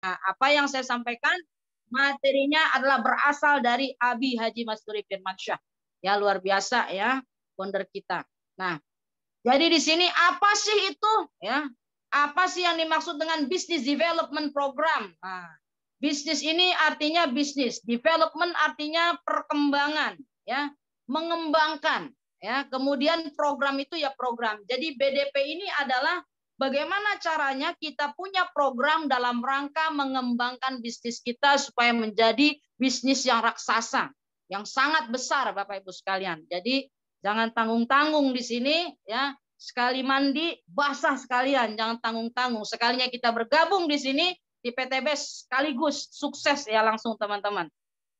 apa yang saya sampaikan materinya adalah berasal dari Abi Haji Masturi Firmansyah. Ya, luar biasa ya, founder kita. Nah, jadi di sini apa sih itu? Ya, apa sih yang dimaksud dengan business development program? Nah, bisnis ini artinya bisnis, development artinya perkembangan, ya, mengembangkan, ya. Kemudian program itu ya program. Jadi BDP ini adalah bagaimana caranya kita punya program dalam rangka mengembangkan bisnis kita supaya menjadi bisnis yang raksasa, yang sangat besar, Bapak Ibu sekalian. Jadi jangan tanggung-tanggung di sini, ya. Sekali mandi basah sekalian, jangan tanggung-tanggung. Sekalinya kita bergabung di sini di PTB sekaligus sukses ya langsung teman-teman.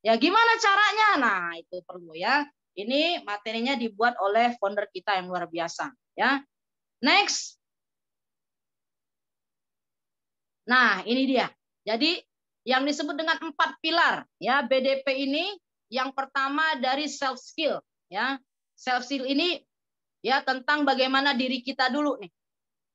Ya gimana caranya? Nah, itu perlu ya. Ini materinya dibuat oleh founder kita yang luar biasa, ya. Next. Nah, ini dia. Jadi yang disebut dengan 4 pilar ya BDP ini, yang pertama dari self skill ya. Self skill ini ya tentang bagaimana diri kita dulu nih.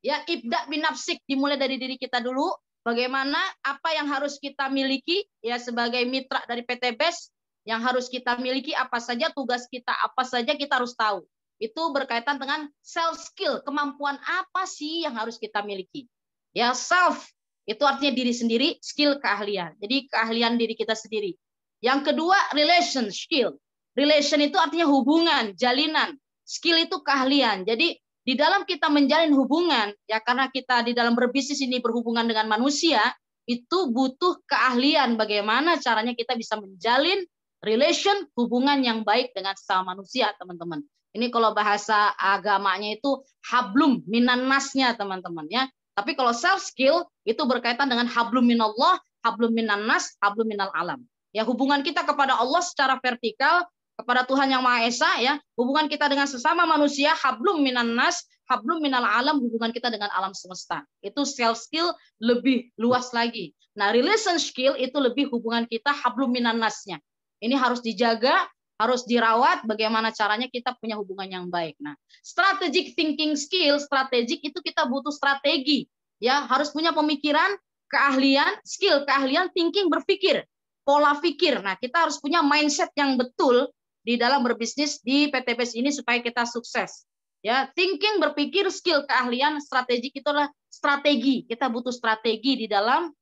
Ya, ibda binafsik, dimulai dari diri kita dulu. Bagaimana apa yang harus kita miliki ya sebagai mitra dari PT BES, yang harus kita miliki apa saja, tugas kita apa saja kita harus tahu. Itu berkaitan dengan self skill, kemampuan apa sih yang harus kita miliki. Ya, self itu artinya diri sendiri, skill keahlian. Jadi keahlian diri kita sendiri. Yang kedua, relation skill. Relation itu artinya hubungan, jalinan. Skill itu keahlian. Jadi di dalam kita menjalin hubungan, ya karena kita di dalam berbisnis ini berhubungan dengan manusia, itu butuh keahlian bagaimana caranya kita bisa menjalin relation, hubungan yang baik dengan sesama manusia, teman-teman. Ini kalau bahasa agamanya itu hablum minan nasnya, teman-teman ya. Tapi kalau self skill itu berkaitan dengan hablum minallah, hablum minan nas, hablum minal alam. Ya, hubungan kita kepada Allah secara vertikal, kepada Tuhan yang Maha Esa ya, hubungan kita dengan sesama manusia, hablum minan nas, hablum minal alam, hubungan kita dengan alam semesta. Itu self skill lebih luas lagi. Nah, relation skill itu lebih hubungan kita hablum minan nasnya. Ini harus dijaga, harus dirawat, bagaimana caranya kita punya hubungan yang baik. Nah, strategic thinking skill, strategik itu kita butuh strategi. Ya, harus punya pemikiran, keahlian, skill, keahlian thinking, berpikir, pola pikir. Nah, kita harus punya mindset yang betul di dalam berbisnis di PT BES ini supaya kita sukses. Ya, thinking, berpikir, skill, keahlian, strategik itu adalah strategi. Kita butuh strategi di dalam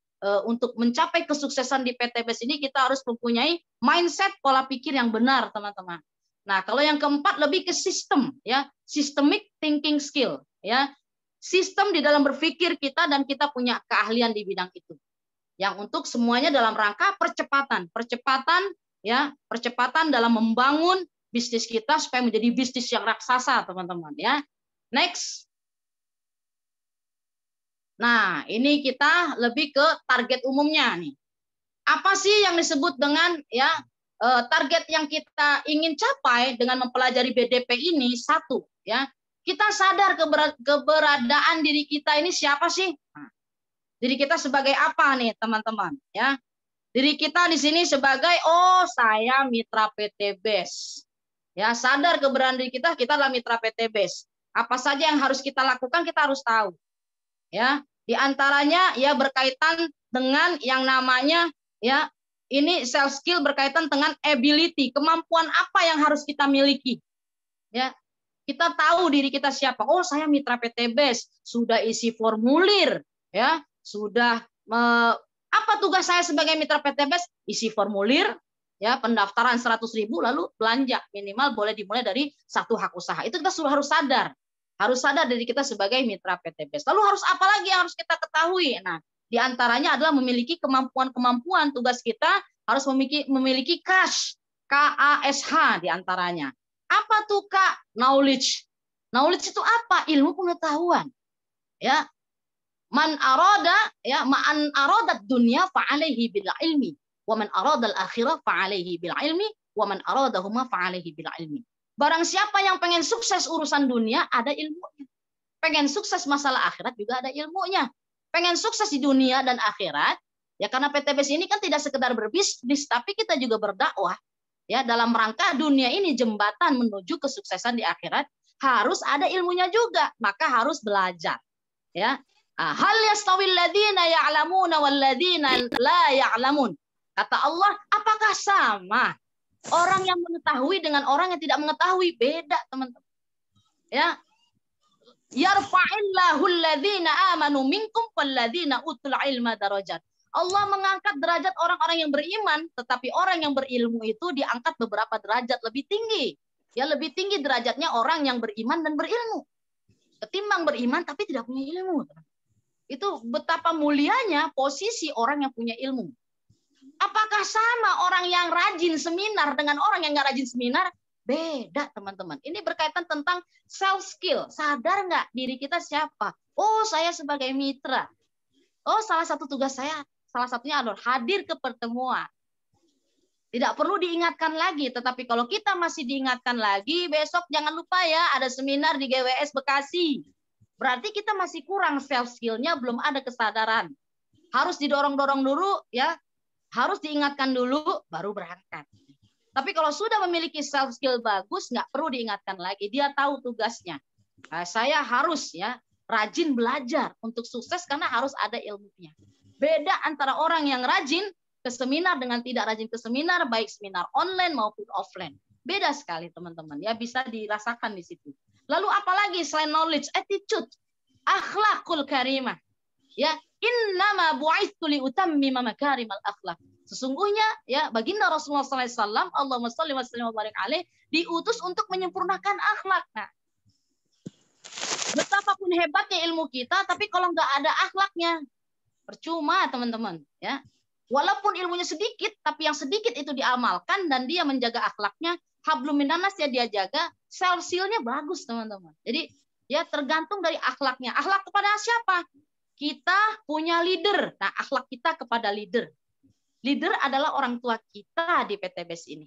untuk mencapai kesuksesan di PT BES ini kita harus mempunyai mindset, pola pikir yang benar, teman-teman. Nah, kalau yang keempat lebih ke sistem, ya, systemic thinking skill, ya, sistem di dalam berpikir kita dan kita punya keahlian di bidang itu. Yang untuk semuanya dalam rangka percepatan ya, percepatan dalam membangun bisnis kita supaya menjadi bisnis yang raksasa, teman-teman ya. Next. Nah, ini kita lebih ke target umumnya nih. Apa sih yang disebut dengan ya target yang kita ingin capai dengan mempelajari BDP ini? Satu, ya. Kita sadar keberadaan diri kita ini siapa sih? Nah, diri kita sebagai apa nih, teman-teman, ya? Diri kita di sini sebagai saya mitra PT BES. Ya, sadar keberadaan diri kita adalah mitra PT BES. Apa saja yang harus kita lakukan kita harus tahu. Ya, di antaranya ya berkaitan dengan yang namanya ya ini self skill berkaitan dengan ability, kemampuan apa yang harus kita miliki. Ya, kita tahu diri kita siapa. Saya mitra PT BES, sudah isi formulir, ya, sudah apa tugas saya sebagai mitra PT BES? Isi formulir, ya, pendaftaran 100.000 lalu belanja minimal boleh dimulai dari satu hak usaha. Itu kita sudah harus sadar. Harus sadar diri kita sebagai mitra PT BES. Lalu harus apa lagi yang harus kita ketahui? Nah, di antaranya adalah memiliki kemampuan-kemampuan. Tugas kita harus memiliki KASH, KASH di antaranya. Apa tuh Kak? Knowledge. Knowledge itu apa? Ilmu pengetahuan. Ya. Man arada ya ma'an aradat dunya fa'alaihi bil ilmi wa man arada al akhirah fa'alaihi bil ilmi wa man aradahuma fa'alaihi bil ilmi. Barang siapa yang pengen sukses urusan dunia ada ilmunya. Pengen sukses masalah akhirat juga ada ilmunya. Pengen sukses di dunia dan akhirat ya karena PT BES ini kan tidak sekedar berbisnis tapi kita juga berdakwah ya dalam rangka dunia ini jembatan menuju kesuksesan di akhirat harus ada ilmunya juga maka harus belajar ya. Hal yastawil ladzina ya'lamuna wal ladzina la ya'lamun. Kata Allah, apakah sama orang yang mengetahui dengan orang yang tidak mengetahui? Beda, teman-teman. Ya. Yarfa'illahu alladzina amanu minkum walladzina utul ilma darajat. Allah mengangkat derajat orang-orang yang beriman, tetapi orang yang berilmu itu diangkat beberapa derajat lebih tinggi. Ya, lebih tinggi derajatnya orang yang beriman dan berilmu. Ketimbang beriman tapi tidak punya ilmu. Itu betapa mulianya posisi orang yang punya ilmu. Apakah sama orang yang rajin seminar dengan orang yang nggak rajin seminar? Beda, teman-teman. Ini berkaitan tentang self skill. Sadar nggak diri kita siapa? Oh, saya sebagai mitra. Oh, salah satu tugas saya, salah satunya adalah hadir ke pertemuan. Tidak perlu diingatkan lagi, tetapi kalau kita masih diingatkan lagi, besok jangan lupa ya, ada seminar di GWS Bekasi. Berarti kita masih kurang self skill-nya, belum ada kesadaran. Harus didorong-dorong dulu, ya, harus diingatkan dulu, baru berangkat. Tapi kalau sudah memiliki self skill bagus, nggak perlu diingatkan lagi, dia tahu tugasnya. Nah, saya harus ya rajin belajar untuk sukses karena harus ada ilmunya. Beda antara orang yang rajin ke seminar dengan tidak rajin ke seminar, baik seminar online maupun offline. Beda sekali, teman-teman. Ya, bisa dirasakan di situ. Lalu apalagi selain knowledge, attitude, akhlakul karimah. Ya, innama bu'itsu li utammima makarimal akhlak. Sesungguhnya ya baginda Rasulullah SAW, Allahumma shalli wa sallim wa barik alaih, diutus untuk menyempurnakan akhlak. Nah, betapapun hebatnya ilmu kita, tapi kalau nggak ada akhlaknya, percuma, teman-teman. Ya, walaupun ilmunya sedikit, tapi yang sedikit itu diamalkan dan dia menjaga akhlaknya, hablum minanas ya dia jaga, self skill-nya bagus, teman-teman. Jadi ya tergantung dari akhlaknya. Akhlak kepada siapa? Kita punya leader. Nah, akhlak kita kepada leader. Leader adalah orang tua kita di PTBS ini.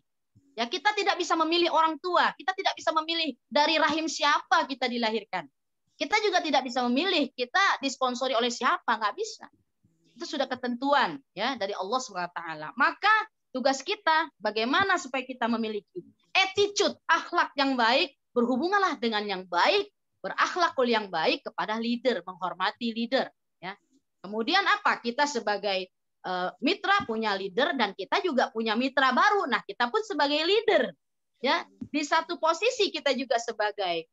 Ya, kita tidak bisa memilih orang tua. Kita tidak bisa memilih dari rahim siapa kita dilahirkan. Kita juga tidak bisa memilih kita disponsori oleh siapa. Nggak bisa. Itu sudah ketentuan ya dari Allah SWT. Maka tugas kita bagaimana supaya kita memiliki attitude, akhlak yang baik, berhubunganlah dengan yang baik, berakhlakul yang baik kepada leader, menghormati leader. Ya. Kemudian apa? Kita sebagai mitra punya leader dan kita juga punya mitra baru. Nah, kita pun sebagai leader. Ya, di satu posisi kita juga sebagai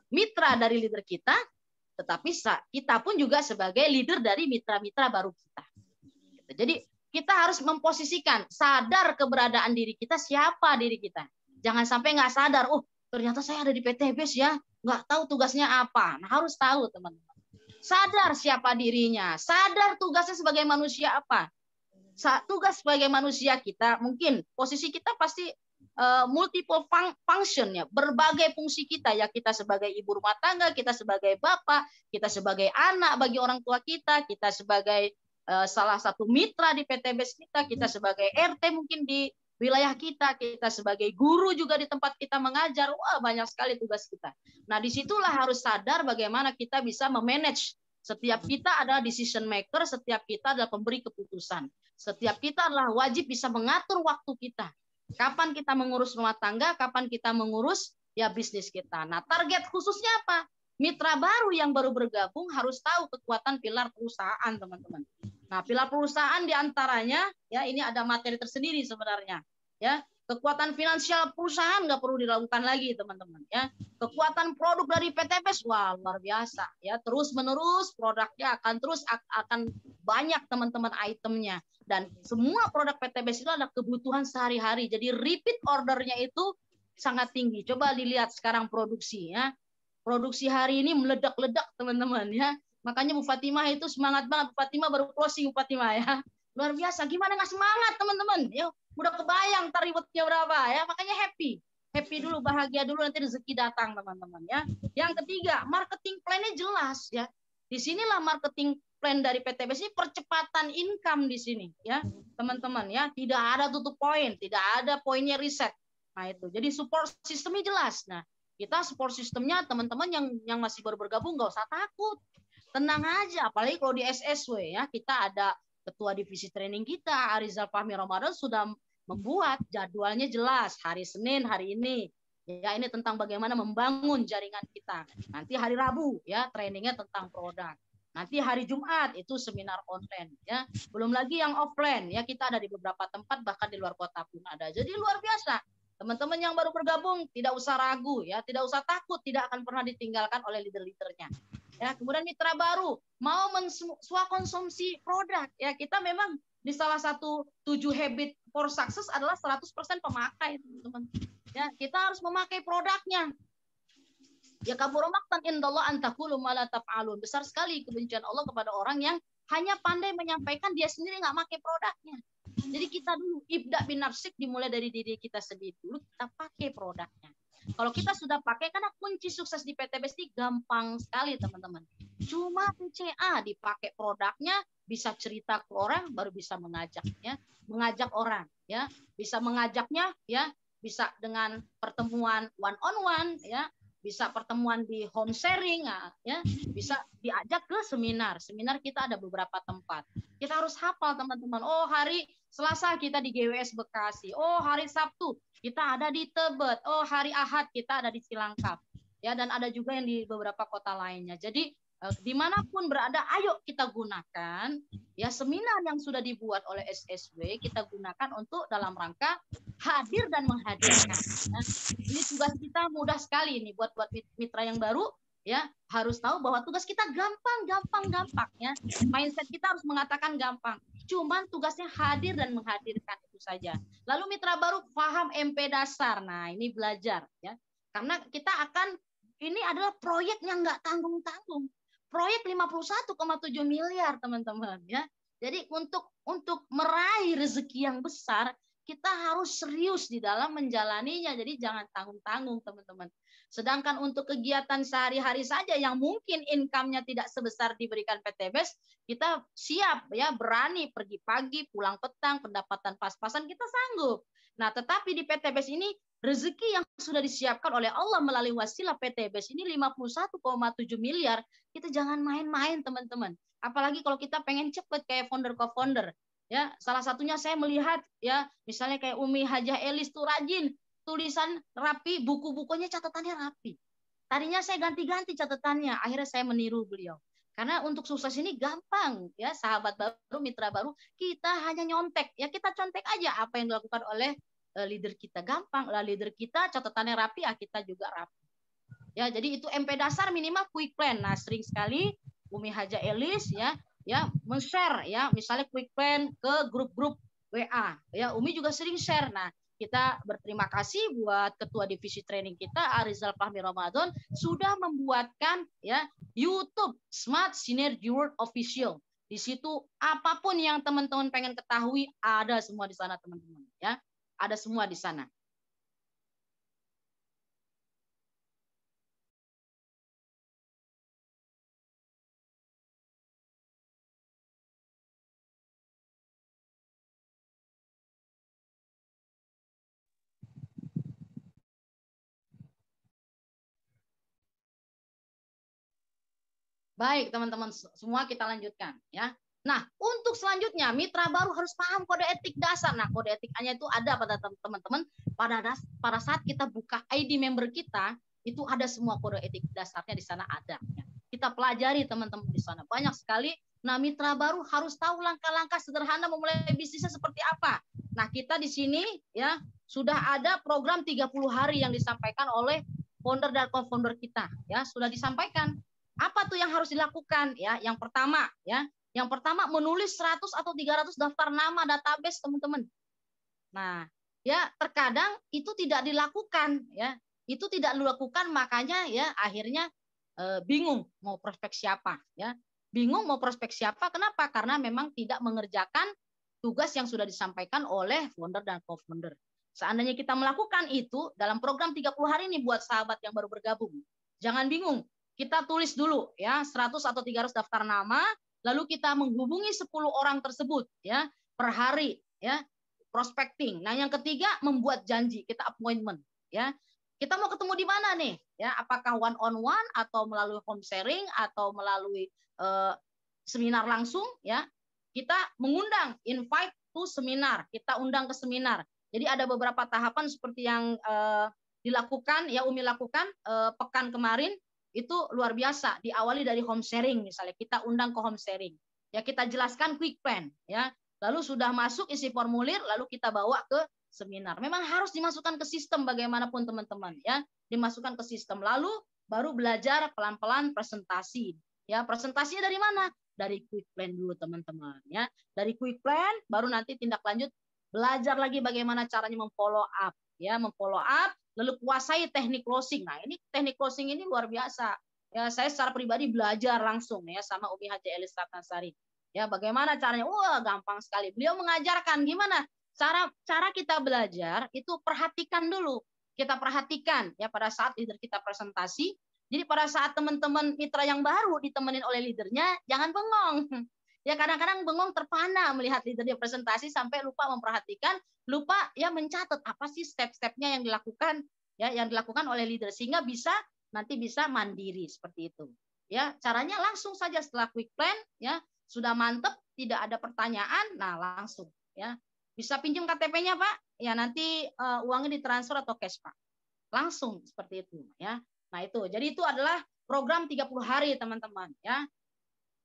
mitra dari leader kita, tetapi kita pun juga sebagai leader dari mitra-mitra baru kita. Jadi kita harus memposisikan, sadar keberadaan diri kita, siapa diri kita. Jangan sampai nggak sadar, oh ternyata saya ada di PTBS ya, nggak tahu tugasnya apa. Nah, harus tahu, teman-teman. Sadar siapa dirinya, sadar tugasnya sebagai manusia apa. Tugas sebagai manusia kita, mungkin posisi kita pasti multiple function ya, berbagai fungsi kita ya, kita sebagai ibu rumah tangga, kita sebagai bapak, kita sebagai anak bagi orang tua kita sebagai salah satu mitra di PTBS kita sebagai RT mungkin di wilayah kita sebagai guru juga di tempat kita mengajar. Wah, banyak sekali tugas kita. Nah, disitulah harus sadar bagaimana kita bisa memanage. Setiap kita adalah decision maker, setiap kita adalah pemberi keputusan. Setiap kita adalah wajib bisa mengatur waktu kita. Kapan kita mengurus rumah tangga, kapan kita mengurus ya bisnis kita. Nah, target khususnya apa? Mitra baru yang baru bergabung harus tahu kekuatan pilar perusahaan, teman-teman. Nah, pilar perusahaan diantaranya, ya ini ada materi tersendiri sebenarnya. Ya, kekuatan finansial perusahaan nggak perlu diragukan lagi, teman-teman. Ya, kekuatan produk dari PTBS, wah luar biasa. Ya, terus menerus produknya akan banyak, teman-teman, itemnya. Dan semua produk PTBS itu ada kebutuhan sehari-hari. Jadi repeat ordernya itu sangat tinggi. Coba dilihat sekarang produksi, ya. Produksi hari ini meledak-ledak, teman-teman, ya. Makanya Bu Fatimah itu semangat banget. Bu Fatimah baru closing, Bu Fatimah, ya. Luar biasa. Gimana nggak semangat, teman-teman? Ya, udah kebayang tarifnya berapa, ya. Makanya happy. Happy dulu, bahagia dulu, nanti rezeki datang, teman-teman, ya. Yang ketiga, marketing plan-nya jelas, ya. Di sinilah marketing plan dari PTBS ini, percepatan income di sini, ya. Teman-teman, ya. Tidak ada tutup poin, tidak ada poinnya riset. Nah, itu. Jadi support sistemnya jelas. Nah, kita support sistemnya, teman-teman yang masih baru bergabung nggak usah takut, tenang aja. Apalagi kalau di SSW, ya, kita ada ketua divisi training kita, Arizal Fahmi Ramadan, sudah membuat jadwalnya jelas. Hari Senin hari ini, ya, ini tentang bagaimana membangun jaringan kita. Nanti hari Rabu, ya, trainingnya tentang produk. Nanti hari Jumat itu seminar online ya. Belum lagi yang offline ya, kita ada di beberapa tempat bahkan di luar kota pun ada. Jadi luar biasa. Teman-teman yang baru bergabung tidak usah ragu ya, tidak usah takut, tidak akan pernah ditinggalkan oleh leader-leadernya. Ya, kemudian mitra baru mau konsumsi produk ya, kita memang di salah satu 7 habit for success adalah 100% pemakai, teman-teman. Ya, kita harus memakai produknya. Ya kabur maqtan indallah an taqulu ma la taf'alun. Besar sekali kebencian Allah kepada orang yang hanya pandai menyampaikan, dia sendiri nggak pakai produknya. Jadi kita dulu ibda bin nafsik, dimulai dari diri kita sendiri dulu, kita pakai produknya. Kalau kita sudah pakai, karena kunci sukses di PTBS ini gampang sekali teman-teman. Cuma PCA dipakai produknya, bisa cerita ke orang, baru bisa mengajaknya, mengajak orang ya, bisa mengajaknya ya, bisa dengan pertemuan one on one ya, bisa pertemuan di home sharing ya, bisa diajak ke seminar. Seminar kita ada beberapa tempat. Kita harus hafal teman-teman. Oh, hari Selasa kita di GWS Bekasi. Oh, hari Sabtu kita ada di Tebet. Oh, hari Ahad kita ada di Cilangkap. Ya, dan ada juga yang di beberapa kota lainnya. Jadi dimanapun berada, ayo kita gunakan ya seminar yang sudah dibuat oleh SSW, kita gunakan untuk dalam rangka hadir dan menghadirkan. Ya. Ini tugas kita mudah sekali nih buat mitra yang baru ya, harus tahu bahwa tugas kita gampang ya. Mindset kita harus mengatakan gampang. Cuman tugasnya hadir dan menghadirkan, itu saja. Lalu mitra baru paham MP dasar. Nah, ini belajar ya. Karena kita akan, ini adalah proyek yang nggak tanggung-tanggung. Proyek 51,7 miliar teman-teman ya. Jadi untuk meraih rezeki yang besar, kita harus serius di dalam menjalaninya. Jadi jangan tanggung-tanggung teman-teman. Sedangkan untuk kegiatan sehari-hari saja yang mungkin income-nya tidak sebesar diberikan PTBS, kita siap ya, berani pergi pagi, pulang petang, pendapatan pas-pasan kita sanggup. Nah, tetapi di PTBS ini rezeki yang sudah disiapkan oleh Allah melalui wasilah PTBS ini 51,7 miliar, kita jangan main-main teman-teman. Apalagi kalau kita pengen cepet kayak founder co-founder. Ya, salah satunya saya melihat ya, misalnya kayak Umi Hajah Elis tuh rajin, tulisan rapi, buku-bukunya catatannya rapi. Tadinya saya ganti-ganti catatannya, akhirnya saya meniru beliau. Karena untuk sukses ini gampang ya, sahabat baru, mitra baru, kita hanya nyontek ya, kita contek aja apa yang dilakukan oleh leader kita, gampang lah leader kita catatannya rapi, ya kita juga rapi. Ya, jadi itu MP dasar minimal quick plan. Nah, sering sekali Umi Haja Elis ya men-share ya, misalnya quick plan ke grup-grup WA. Ya, Umi juga sering share. Nah, kita berterima kasih buat ketua divisi training kita Arizal Fahmi Ramadan sudah membuatkan ya YouTube Smart Synergy World Official. Di situ apapun yang teman-teman pengen ketahui ada semua di sana teman-teman ya. Ada semua di sana. Baik, teman-teman semua kita lanjutkan ya. Nah, untuk selanjutnya mitra baru harus paham kode etik dasar. Nah, kode etiknya itu ada pada teman-teman pada saat kita buka ID member kita, itu ada semua kode etik dasarnya di sana ada ya. Kita pelajari teman-teman di sana. Banyak sekali. Nah, mitra baru harus tahu langkah-langkah sederhana memulai bisnisnya seperti apa. Nah, kita di sini ya sudah ada program 30 hari yang disampaikan oleh founder dan co-founder kita ya, sudah disampaikan. Apa tuh yang harus dilakukan ya? Yang pertama menulis 100 atau 300 daftar nama database teman-teman. Nah, ya terkadang itu tidak dilakukan ya. Itu tidak dilakukan, makanya ya akhirnya bingung mau prospek siapa ya. Bingung mau prospek siapa, kenapa? Karena memang tidak mengerjakan tugas yang sudah disampaikan oleh founder dan co-founder. Seandainya kita melakukan itu dalam program 30 hari ini buat sahabat yang baru bergabung, jangan bingung. Kita tulis dulu ya 100 atau 300 daftar nama, lalu kita menghubungi 10 orang tersebut ya per hari ya, prospecting. Nah, yang ketiga membuat janji, kita appointment ya. Kita mau ketemu di mana nih? Ya, apakah one on one atau melalui home sharing atau melalui seminar langsung ya? Kita mengundang, invite to seminar, kita undang ke seminar. Jadi ada beberapa tahapan seperti yang dilakukan ya Umi lakukan pekan kemarin itu luar biasa. Diawali dari home sharing misalnya, kita undang ke home sharing. Ya kita jelaskan quick plan ya. Lalu sudah masuk isi formulir, lalu kita bawa ke seminar. Memang harus dimasukkan ke sistem bagaimanapun teman-teman ya, dimasukkan ke sistem. Lalu baru belajar pelan-pelan presentasi. Ya, presentasinya dari mana? Dari quick plan dulu teman-teman ya. Dari quick plan baru nanti tindak lanjut belajar lagi bagaimana caranya memfollow up ya, memfollow up, lalu kuasai teknik closing. Nah, ini teknik closing ini luar biasa. Ya, saya secara pribadi belajar langsung ya sama Umi Haji Elis Ratnasari. Ya, bagaimana caranya? Wah, gampang sekali. Beliau mengajarkan gimana cara kita belajar itu, perhatikan dulu. Kita perhatikan ya pada saat leader kita presentasi. Jadi pada saat teman-teman mitra yang baru ditemenin oleh leadernya, jangan bengong. Ya kadang-kadang bengong terpana melihat leadernya presentasi sampai lupa memperhatikan, lupa ya mencatat apa sih step-stepnya yang dilakukan ya, yang dilakukan oleh leader, sehingga nanti bisa mandiri seperti itu. Ya, caranya langsung saja setelah quick plan ya, sudah mantep, tidak ada pertanyaan, nah langsung ya. Bisa pinjam KTP-nya Pak? Ya nanti uangnya ditransfer atau cash Pak. Langsung seperti itu ya. Nah itu, jadi itu adalah program 30 hari teman-teman ya.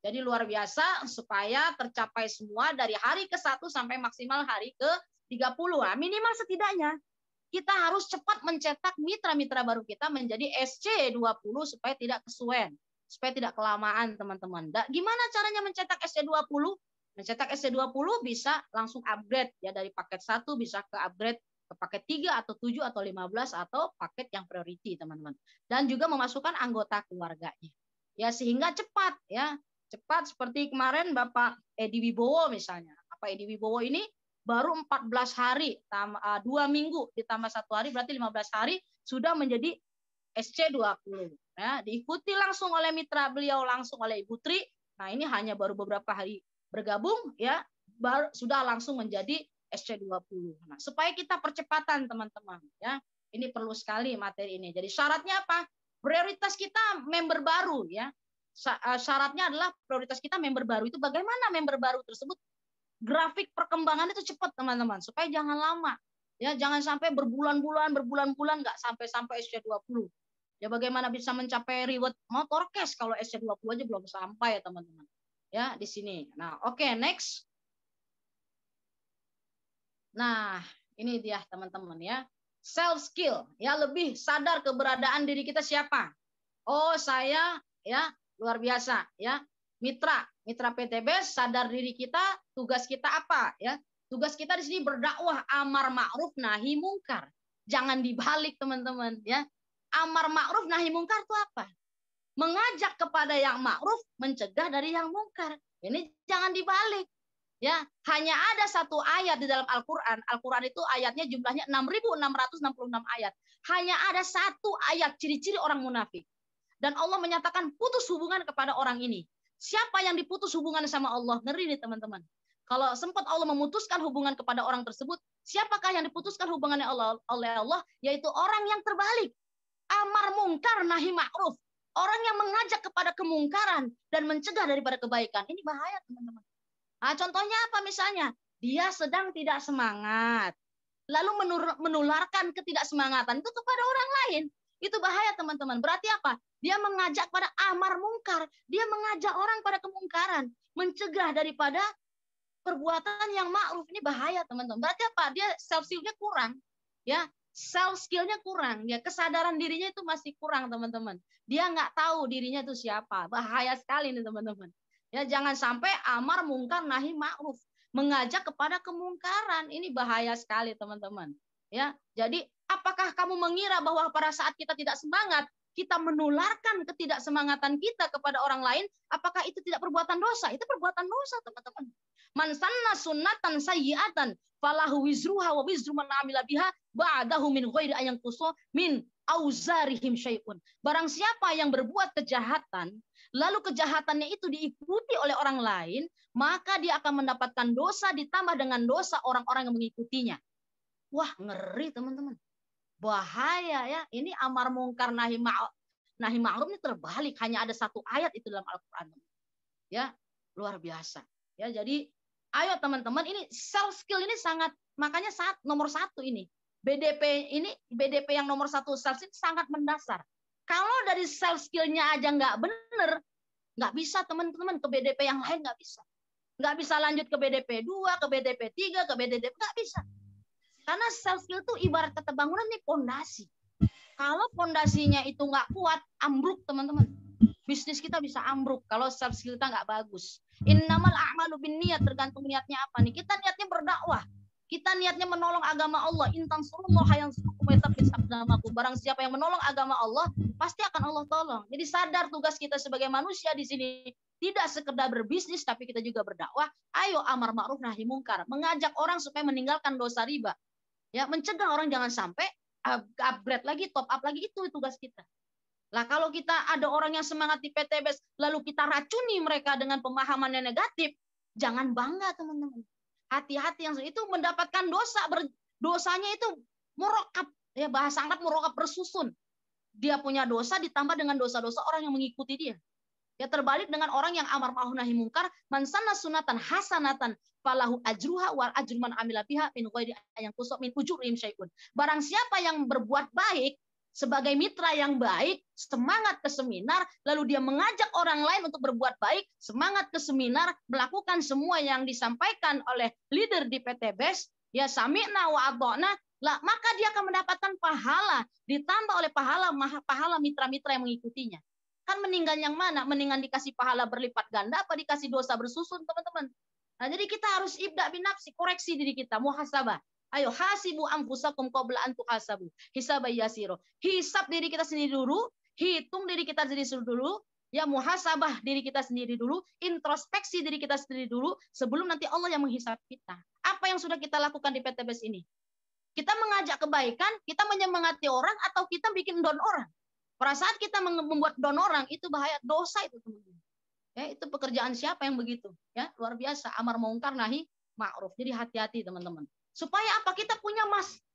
Jadi luar biasa supaya tercapai semua dari hari ke-1 sampai maksimal hari ke-30. Nah, minimal setidaknya kita harus cepat mencetak mitra-mitra baru kita menjadi SC20 supaya tidak kesuwen, supaya tidak kelamaan teman-teman. Gimana caranya mencetak SC20? Mencetak SC20 bisa langsung upgrade ya, dari paket 1 bisa ke upgrade ke paket 3 atau 7 atau 15 atau paket yang priority teman-teman. Dan juga memasukkan anggota keluarganya. Ya sehingga cepat ya. Cepat seperti kemarin Bapak Edi Wibowo misalnya. Bapak Edi Wibowo ini baru 14 hari, 2 minggu ditambah 1 hari berarti 15 hari sudah menjadi SC20. Ya, diikuti langsung oleh mitra beliau, langsung oleh Ibu Tri. Nah ini hanya baru beberapa hari bergabung ya, sudah langsung menjadi SC20. Nah, supaya kita percepatan teman-teman ya. Ini perlu sekali materi ini. Jadi syaratnya apa? Prioritas kita member baru ya. Syaratnya adalah prioritas kita member baru. Itu bagaimana member baru tersebut grafik perkembangan itu cepat teman-teman, supaya jangan lama. Ya, jangan sampai berbulan-bulan nggak sampai SC20. Ya bagaimana bisa mencapai reward motor cash kalau SC20 aja belum sampai ya teman-teman. Ya, di sini. Nah, oke, next. Nah, ini dia teman-teman ya. Self skill, ya lebih sadar keberadaan diri kita siapa. Oh, saya ya luar biasa ya. Mitra PTB sadar diri kita, tugas kita apa ya? Tugas kita di sini berdakwah amar ma'ruf nahi mungkar. Jangan dibalik teman-teman ya. Amar ma'ruf nahi mungkar itu apa? Mengajak kepada yang ma'ruf, mencegah dari yang mungkar. Ini jangan dibalik. Ya, hanya ada satu ayat di dalam Al-Qur'an. Al-Qur'an itu ayatnya jumlahnya 6.666 ayat. Hanya ada satu ayat ciri-ciri orang munafik. Dan Allah menyatakan putus hubungan kepada orang ini. Siapa yang diputus hubungan sama Allah? Ngeri nih teman-teman. Kalau sempat Allah memutuskan hubungan kepada orang tersebut, siapakah yang diputuskan hubungannya oleh Allah? Yaitu orang yang terbalik. Amar mungkar nahi ma'ruf. Orang yang mengajak kepada kemungkaran dan mencegah daripada kebaikan. Ini bahaya teman-teman. Nah, contohnya apa misalnya? Dia sedang tidak semangat. Lalu menularkan ketidaksemangatan itu kepada orang lain. Itu bahaya teman-teman. Berarti apa? Dia mengajak pada amar mungkar. Dia mengajak orang pada kemungkaran. Mencegah daripada perbuatan yang ma'ruf. Ini bahaya teman-teman. Berarti apa? Dia self skill-nya kurang. Ya, self skill-nya kurang. Ya, kesadaran dirinya itu masih kurang teman-teman. Dia nggak tahu dirinya itu siapa. Bahaya sekali nih teman-teman. Ya, jangan sampai amar mungkar nahi ma'ruf, mengajak kepada kemungkaran. Ini bahaya sekali teman-teman. Ya, jadi apakah kamu mengira bahwa pada saat kita tidak semangat, kita menularkan ketidaksemangatan kita kepada orang lain, apakah itu tidak perbuatan dosa? Itu perbuatan dosa, teman-teman. Man sanna sunnatan sayyi'atan falahu wizruha wa wizru man amila biha ba'dahu min ghairi ayang kuso min auzarihim syai'un. Barang siapa yang berbuat kejahatan, lalu kejahatannya itu diikuti oleh orang lain, maka dia akan mendapatkan dosa ditambah dengan dosa orang-orang yang mengikutinya. Wah, ngeri teman-teman. Bahaya ya. Ini amar mungkar nahi ma'ruf ini terbalik. Hanya ada satu ayat itu dalam Al-Quran. Ya, luar biasa. Ya, jadi ayo teman-teman, ini self skill ini sangat, makanya nomor 1 ini. BDP yang nomor 1 self skill sangat mendasar. Kalau dari self skill-nya aja nggak bener, nggak bisa teman-teman ke BDP yang lain nggak bisa. Nggak bisa lanjut ke BDP 2, ke BDP 3, ke BDP nggak bisa. Karena self skill itu ibarat kata bangunan nih pondasi. Kalau pondasinya itu nggak kuat, ambruk teman-teman. Bisnis kita bisa ambruk kalau self skill kita nggak bagus. Innamal a'malu binniyat, tergantung niatnya apa nih. Kita niatnya berdakwah. Kita niatnya menolong agama Allah. Intan surullah yang barang siapa yang menolong agama Allah, pasti akan Allah tolong. Jadi sadar tugas kita sebagai manusia di sini tidak sekedar berbisnis, tapi kita juga berdakwah. Ayo amar ma'ruf nahi mungkar, mengajak orang supaya meninggalkan dosa riba. Ya, mencegah orang jangan sampai upgrade lagi, top up lagi, itu tugas kita. Lah kalau kita ada orang yang semangat di PTBS, lalu kita racuni mereka dengan pemahaman yang negatif, jangan bangga teman-teman. Hati-hati yang itu mendapatkan dosa, dosanya itu murokab, ya bahasa Arab murokab bersusun. Dia punya dosa ditambah dengan dosa-dosa orang yang mengikuti dia. Ya terbalik dengan orang yang amar ma'ruf nahi mungkar, man sanna sunatan hasanatan falahu ajruha wa ajru man amila biha min ghairi an yanqusa min ujurihim syai'un. Barang siapa yang berbuat baik sebagai mitra yang baik, semangat ke seminar, lalu dia mengajak orang lain untuk berbuat baik, semangat ke seminar, melakukan semua yang disampaikan oleh leader di PTBS, ya sami'na wa ata'na, lah maka dia akan mendapatkan pahala, ditambah oleh pahala mitra-mitra yang mengikutinya. Kan meninggal yang mana? Mendingan dikasih pahala berlipat ganda apa dikasih dosa bersusun, teman-teman. Nah, jadi kita harus ibda binafsi, koreksi diri kita, muhasabah. Ayo hasibu anfusakum qabla an tuhasabu. Hisaba yasiro. Hisab diri kita sendiri dulu, hitung diri kita sendiri dulu, ya muhasabah diri kita sendiri dulu, introspeksi diri kita sendiri dulu sebelum nanti Allah yang menghisab kita. Apa yang sudah kita lakukan di PTBS ini? Kita mengajak kebaikan, kita menyemangati orang atau kita bikin down orang? Pada saat kita membuat down orang itu bahaya, dosa itu teman-teman. Ya, itu pekerjaan siapa yang begitu? Ya, luar biasa, amar mungkar nahi ma'ruf. Jadi hati-hati teman-teman. Supaya apa? Kita punya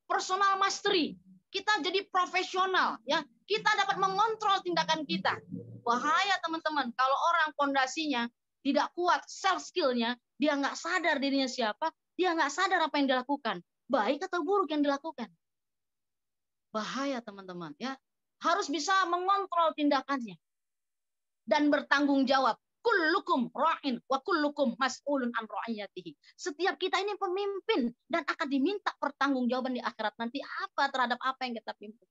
personal mastery. Kita jadi profesional, ya. Kita dapat mengontrol tindakan kita. Bahaya teman-teman kalau orang pondasinya tidak kuat, self skillnya, dia nggak sadar dirinya siapa, dia nggak sadar apa yang dilakukan, baik atau buruk yang dilakukan. Bahaya teman-teman, ya. Harus bisa mengontrol tindakannya dan bertanggung jawab. Kullukum ra'in wa kullukum mas'ulun an ra'iyatihi. Setiap kita ini pemimpin dan akan diminta pertanggungjawaban di akhirat nanti apa terhadap apa yang kita pimpin.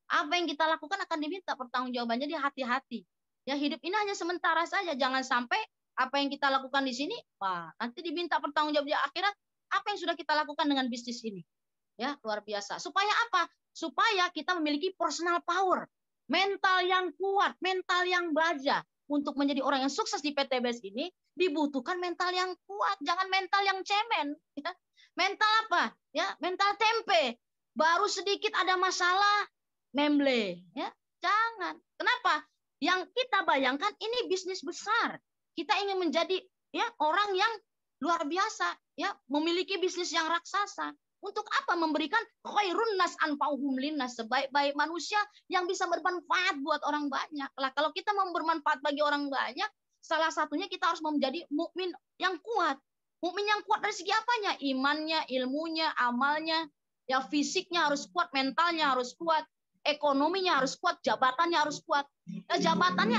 Apa yang kita lakukan akan diminta pertanggungjawabannya. Jadi hati-hati. Ya, hidup ini hanya sementara saja, jangan sampai apa yang kita lakukan di sini, wah, nanti diminta pertanggungjawaban di akhirat apa yang sudah kita lakukan dengan bisnis ini. Ya, luar biasa. Supaya apa? Supaya kita memiliki personal power, mental yang kuat, mental yang baja. Untuk menjadi orang yang sukses di PTBS ini dibutuhkan mental yang kuat, jangan mental yang cemen. Ya. Mental apa? Ya, mental tempe. Baru sedikit ada masalah, memble. Ya, jangan. Kenapa? Yang kita bayangkan ini bisnis besar. Kita ingin menjadi ya orang yang luar biasa, ya, memiliki bisnis yang raksasa. Untuk apa? Memberikan khairun nas anfa'uhum linnas, sebaik-baik manusia yang bisa bermanfaat buat orang banyak. Lah kalau kita mau bermanfaat bagi orang banyak, salah satunya kita harus menjadi mukmin yang kuat. Mukmin yang kuat dari segi apanya? Imannya, ilmunya, amalnya, ya fisiknya harus kuat, mentalnya harus kuat, ekonominya harus kuat, jabatannya harus kuat. Nah, jabatannya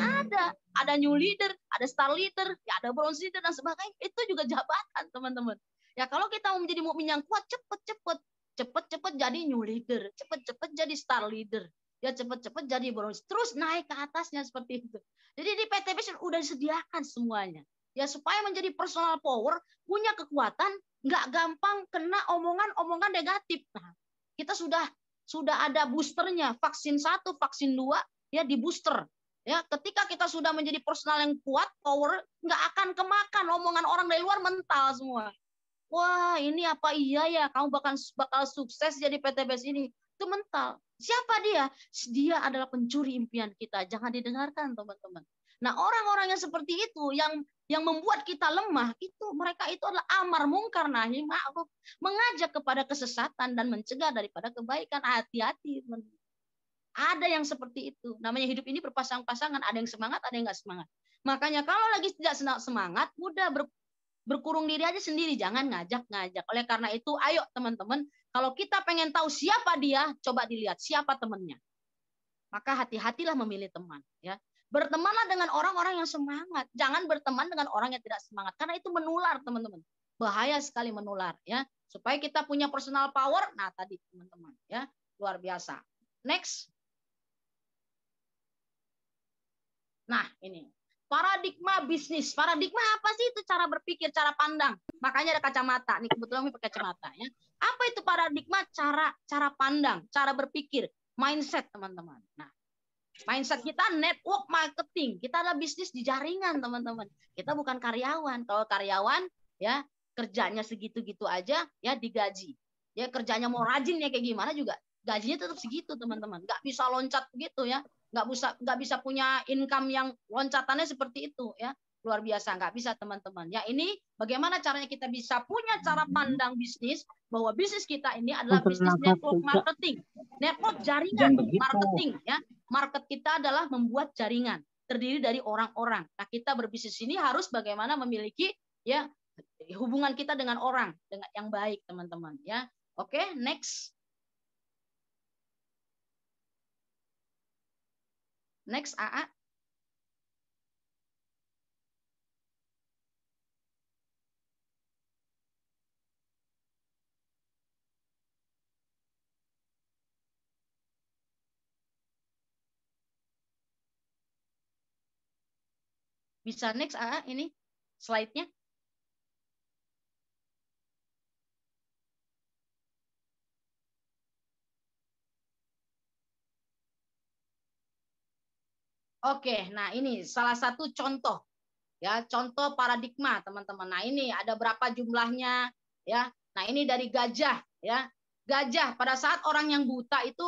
ada new leader, ada star leader, ya ada bronze leader dan sebagainya. Itu juga jabatan, teman-teman. Ya kalau kita mau menjadi mukmin yang kuat, cepet-cepet jadi new leader, cepet-cepet jadi star leader, ya cepet-cepet jadi bronze, terus naik ke atasnya seperti itu. Jadi di PTBS udah disediakan semuanya, ya supaya menjadi personal power, punya kekuatan, nggak gampang kena omongan-omongan negatif. Nah, kita sudah ada boosternya, vaksin 1, vaksin 2, ya di booster. Ya, ketika kita sudah menjadi personal yang kuat, power, nggak akan kemakan omongan orang dari luar mental semua. Wah, ini apa iya ya, kamu bakal sukses jadi PTBS ini. Itu mental. Siapa dia? Dia adalah pencuri impian kita. Jangan didengarkan, teman-teman. Nah, orang-orang yang seperti itu, yang membuat kita lemah, mereka itu adalah amar mungkar nahi ma'ruf, mengajak kepada kesesatan dan mencegah daripada kebaikan. Hati-hati, teman-teman. Ada yang seperti itu. Namanya hidup ini berpasang-pasangan. Ada yang semangat, ada yang nggak semangat. Makanya kalau lagi tidak semangat, mudah berkurung diri aja sendiri, jangan ngajak-ngajak. Oleh karena itu, ayo teman-teman, kalau kita pengen tahu siapa dia, coba dilihat siapa temannya. Maka hati-hatilah memilih teman, ya. Bertemanlah dengan orang-orang yang semangat. Jangan berteman dengan orang yang tidak semangat, karena itu menular, teman-teman. Bahaya sekali menular, ya. Supaya kita punya personal power. Nah, tadi teman-teman, ya, luar biasa. Next. Nah, ini paradigma bisnis. Paradigma apa sih? Itu cara berpikir, cara pandang. Makanya ada kacamata. Nih kebetulan pakai kacamata, ya. Apa itu paradigma? Cara pandang, cara berpikir, mindset, teman-teman. Nah, mindset kita network marketing. Kita adalah bisnis di jaringan, teman-teman. Kita bukan karyawan. Kalau karyawan, ya, kerjanya segitu-gitu aja, ya, digaji. Ya, kerjanya mau rajin ya kayak gimana juga, gajinya tetap segitu, teman-teman. Nggak bisa loncat begitu, ya. Nggak bisa punya income yang loncatannya seperti itu, ya. Luar biasa, nggak bisa, teman-teman. Ya, ini bagaimana caranya kita bisa punya cara pandang bisnis, bahwa bisnis kita ini adalah bisnis network marketing. Network jaringan marketing, ya. Market kita adalah membuat jaringan terdiri dari orang-orang. Nah, kita berbisnis ini harus bagaimana memiliki, ya, hubungan kita dengan orang dengan yang baik, teman-teman, ya. Oke, next. Next, AA. Bisa next, AA, ini slide-nya. Oke, nah ini salah satu contoh, ya, contoh paradigma, teman-teman. Nah, ini ada berapa jumlahnya, ya. Nah, ini dari gajah, ya. Gajah pada saat orang yang buta itu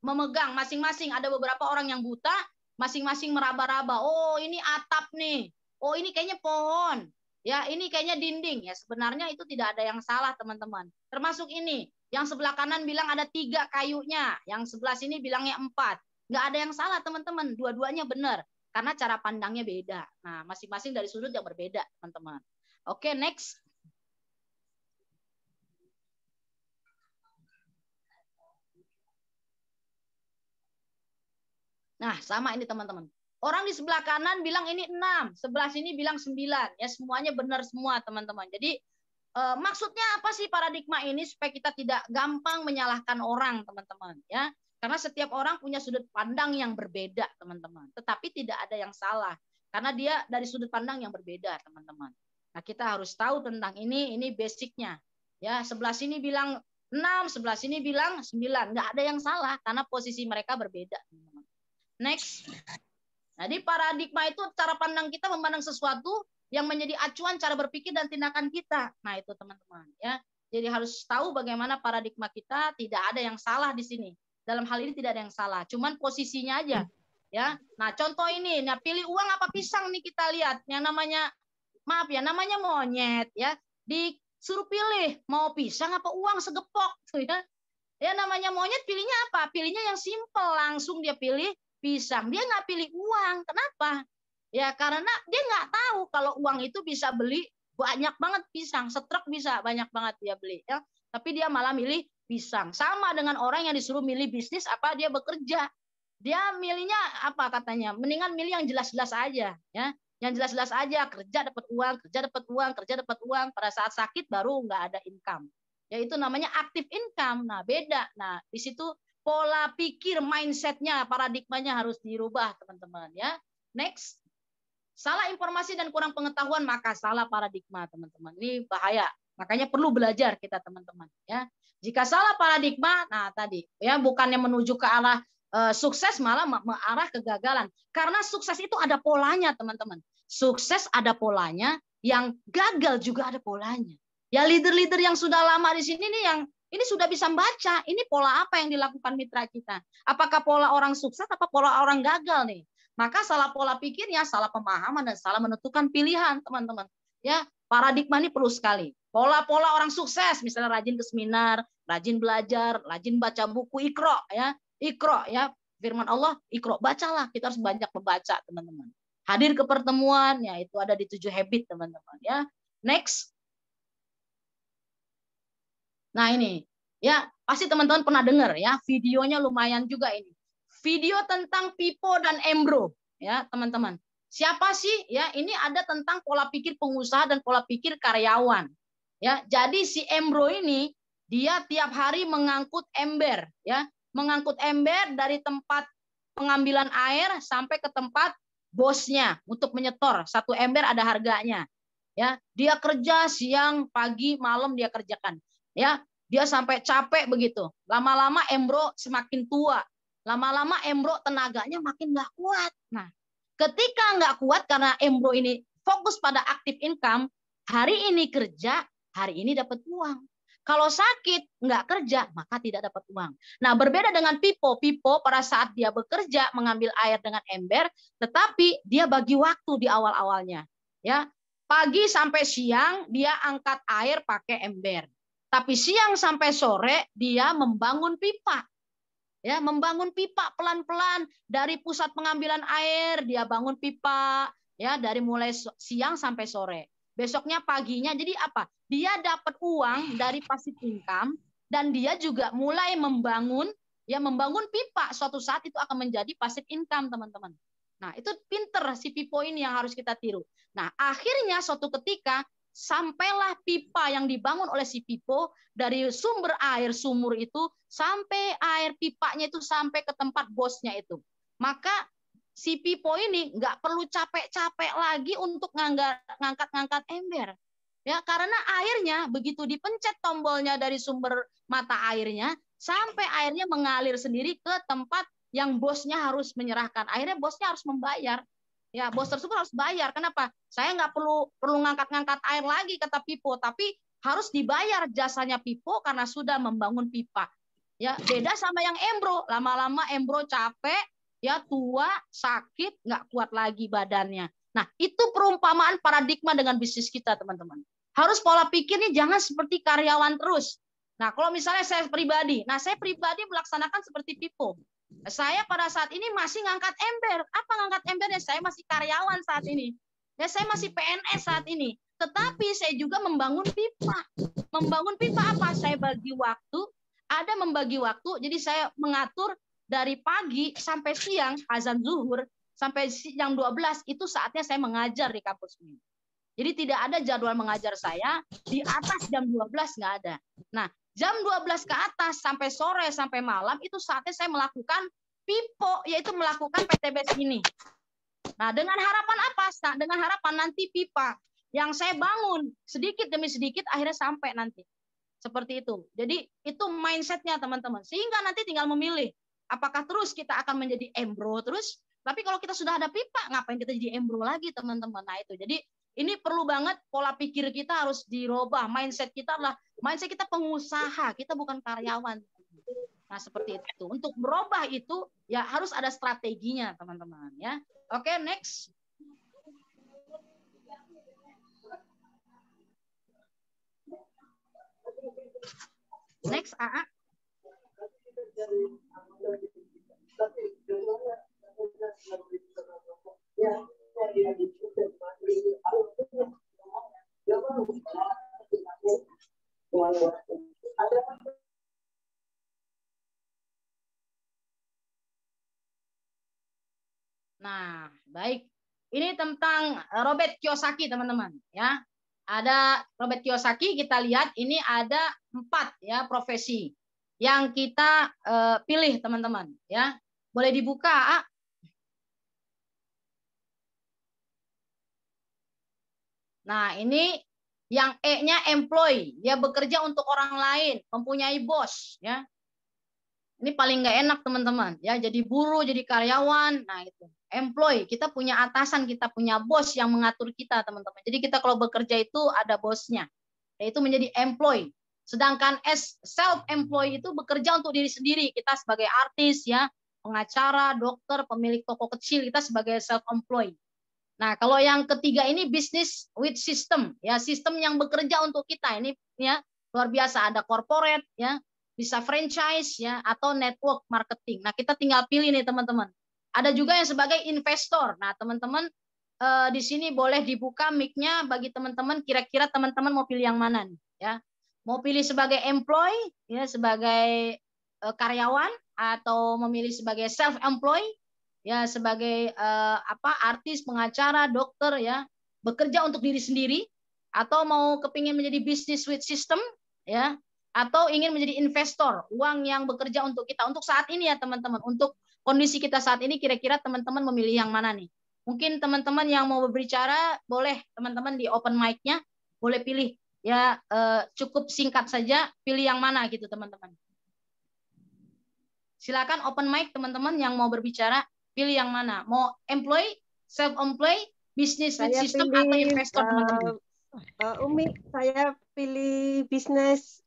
memegang masing-masing, ada beberapa orang yang buta, masing-masing meraba-raba. Oh, ini atap nih. Oh, ini kayaknya pohon. Ya, ini kayaknya dinding. Ya, sebenarnya itu tidak ada yang salah, teman-teman. Termasuk ini, yang sebelah kanan bilang ada 3 kayunya, yang sebelah sini bilangnya 4. Nggak ada yang salah, teman-teman. Dua-duanya benar. Karena cara pandangnya beda. Nah, masing-masing dari sudut yang berbeda, teman-teman. Oke, next. Nah, sama ini, teman-teman. Orang di sebelah kanan bilang ini 6, sebelah sini bilang 9. Ya, semuanya benar semua, teman-teman. Jadi, maksudnya apa sih paradigma ini? Supaya kita tidak gampang menyalahkan orang, teman-teman, ya. Karena setiap orang punya sudut pandang yang berbeda, teman-teman. Tetapi tidak ada yang salah. Karena dia dari sudut pandang yang berbeda, teman-teman. Nah, kita harus tahu tentang ini basicnya. Ya, sebelah sini bilang 6, sebelah sini bilang 9. Nggak ada yang salah karena posisi mereka berbeda, teman-teman. Next. Jadi paradigma itu cara pandang kita memandang sesuatu yang menjadi acuan cara berpikir dan tindakan kita. Nah, itu, teman-teman, ya. Jadi harus tahu bagaimana paradigma kita, tidak ada yang salah di sini. Dalam hal ini tidak ada yang salah, cuman posisinya aja, ya. Nah, contoh ini, nah, pilih uang apa pisang nih, kita lihat. Yang namanya, maaf ya, namanya monyet, ya. Disuruh pilih mau pisang apa uang segepok, tuh, ya. Ya, namanya monyet pilihnya apa? Pilihnya yang simple, langsung dia pilih pisang. Dia nggak pilih uang. Kenapa? Ya, karena dia nggak tahu kalau uang itu bisa beli banyak banget pisang. Setruk bisa banyak banget dia beli, ya. Tapi dia malah milih pisang. Sama dengan orang yang disuruh milih bisnis apa dia bekerja. Dia milihnya apa katanya? Mendingan milih yang jelas-jelas aja, ya. Yang jelas-jelas aja, kerja dapat uang, kerja dapat uang, kerja dapat uang. Pada saat sakit baru nggak ada income. Yaitu namanya active income. Nah, beda. Nah, di situ pola pikir, mindsetnya, paradigmanya harus dirubah, teman-teman, ya. Next. Salah informasi dan kurang pengetahuan, maka salah paradigma, teman-teman. Ini bahaya. Makanya perlu belajar kita, teman-teman, ya. Jika salah paradigma, nah tadi, ya, bukannya menuju ke arah sukses, malah mengarah kegagalan. Karena sukses itu ada polanya, teman-teman. Sukses ada polanya, yang gagal juga ada polanya. Ya, leader-leader yang sudah lama di sini nih, yang ini sudah bisa membaca, ini pola apa yang dilakukan mitra kita. Apakah pola orang sukses atau pola orang gagal nih? Maka salah pola pikirnya, salah pemahaman, dan salah menentukan pilihan, teman-teman. Ya, paradigma ini perlu sekali. Pola-pola orang sukses, misalnya rajin ke seminar, rajin belajar, rajin baca buku, Iqra, ya. Iqra, ya. Firman Allah, Iqra, bacalah. Kita harus banyak membaca, teman-teman. Hadir ke pertemuan, ya, itu ada di 7 habit, teman-teman, ya. Next. Nah, ini, ya, pasti teman-teman pernah dengar, ya, videonya lumayan juga ini. video tentang Pipo dan Embro, ya teman-teman. Siapa sih? Ya, ini ada tentang pola pikir pengusaha dan pola pikir karyawan. Ya, jadi si Embro ini dia tiap hari mengangkut ember, ya, mengangkut ember dari tempat pengambilan air sampai ke tempat bosnya untuk menyetor. Satu ember ada harganya. Ya, dia kerja siang, pagi, malam dia kerjakan. Ya, dia sampai capek begitu. Lama-lama Embro semakin tua. Lama-lama Embro tenaganya makin nggak kuat. Nah, ketika nggak kuat karena Embro ini fokus pada aktif income, hari ini kerja, hari ini dapat uang. Kalau sakit, nggak kerja, maka tidak dapat uang. Nah, berbeda dengan Pipo. Pipo pada saat dia bekerja mengambil air dengan ember, tetapi dia bagi waktu di awal-awalnya. Ya, pagi sampai siang dia angkat air pakai ember. Tapi siang sampai sore dia membangun pipa. Ya, membangun pipa pelan-pelan dari pusat pengambilan air, dia bangun pipa ya dari mulai siang sampai sore. Besoknya paginya jadi apa? Dia dapat uang dari passive income dan dia juga mulai membangun pipa. Suatu saat itu akan menjadi passive income, teman-teman. Nah, itu pinter si Pipo ini yang harus kita tiru. Nah, akhirnya suatu ketika sampailah pipa yang dibangun oleh si Pipo dari sumber air sumur itu sampai air pipanya itu sampai ke tempat bosnya itu. Maka si Pipo ini nggak perlu capek-capek lagi untuk ngangkat-ngangkat ember. Ya, karena airnya begitu dipencet tombolnya dari sumber mata airnya sampai airnya mengalir sendiri ke tempat yang bosnya harus menyerahkan. Akhirnya bosnya harus membayar. Ya, bos tersebut harus bayar. Kenapa? Saya nggak perlu ngangkat-ngangkat air lagi kata Pipo, tapi harus dibayar jasanya Pipo karena sudah membangun pipa. Ya, beda sama yang Embro. Lama-lama Embro capek, ya tua, sakit, nggak kuat lagi badannya. Nah, itu perumpamaan paradigma dengan bisnis kita, teman-teman. Harus pola pikirnya jangan seperti karyawan terus. Nah, kalau misalnya saya pribadi melaksanakan seperti Pipo. Saya pada saat ini masih ngangkat ember. Apa ngangkat embernya? Saya masih karyawan saat ini. Ya, saya masih PNS saat ini. Tetapi saya juga membangun pipa. Membangun pipa apa? Saya bagi waktu. Ada membagi waktu. Jadi saya mengatur dari pagi sampai siang, azan zuhur, sampai jam 12, itu saatnya saya mengajar di kampus ini. Jadi tidak ada jadwal mengajar saya di atas jam 12, nggak ada. Nah, jam 12 ke atas sampai sore sampai malam itu saatnya saya melakukan Pipo, yaitu melakukan PTBS ini. Nah, dengan harapan apa? Dengan harapan nanti pipa yang saya bangun sedikit demi sedikit akhirnya sampai nanti. Seperti itu. Jadi itu mindsetnya teman-teman. Sehingga nanti tinggal memilih apakah terus kita akan menjadi Embro terus. Tapi kalau kita sudah ada pipa, ngapain kita jadi Embro lagi teman-teman. Nah itu. Jadi ini perlu banget pola pikir kita harus dirubah. Mindset kita adalah mindset kita pengusaha, kita bukan karyawan. Nah seperti itu. Untuk merubah itu ya harus ada strateginya teman-teman ya. Oke, next. Next, AA. Nah, baik. Ini tentang Robert Kiyosaki, teman-teman. Ya, ada Robert Kiyosaki. Kita lihat ini ada 4 ya profesi yang kita pilih, teman-teman. Ya, boleh dibuka. Nah, ini yang E-nya employee, dia bekerja untuk orang lain, mempunyai bos. Ya, ini paling nggak enak teman-teman. Ya, jadi buruh, jadi karyawan. Nah itu. Employee, kita punya atasan, kita punya bos yang mengatur kita, teman-teman. Jadi kita kalau bekerja itu ada bosnya, yaitu menjadi employee. Sedangkan as self-employed itu bekerja untuk diri sendiri. Kita sebagai artis, ya, pengacara, dokter, pemilik toko kecil, kita sebagai self-employed. Nah, kalau yang ketiga ini business with system, ya, sistem yang bekerja untuk kita. Ini ya luar biasa. Ada corporate, ya, bisa franchise, ya, atau network marketing. Nah, kita tinggal pilih nih teman-teman. Ada juga yang sebagai investor. Nah, teman-teman di sini boleh dibuka mic-nya bagi teman-teman. Kira-kira teman-teman mau pilih yang mana nih? Ya, mau pilih sebagai employee, ya, sebagai karyawan, atau memilih sebagai self-employed, ya sebagai artis, pengacara, dokter, ya bekerja untuk diri sendiri, atau mau kepingin menjadi business with system, ya, atau ingin menjadi investor, uang yang bekerja untuk kita untuk saat ini ya teman-teman, untuk kondisi kita saat ini, kira-kira teman-teman memilih yang mana nih? Mungkin teman-teman yang mau berbicara boleh teman-teman di open mic-nya boleh pilih ya, cukup singkat saja, pilih yang mana gitu teman-teman. Silakan open mic teman-teman yang mau berbicara, pilih yang mana? Mau employee, self-employed, business with system, atau investor teman-teman? Umi, saya pilih business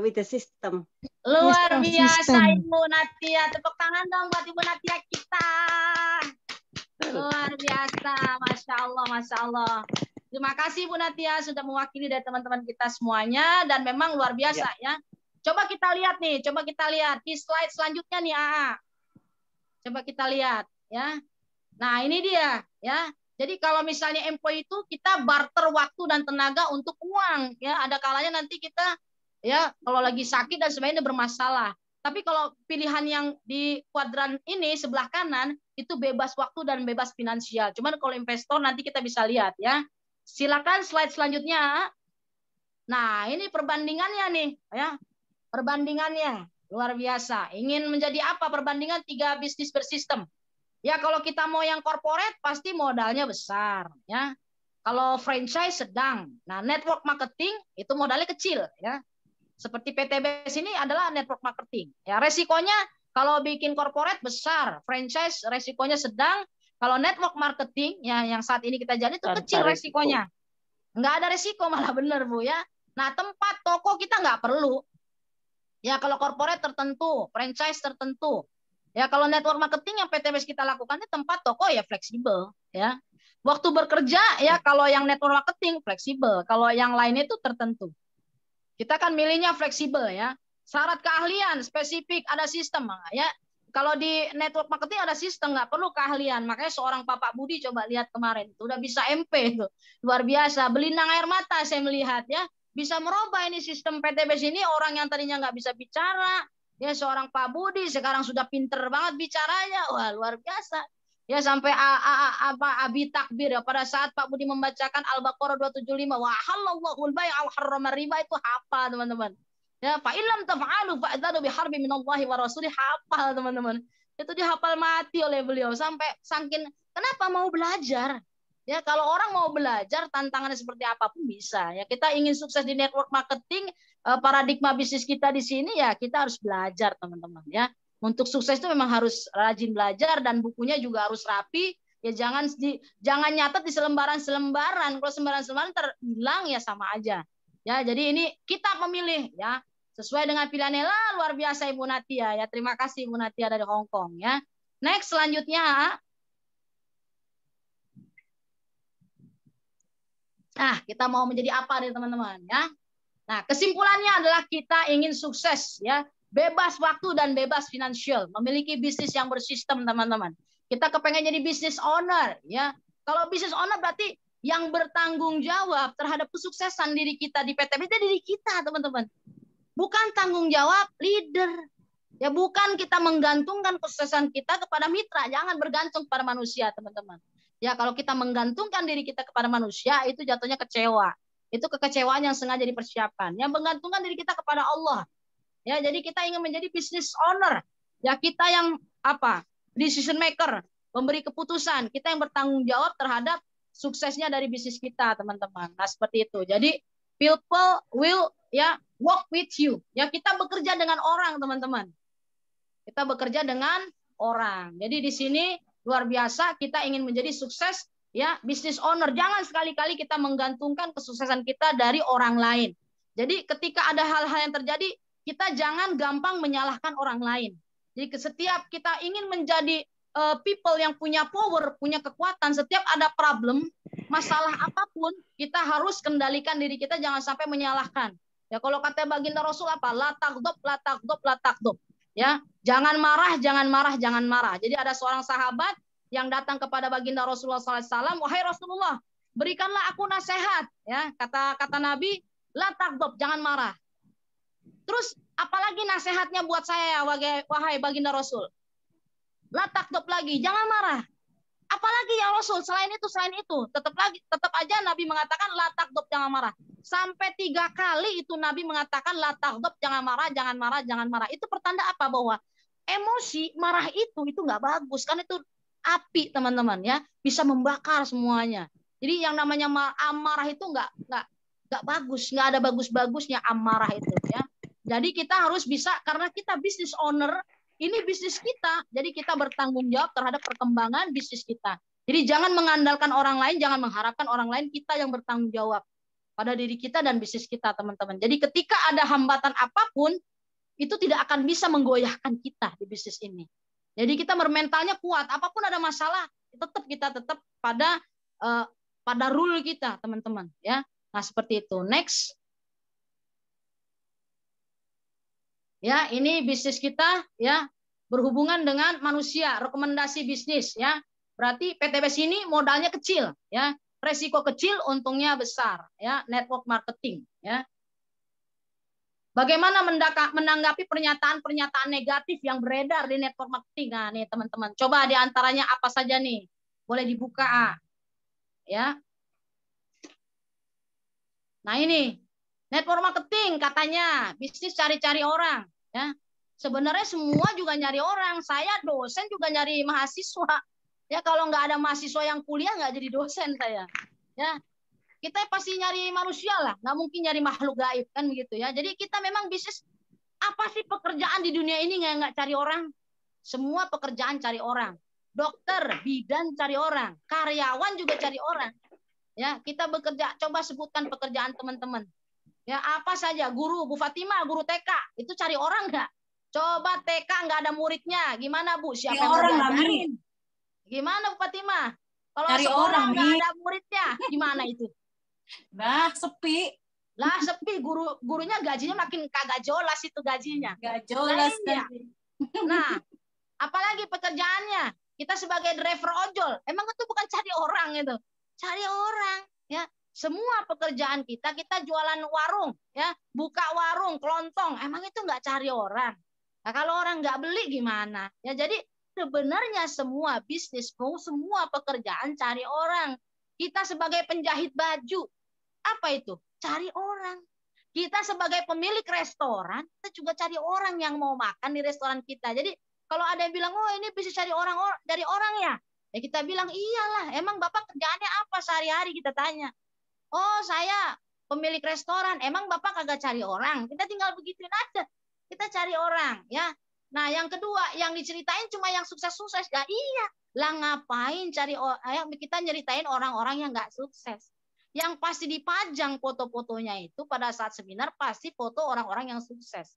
with the system. Luar biasa Ibu Natia, tepuk tangan dong buat Ibu Natia kita. Luar biasa, Masya Allah, Masya Allah. Terima kasih Bu Natia sudah mewakili dari teman-teman kita semuanya, dan memang luar biasa ya. Coba kita lihat nih, coba kita lihat di slide selanjutnya nih, AA. Coba kita lihat ya. Nah, ini dia ya. Jadi kalau misalnya employee itu kita barter waktu dan tenaga untuk uang ya. Ada kalanya nanti kita ya kalau lagi sakit dan sebagainya bermasalah. Tapi kalau pilihan yang di kuadran ini sebelah kanan itu bebas waktu dan bebas finansial. Cuman kalau investor nanti kita bisa lihat ya. Silakan slide selanjutnya. Nah, ini perbandingannya nih ya. Perbandingannya luar biasa. Ingin menjadi apa perbandingan 3 bisnis bersistem? Ya kalau kita mau yang corporate pasti modalnya besar ya. Kalau franchise sedang. Nah, network marketing itu modalnya kecil ya. Seperti PTBS ini adalah network marketing. Ya, resikonya kalau bikin corporate besar, franchise resikonya sedang. Kalau network marketing ya yang saat ini kita jalani itu kecil resikonya. Nggak ada resiko malah, bener Bu ya. Nah, tempat toko kita nggak perlu. Ya kalau corporate tertentu, franchise tertentu. Ya kalau network marketing yang PTBS kita lakukan itu tempat toko ya fleksibel ya. Waktu bekerja ya kalau yang network marketing fleksibel, kalau yang lainnya itu tertentu. Kita kan milihnya fleksibel ya. Syarat keahlian spesifik, ada sistem ya. Kalau di network marketing ada sistem, nggak perlu keahlian. Makanya seorang Bapak Budi coba lihat kemarin, itu udah bisa MP itu. Luar biasa, belinang air mata saya melihat ya. Bisa merubah ini sistem PTBS ini, orang yang tadinya nggak bisa bicara, ya seorang Pak Budi sekarang sudah pinter banget bicaranya. Wah, luar biasa. Ya sampai abi takbir ya pada saat Pak Budi membacakan Al-Baqarah 275, wa halallahul bai' wa harrama riba, itu hafal teman-teman. Ya, fa illam taf'alu fa'dzanu biharbi minallahi wa rasulih, hafal teman-teman. Itu dihafal mati oleh beliau sampai saking kenapa mau belajar? Ya, kalau orang mau belajar tantangannya seperti apapun bisa. Ya, kita ingin sukses di network marketing, paradigma bisnis kita di sini ya kita harus belajar teman-teman ya. Untuk sukses itu memang harus rajin belajar dan bukunya juga harus rapi. Ya jangan nyatet di selembaran-selembaran. Kalau selembaran-selembaran terhilang ya sama aja. Ya, jadi ini kita memilih ya sesuai dengan pilihannya. Lah, luar biasa Ibu Natia ya. Terima kasih Ibu Natia dari Hong Kong ya. Next selanjutnya. Nah, kita mau menjadi apa nih teman-teman ya? Nah, kesimpulannya adalah kita ingin sukses ya, bebas waktu dan bebas finansial, memiliki bisnis yang bersistem teman-teman. Kita kepengen jadi business owner ya. Kalau business owner berarti yang bertanggung jawab terhadap kesuksesan diri kita di PTB itu diri kita teman-teman. Bukan tanggung jawab leader. Ya bukan kita menggantungkan kesuksesan kita kepada mitra, jangan bergantung pada manusia teman-teman. Ya kalau kita menggantungkan diri kita kepada manusia itu jatuhnya kecewa. Itu kekecewaan yang sengaja dipersiapkan. Yang menggantungkan diri kita kepada Allah. Ya, jadi kita ingin menjadi business owner. Ya, kita yang apa? Decision maker, pemberi keputusan. Kita yang bertanggung jawab terhadap suksesnya dari bisnis kita, teman-teman. Nah, seperti itu. Jadi people will ya work with you. Ya, kita bekerja dengan orang, teman-teman. Kita bekerja dengan orang. Jadi di sini luar biasa kita ingin menjadi sukses ya, business owner. Jangan sekali-kali kita menggantungkan kesuksesan kita dari orang lain. Jadi ketika ada hal-hal yang terjadi, kita jangan gampang menyalahkan orang lain. Jadi setiap kita ingin menjadi people yang punya power, punya kekuatan, setiap ada problem, masalah apapun, kita harus kendalikan diri kita, jangan sampai menyalahkan. Ya kalau kata baginda Rasul apa? La taghdab, la taghdab, la taghdab. Ya, jangan marah, jangan marah, jangan marah. Jadi ada seorang sahabat yang datang kepada baginda Rasulullah SAW, wahai Rasulullah, berikanlah aku nasihat. Ya, kata Nabi, la taghdab, jangan marah. Terus Apalagi nasihatnya buat saya, wahai baginda Rasul. La takdob lagi, jangan marah. Apalagi ya Rasul, selain itu, tetap aja Nabi mengatakan la takdob, jangan marah. Sampai 3 kali itu Nabi mengatakan la takdob, jangan marah, jangan marah, jangan marah. Itu pertanda apa? Bahwa emosi marah itu nggak bagus, kan itu api teman-teman ya, bisa membakar semuanya. Jadi yang namanya amarah itu nggak bagus, nggak ada bagus-bagusnya amarah itu ya. Jadi kita harus bisa, karena kita business owner, ini bisnis kita, jadi kita bertanggung jawab terhadap perkembangan bisnis kita. Jadi jangan mengandalkan orang lain, jangan mengharapkan orang lain, kita yang bertanggung jawab pada diri kita dan bisnis kita, teman-teman. Jadi ketika ada hambatan apapun, itu tidak akan bisa menggoyahkan kita di bisnis ini. Jadi kita bermentalnya kuat, apapun ada masalah, kita tetap pada rule kita, teman-teman. Ya, nah seperti itu. Next. Ya, ini bisnis kita ya berhubungan dengan manusia, rekomendasi bisnis ya. Berarti PTBS ini modalnya kecil ya, resiko kecil, untungnya besar ya, network marketing ya. Bagaimana menanggapi pernyataan-pernyataan negatif yang beredar di network marketing? Nah, nih teman-teman, coba di antaranya apa saja nih? Boleh dibuka ya. Nah, ini network marketing katanya bisnis cari-cari orang ya. Sebenarnya semua juga nyari orang. Saya dosen juga nyari mahasiswa. Ya kalau nggak ada mahasiswa yang kuliah nggak jadi dosen saya. Ya kita pasti nyari manusia lah, nggak mungkin nyari makhluk gaib kan begitu ya. Jadi kita memang bisnis, apa sih pekerjaan di dunia ini nggak cari orang? Semua pekerjaan cari orang. Dokter, bidan cari orang, karyawan juga cari orang. Ya kita bekerja. Coba sebutkan pekerjaan teman-teman. Ya apa saja, guru, Bu Fatima, guru TK, itu cari orang nggak? Coba TK nggak ada muridnya, gimana Bu? Siapa yang mau diajarin? Gimana Bu Fatima? Kalau sekolah nggak ada muridnya, gimana itu? Nah, sepi. Lah sepi, gurunya gajinya makin kagak jelas itu gajinya. Gak jelas kan. Nah, apalagi pekerjaannya? Kita sebagai driver ojol, emang itu bukan cari orang itu? Cari orang, ya. Semua pekerjaan kita jualan warung, ya, buka warung, kelontong, emang itu nggak cari orang? Nah, kalau orang nggak beli gimana? Ya, jadi sebenarnya semua bisnis, semua pekerjaan cari orang. Kita sebagai penjahit baju, apa itu? Cari orang. Kita sebagai pemilik restoran, kita juga cari orang yang mau makan di restoran kita. Jadi kalau ada yang bilang, oh ini bisa cari orang ya, ya kita bilang iyalah. Emang Bapak kerjaannya apa sehari-hari, kita tanya. Oh saya pemilik restoran, emang Bapak kagak cari orang? Kita tinggal begituin aja. Kita cari orang ya. Nah yang kedua, yang diceritain cuma yang sukses-sukses. Ya iya. Lah ngapain kita nyeritain orang-orang yang nggak sukses? Yang pasti dipajang foto-fotonya itu pada saat seminar pasti foto orang-orang yang sukses.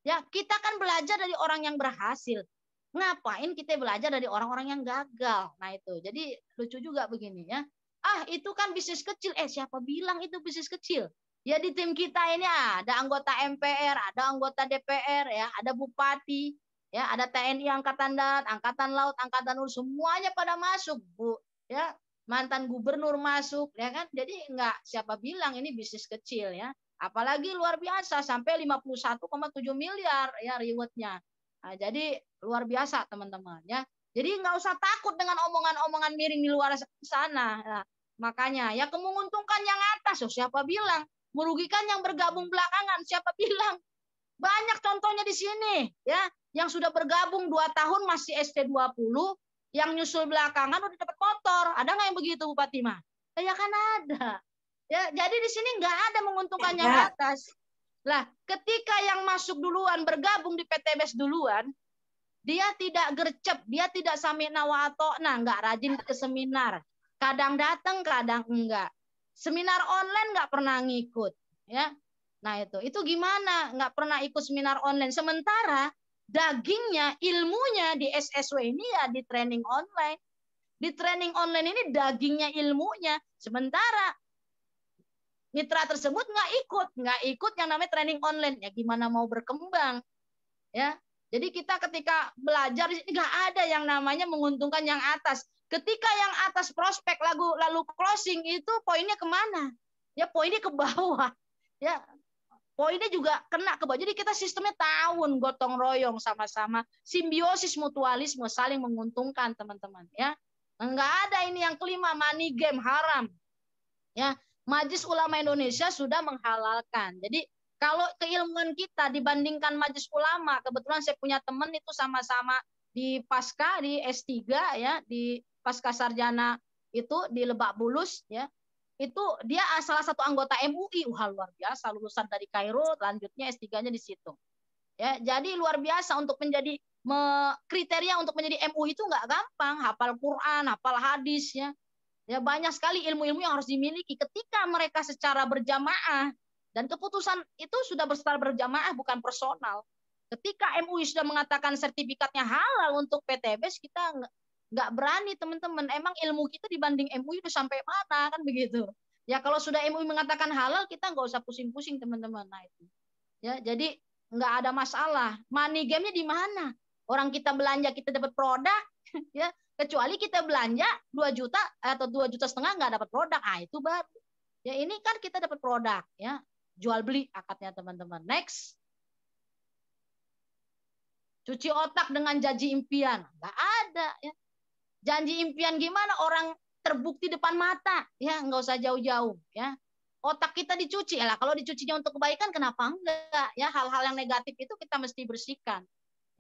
Ya kita kan belajar dari orang yang berhasil. Ngapain kita belajar dari orang-orang yang gagal? Nah itu. Jadi lucu juga begini ya. Ah itu kan bisnis kecil. Siapa bilang itu bisnis kecil? Ya di tim kita ini ada anggota MPR, ada anggota DPR, ya, ada bupati, ya, ada TNI Angkatan Darat, Angkatan Laut, Angkatan Udara, semuanya pada masuk, Bu. Ya, mantan gubernur masuk, ya kan? Jadi enggak, siapa bilang ini bisnis kecil ya. Apalagi luar biasa sampai 51,7 miliar ya rewardnya. Nah, jadi luar biasa teman-teman ya. Jadi nggak usah takut dengan omongan-omongan miring di luar sana. Nah, makanya ya menguntungkan yang atas. Siapa bilang? Merugikan yang bergabung belakangan. Siapa bilang? Banyak contohnya di sini. Ya, yang sudah bergabung 2 tahun masih ST20, yang nyusul belakangan udah dapat motor. Ada nggak yang begitu, Bu Fatimah? Ya kan ada. Ya, jadi di sini nggak ada menguntungkan yang atas. Lah, ketika yang masuk duluan, bergabung di PTBS duluan, dia tidak gercep, dia tidak samina wa ata'na, nggak rajin ke seminar. Kadang datang, kadang enggak. Seminar online nggak pernah ngikut, ya. Nah itu gimana? Nggak pernah ikut seminar online. Sementara dagingnya, ilmunya di SSW ini ya di training online. Di training online ini dagingnya ilmunya. Sementara mitra tersebut nggak ikut yang namanya training online. Ya gimana mau berkembang, ya. Jadi kita ketika belajar nggak ada yang namanya menguntungkan yang atas. Ketika yang atas prospek lalu closing itu poinnya kemana? Ya poinnya ke bawah. Ya poinnya juga kena ke bawah. Jadi kita sistemnya tahun gotong royong sama-sama, simbiosis mutualisme, saling menguntungkan teman-teman ya. Enggak ada ini yang kelima, money game haram. Ya, Majelis Ulama Indonesia sudah menghalalkan. Jadi kalau keilmuan kita dibandingkan Majelis Ulama, kebetulan saya punya teman itu sama-sama di Pasca di S3 ya, di Pasca Sarjana itu di Lebak Bulus ya. Itu dia salah satu anggota MUI, luar biasa, lulusan dari Kairo, lanjutnya S3-nya di situ. Ya, jadi luar biasa untuk menjadi kriteria untuk menjadi MUI itu nggak gampang, hafal Quran, hafal hadis ya. Ya banyak sekali ilmu-ilmu yang harus dimiliki ketika mereka secara berjamaah, dan keputusan itu sudah secara berjamaah bukan personal. Ketika MUI sudah mengatakan sertifikatnya halal untuk PTBS, kita nggak berani teman-teman. Emang ilmu kita dibanding MUI udah sampai mana kan begitu? Ya kalau sudah MUI mengatakan halal, kita nggak usah pusing-pusing teman-teman. Nah itu. Ya jadi nggak ada masalah. Money game-nya di mana? Orang kita belanja kita dapat produk, ya. Kecuali kita belanja 2 juta atau 2,5 juta nggak dapat produk, itu baru. Ya ini kan kita dapat produk, ya jual beli akadnya teman-teman. Next, cuci otak dengan janji impian, nggak ada. Ya. Janji impian gimana? Orang terbukti depan mata, ya nggak usah jauh-jauh, ya. Otak kita dicuci, lah kalau dicucinya untuk kebaikan, kenapa enggak? Ya hal-hal yang negatif itu kita mesti bersihkan.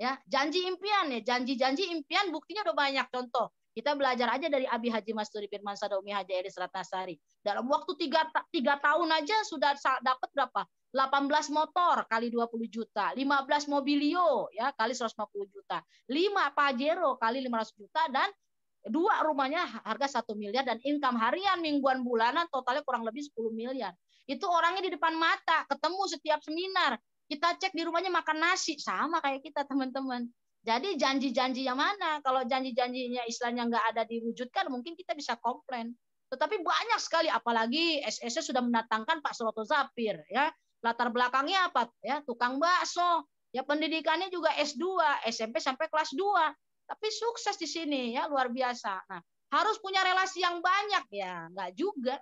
Ya, janji impian ya, janji-janji impian buktinya udah banyak. Contoh, kita belajar aja dari Abi Haji Masturi Firman Sada Umi Haji Elis Ratnasari. Dalam waktu 3 tahun aja sudah dapat berapa? 18 motor kali 20 juta, 15 mobilio ya kali 150 juta, 5 Pajero kali 500 juta, dan 2 rumahnya harga 1 miliar, dan income harian, mingguan, bulanan totalnya kurang lebih 10 miliar. Itu orangnya di depan mata, ketemu setiap seminar. Kita cek di rumahnya makan nasi, sama kayak kita teman-teman. Jadi janji-janji yang mana? Kalau janji-janjinya istilahnya nggak ada diwujudkan, mungkin kita bisa komplain. Tetapi banyak sekali, apalagi SS sudah mendatangkan Pak Suroto Zafir, ya latar belakangnya apa? Ya tukang bakso, ya pendidikannya juga S2, SMP sampai kelas 2, tapi sukses di sini, ya luar biasa. Nah, harus punya relasi yang banyak ya, nggak juga,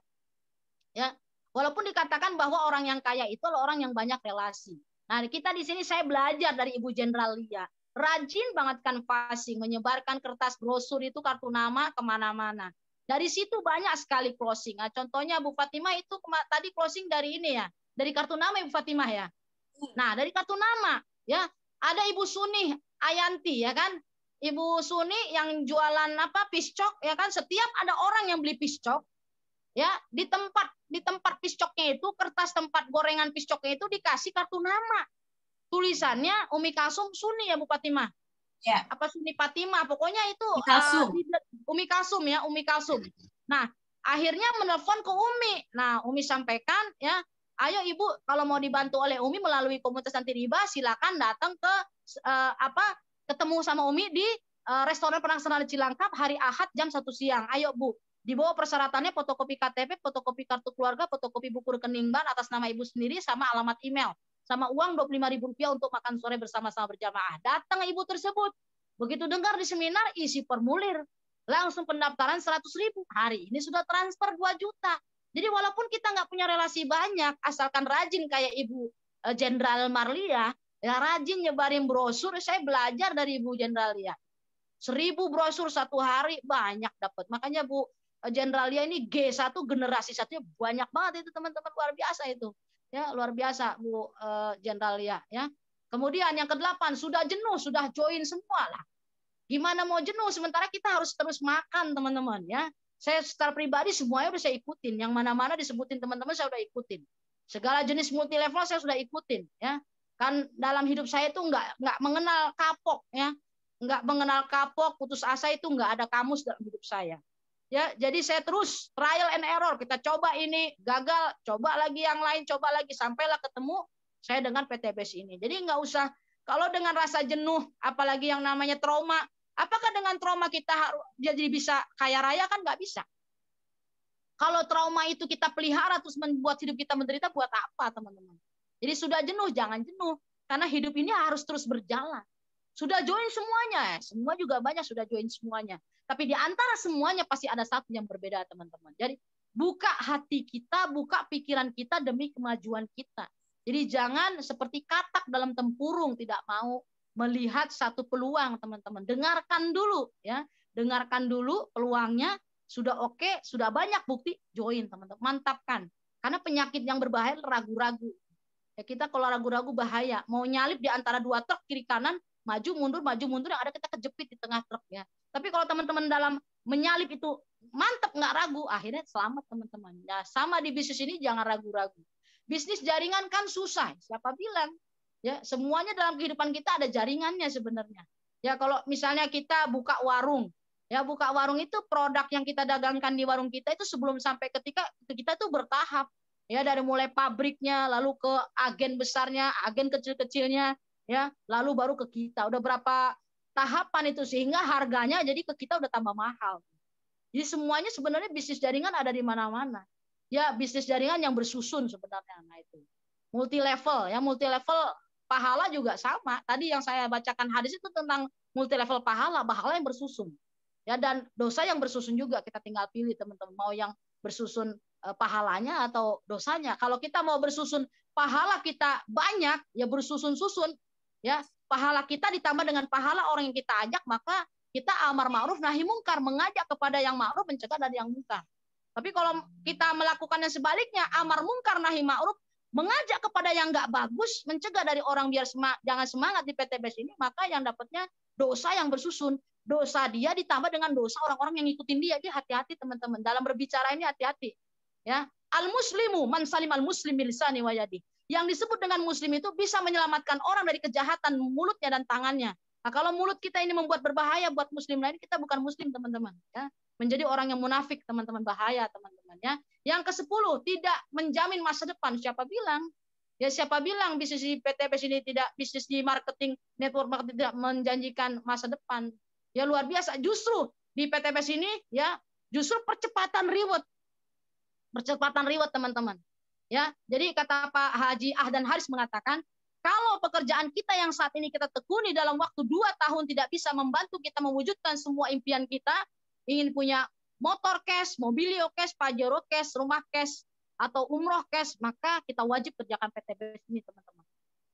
ya. Walaupun dikatakan bahwa orang yang kaya itu adalah orang yang banyak relasi. Nah, kita di sini saya belajar dari Ibu Jenderal Lia. Rajin banget canvassing, menyebarkan kertas brosur itu kartu nama kemana-mana. Dari situ banyak sekali closing. Nah, contohnya Bu Fatimah itu tadi closing dari ini ya, dari kartu nama Ibu Fatimah ya. Nah, dari kartu nama ya, ada Ibu Suni Ayanti ya kan. Ibu Suni yang jualan piscok ya kan, setiap ada orang yang beli piscok ya, di tempat piscoknya itu, kertas tempat gorengan piscoknya itu dikasih kartu nama, tulisannya Umi Kasum Suni ya Bu Fatimah ya, apa Suni Fatimah pokoknya itu Umi Kasum ya, Umi Kasum. Nah akhirnya menelpon ke Umi. Nah Umi sampaikan ya, ayo Ibu kalau mau dibantu oleh Umi melalui komunitas anti riba, silakan datang ke ketemu sama Umi di restoran Penangsana Cilangkap hari Ahad jam 1 siang. Ayo Bu, di bawah persyaratannya fotokopi KTP, fotokopi kartu keluarga, fotokopi buku rekening bank atas nama Ibu sendiri, sama alamat email, sama uang Rp25.000 untuk makan sore bersama-sama berjamaah. Datang Ibu tersebut. Begitu dengar di seminar, isi formulir. Langsung pendaftaran 100.000. Hari ini sudah transfer 2 juta. Jadi walaupun kita nggak punya relasi banyak, asalkan rajin kayak Ibu Jenderal Marlia, ya rajin nyebarin brosur. Saya belajar dari Ibu Jenderal Lia. 1.000 brosur satu hari, banyak dapat. Makanya Bu Jenderal Lia ini G1 generasi 1-nya banyak banget itu teman-teman, luar biasa itu. Ya, luar biasa Bu Jenderal Lia ya. Kemudian yang ke-8, sudah jenuh, sudah join semua lah. Gimana mau jenuh sementara kita harus terus makan teman-teman ya. Saya secara pribadi semuanya udah saya ikutin, yang mana-mana disebutin teman-teman saya udah ikutin. Segala jenis multi level saya sudah ikutin ya. Kan dalam hidup saya itu nggak mengenal kapok ya. Nggak mengenal kapok, putus asa itu nggak ada kamus dalam hidup saya. Ya, jadi saya terus trial and error. Kita coba ini, gagal, coba lagi yang lain, coba lagi, sampailah ketemu saya dengan PTBS ini. Jadi nggak usah, kalau dengan rasa jenuh, apalagi yang namanya trauma, apakah dengan trauma kita jadi bisa kaya raya? Kan nggak bisa. Kalau trauma itu kita pelihara terus membuat hidup kita menderita, buat apa teman-teman? Jadi sudah jenuh, jangan jenuh. Karena hidup ini harus terus berjalan. Sudah join semuanya, semua juga banyak sudah join semuanya. Tapi di antara semuanya pasti ada satu yang berbeda teman-teman. Jadi buka hati kita, buka pikiran kita demi kemajuan kita. Jadi jangan seperti katak dalam tempurung, tidak mau melihat satu peluang, teman-teman. Dengarkan dulu ya. Dengarkan dulu peluangnya, sudah oke, sudah banyak bukti, join teman-teman. Mantapkan. Karena penyakit yang berbahaya ragu-ragu. Ya, kita kalau ragu-ragu bahaya. Mau nyalip di antara dua truk kiri kanan, maju mundur, yang ada kita kejepit di tengah truk ya. Tapi kalau teman-teman dalam menyalip itu mantap, nggak ragu, akhirnya selamat teman-teman. Ya, sama di bisnis ini jangan ragu-ragu. Bisnis jaringan kan susah, siapa bilang? Ya, semuanya dalam kehidupan kita ada jaringannya sebenarnya. Ya, kalau misalnya kita buka warung, ya buka warung itu produk yang kita dagangkan di warung kita itu sebelum sampai ketika kita tuh bertahap. Ya, dari mulai pabriknya, lalu ke agen besarnya, agen kecil-kecilnya, ya, lalu baru ke kita. Udah berapa tahapan itu sehingga harganya jadi ke kita udah tambah mahal. Jadi semuanya sebenarnya bisnis jaringan ada di mana-mana. Ya, bisnis jaringan yang bersusun sebenarnya. Nah, itu. Multi level ya, multi level pahala juga sama. Tadi yang saya bacakan hadis itu tentang multi level pahala yang bersusun. Ya, dan dosa yang bersusun juga, kita tinggal pilih teman-teman mau yang bersusun pahalanya atau dosanya. Kalau kita mau bersusun pahala kita banyak, ya bersusun-susun, ya pahala kita ditambah dengan pahala orang yang kita ajak, maka kita amar ma'ruf nahi mungkar, mengajak kepada yang ma'ruf, mencegah dari yang mungkar. Tapi kalau kita melakukannya sebaliknya, amar mungkar nahi ma'ruf, mengajak kepada yang nggak bagus, mencegah dari orang biar jangan semangat di PTBS ini, maka yang dapatnya dosa yang bersusun. Dosa dia ditambah dengan dosa orang-orang yang ngikutin dia. Jadi hati-hati teman-teman, dalam berbicara ini hati-hati. Ya, al-muslimu man salim al-muslim bilisani wa yadi. Yang disebut dengan muslim itu bisa menyelamatkan orang dari kejahatan mulutnya dan tangannya. Nah, kalau mulut kita ini membuat berbahaya buat muslim lain, kita bukan muslim teman-teman. Ya, menjadi orang yang munafik teman-teman, bahaya teman-teman. Ya, yang ke-10 tidak menjamin masa depan. Siapa bilang? Ya, siapa bilang bisnis di PTBS ini tidak, bisnis di marketing network marketing tidak menjanjikan masa depan? Ya luar biasa. Justru di PTBS ini ya justru percepatan reward teman-teman. Ya, jadi kata Pak Haji Ahdan Haris mengatakan, kalau pekerjaan kita yang saat ini kita tekuni dalam waktu 2 tahun tidak bisa membantu kita mewujudkan semua impian kita, ingin punya motor cash, mobilio cash, pajero cash, rumah cash, atau umroh cash, maka kita wajib kerjakan PTBS ini teman-teman.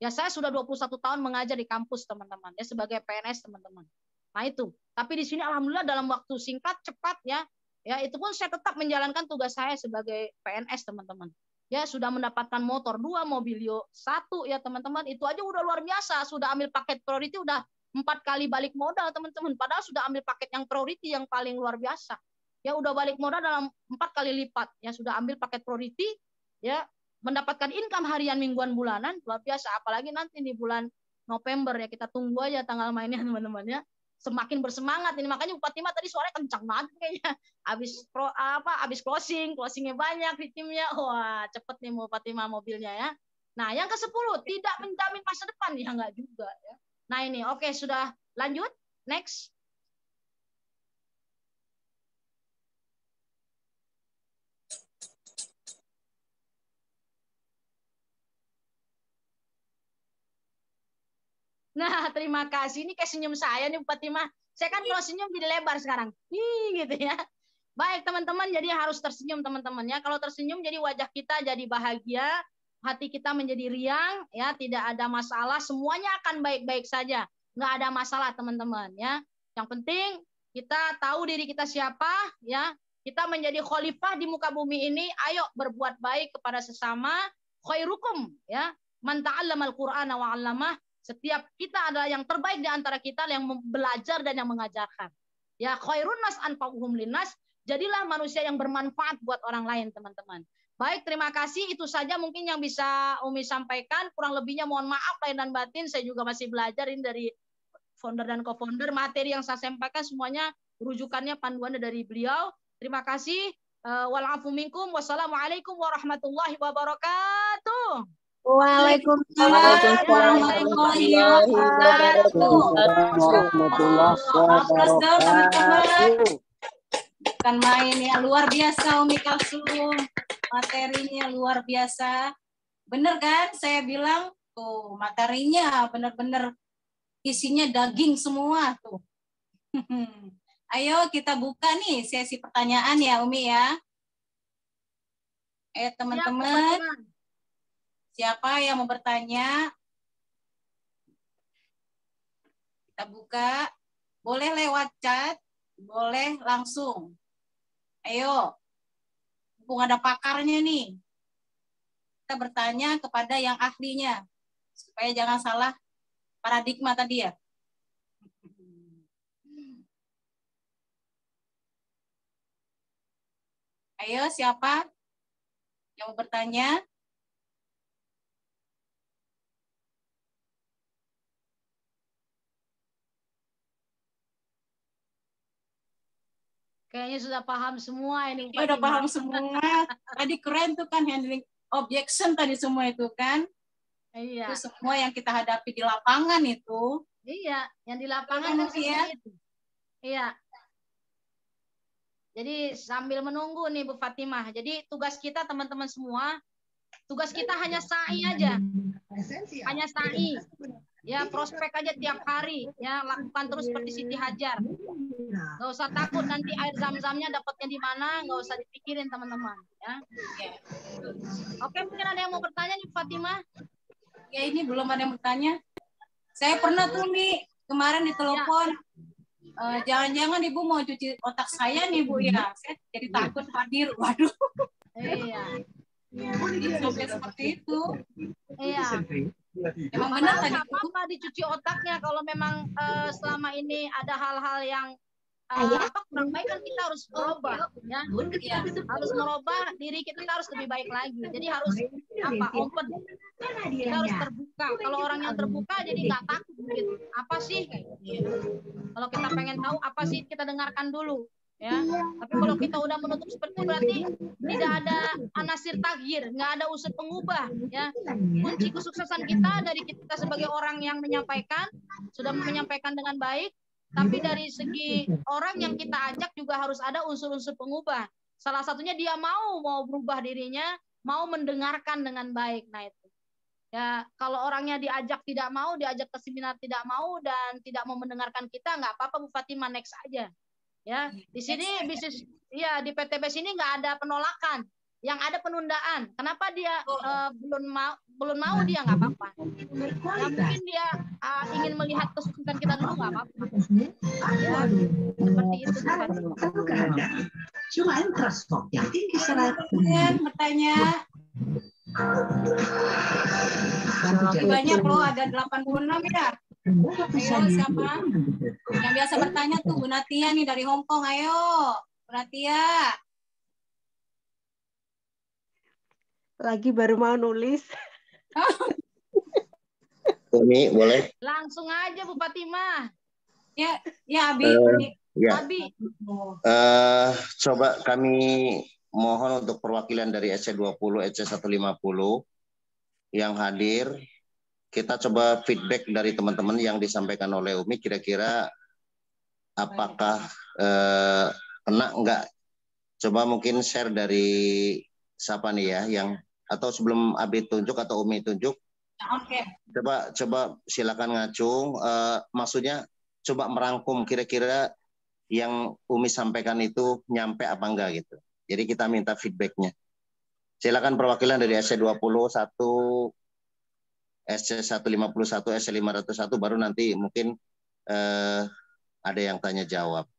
Ya, saya sudah 21 tahun mengajar di kampus teman-teman, ya sebagai PNS teman-teman. Nah itu, tapi di sini alhamdulillah dalam waktu singkat, cepat ya, ya itu pun saya tetap menjalankan tugas saya sebagai PNS teman-teman. Ya sudah mendapatkan motor 2, mobilio 1 ya teman-teman, itu aja udah luar biasa. Sudah ambil paket priority, udah 4 kali balik modal teman-teman. Padahal sudah ambil paket yang priority yang paling luar biasa. Ya udah balik modal dalam 4 kali lipat. Ya sudah ambil paket priority, ya mendapatkan income harian, mingguan, bulanan, luar biasa. Apalagi nanti di bulan November ya, kita tunggu aja tanggal mainnya teman-teman ya. Semakin bersemangat ini, makanya Bupati Mah tadi suaranya kencang banget kayaknya. Habis closingnya banyak di timnya. Wah, cepet nih Bupati Mah mobilnya ya. Nah, yang ke-10 tidak menjamin masa depan, ya enggak juga ya. Nah, ini oke, sudah lanjut. Next. Nah, terima kasih. Ini kayak senyum saya nih Bupati Mah. Saya kan kalau senyum jadi lebar sekarang. Gitu ya. Baik teman-teman, jadi harus tersenyum teman-teman ya. Kalau tersenyum jadi wajah kita jadi bahagia, hati kita menjadi riang, ya tidak ada masalah, semuanya akan baik-baik saja, nggak ada masalah teman-teman ya. Yang penting kita tahu diri kita siapa ya. Kita menjadi khalifah di muka bumi ini. Ayo berbuat baik kepada sesama. Khairukum ya, man ta'allamal Qur'ana wa 'allamah. Setiap kita adalah yang terbaik di antara kita yang belajar dan yang mengajarkan. Ya, khairun nas anfa'uhum linnas. Jadilah manusia yang bermanfaat buat orang lain, teman-teman. Baik, terima kasih. Itu saja mungkin yang bisa Umi sampaikan. Kurang lebihnya mohon maaf lahir dan batin. Saya juga masih belajar ini dari founder dan co-founder. Materi yang saya sampaikan semuanya rujukannya, panduannya dari beliau. Terima kasih. Walafu minkum. Wassalamualaikum warahmatullahi wabarakatuh. Waalaikumsalam warahmatullahi wabarakatuh. Bukan main ya, luar biasa Umi Kalsum, materinya luar biasa. Bener kan saya bilang tuh, materinya bener-bener isinya daging semua tuh. Ayo kita buka nih sesi pertanyaan ya Umi ya. Teman-teman, Siapa yang mau bertanya? Kita buka. Boleh lewat chat, boleh langsung. Ayo. Mumpung ada pakarnya nih. Kita bertanya kepada yang ahlinya. Supaya jangan salah paradigma tadi ya. Ayo, siapa yang mau bertanya? Kayaknya sudah paham semua ini. Ya udah paham semua. Tadi keren tuh kan handling objection tadi semua itu kan. Iya. Itu semua yang kita hadapi di lapangan itu. Iya, yang di lapangan kan seperti itu. Iya. Jadi sambil menunggu nih Bu Fatimah. Jadi tugas kita teman-teman semua, tugas kita hanya sa'i aja. Hanya sa'i. Ya, prospek aja tiap hari. Ya, lakukan terus seperti Siti Hajar. Nggak usah takut nanti air zam-zamnya dapatnya di mana, nggak usah dipikirin teman-teman. Ya. Oke, mungkin ada yang mau bertanya nih Fatimah? Ya ini belum ada yang bertanya. Saya pernah tuh nih kemarin ditelepon. Jangan-jangan Ibu mau cuci otak saya nih Bu ya. Saya jadi takut hadir. Waduh. Iya. Sampai seperti itu. Iya. Emang benar tadi nggak apa-apa dicuci otaknya kalau memang selama ini ada hal-hal yang kurang baik kan kita harus merubah ya. Harus merubah diri kita harus lebih baik lagi. Jadi harus open. Kita harus terbuka. Kalau orang yang terbuka jadi nggak takut gitu. Apa sih? Kalau kita pengen tahu apa sih kita dengarkan dulu. Ya, tapi kalau kita udah menutup seperti itu berarti tidak ada anasir taghir, nggak ada unsur pengubah. Ya, kunci kesuksesan kita dari kita sebagai orang yang menyampaikan sudah menyampaikan dengan baik, tapi dari segi orang yang kita ajak juga harus ada unsur-unsur pengubah. Salah satunya dia mau berubah dirinya, mau mendengarkan dengan baik. Nah itu. Ya, kalau orangnya diajak tidak mau, diajak ke seminar tidak mau dan tidak mau mendengarkan kita, nggak apa-apa Bu Fatimah, next aja. Ya, di sini bisnis ya di PTB sini nggak ada penolakan, yang ada penundaan. Kenapa dia belum mau dia nggak apa-apa. Ya mungkin dia ingin melihat kesuksesan kita dulu nggak apa-apa. Ya, seperti itu. Cuma introspek yang tinggi bertanya. Banyak loh, ada 86 ya. Ayo siapa yang biasa bertanya tuh? Bu Natia nih dari Hong Kong. Ayo Bu Natia. Lagi baru mau nulis. Umi boleh? Langsung aja Bu Fatimah. Ya Abi. Ya. Abi. Coba kami mohon untuk perwakilan dari SC20, SC150 yang hadir. Kita coba feedback dari teman-teman yang disampaikan oleh Umi, kira-kira apakah kena enggak? Coba mungkin share dari siapa nih ya, yang atau sebelum Abi tunjuk atau Umi tunjuk. Oke. Coba silakan ngacung. Maksudnya coba merangkum kira-kira yang Umi sampaikan itu nyampe apa enggak gitu. Jadi kita minta feedbacknya. Silakan perwakilan dari SC20, SC151, SC501, baru nanti mungkin ada yang tanya jawab.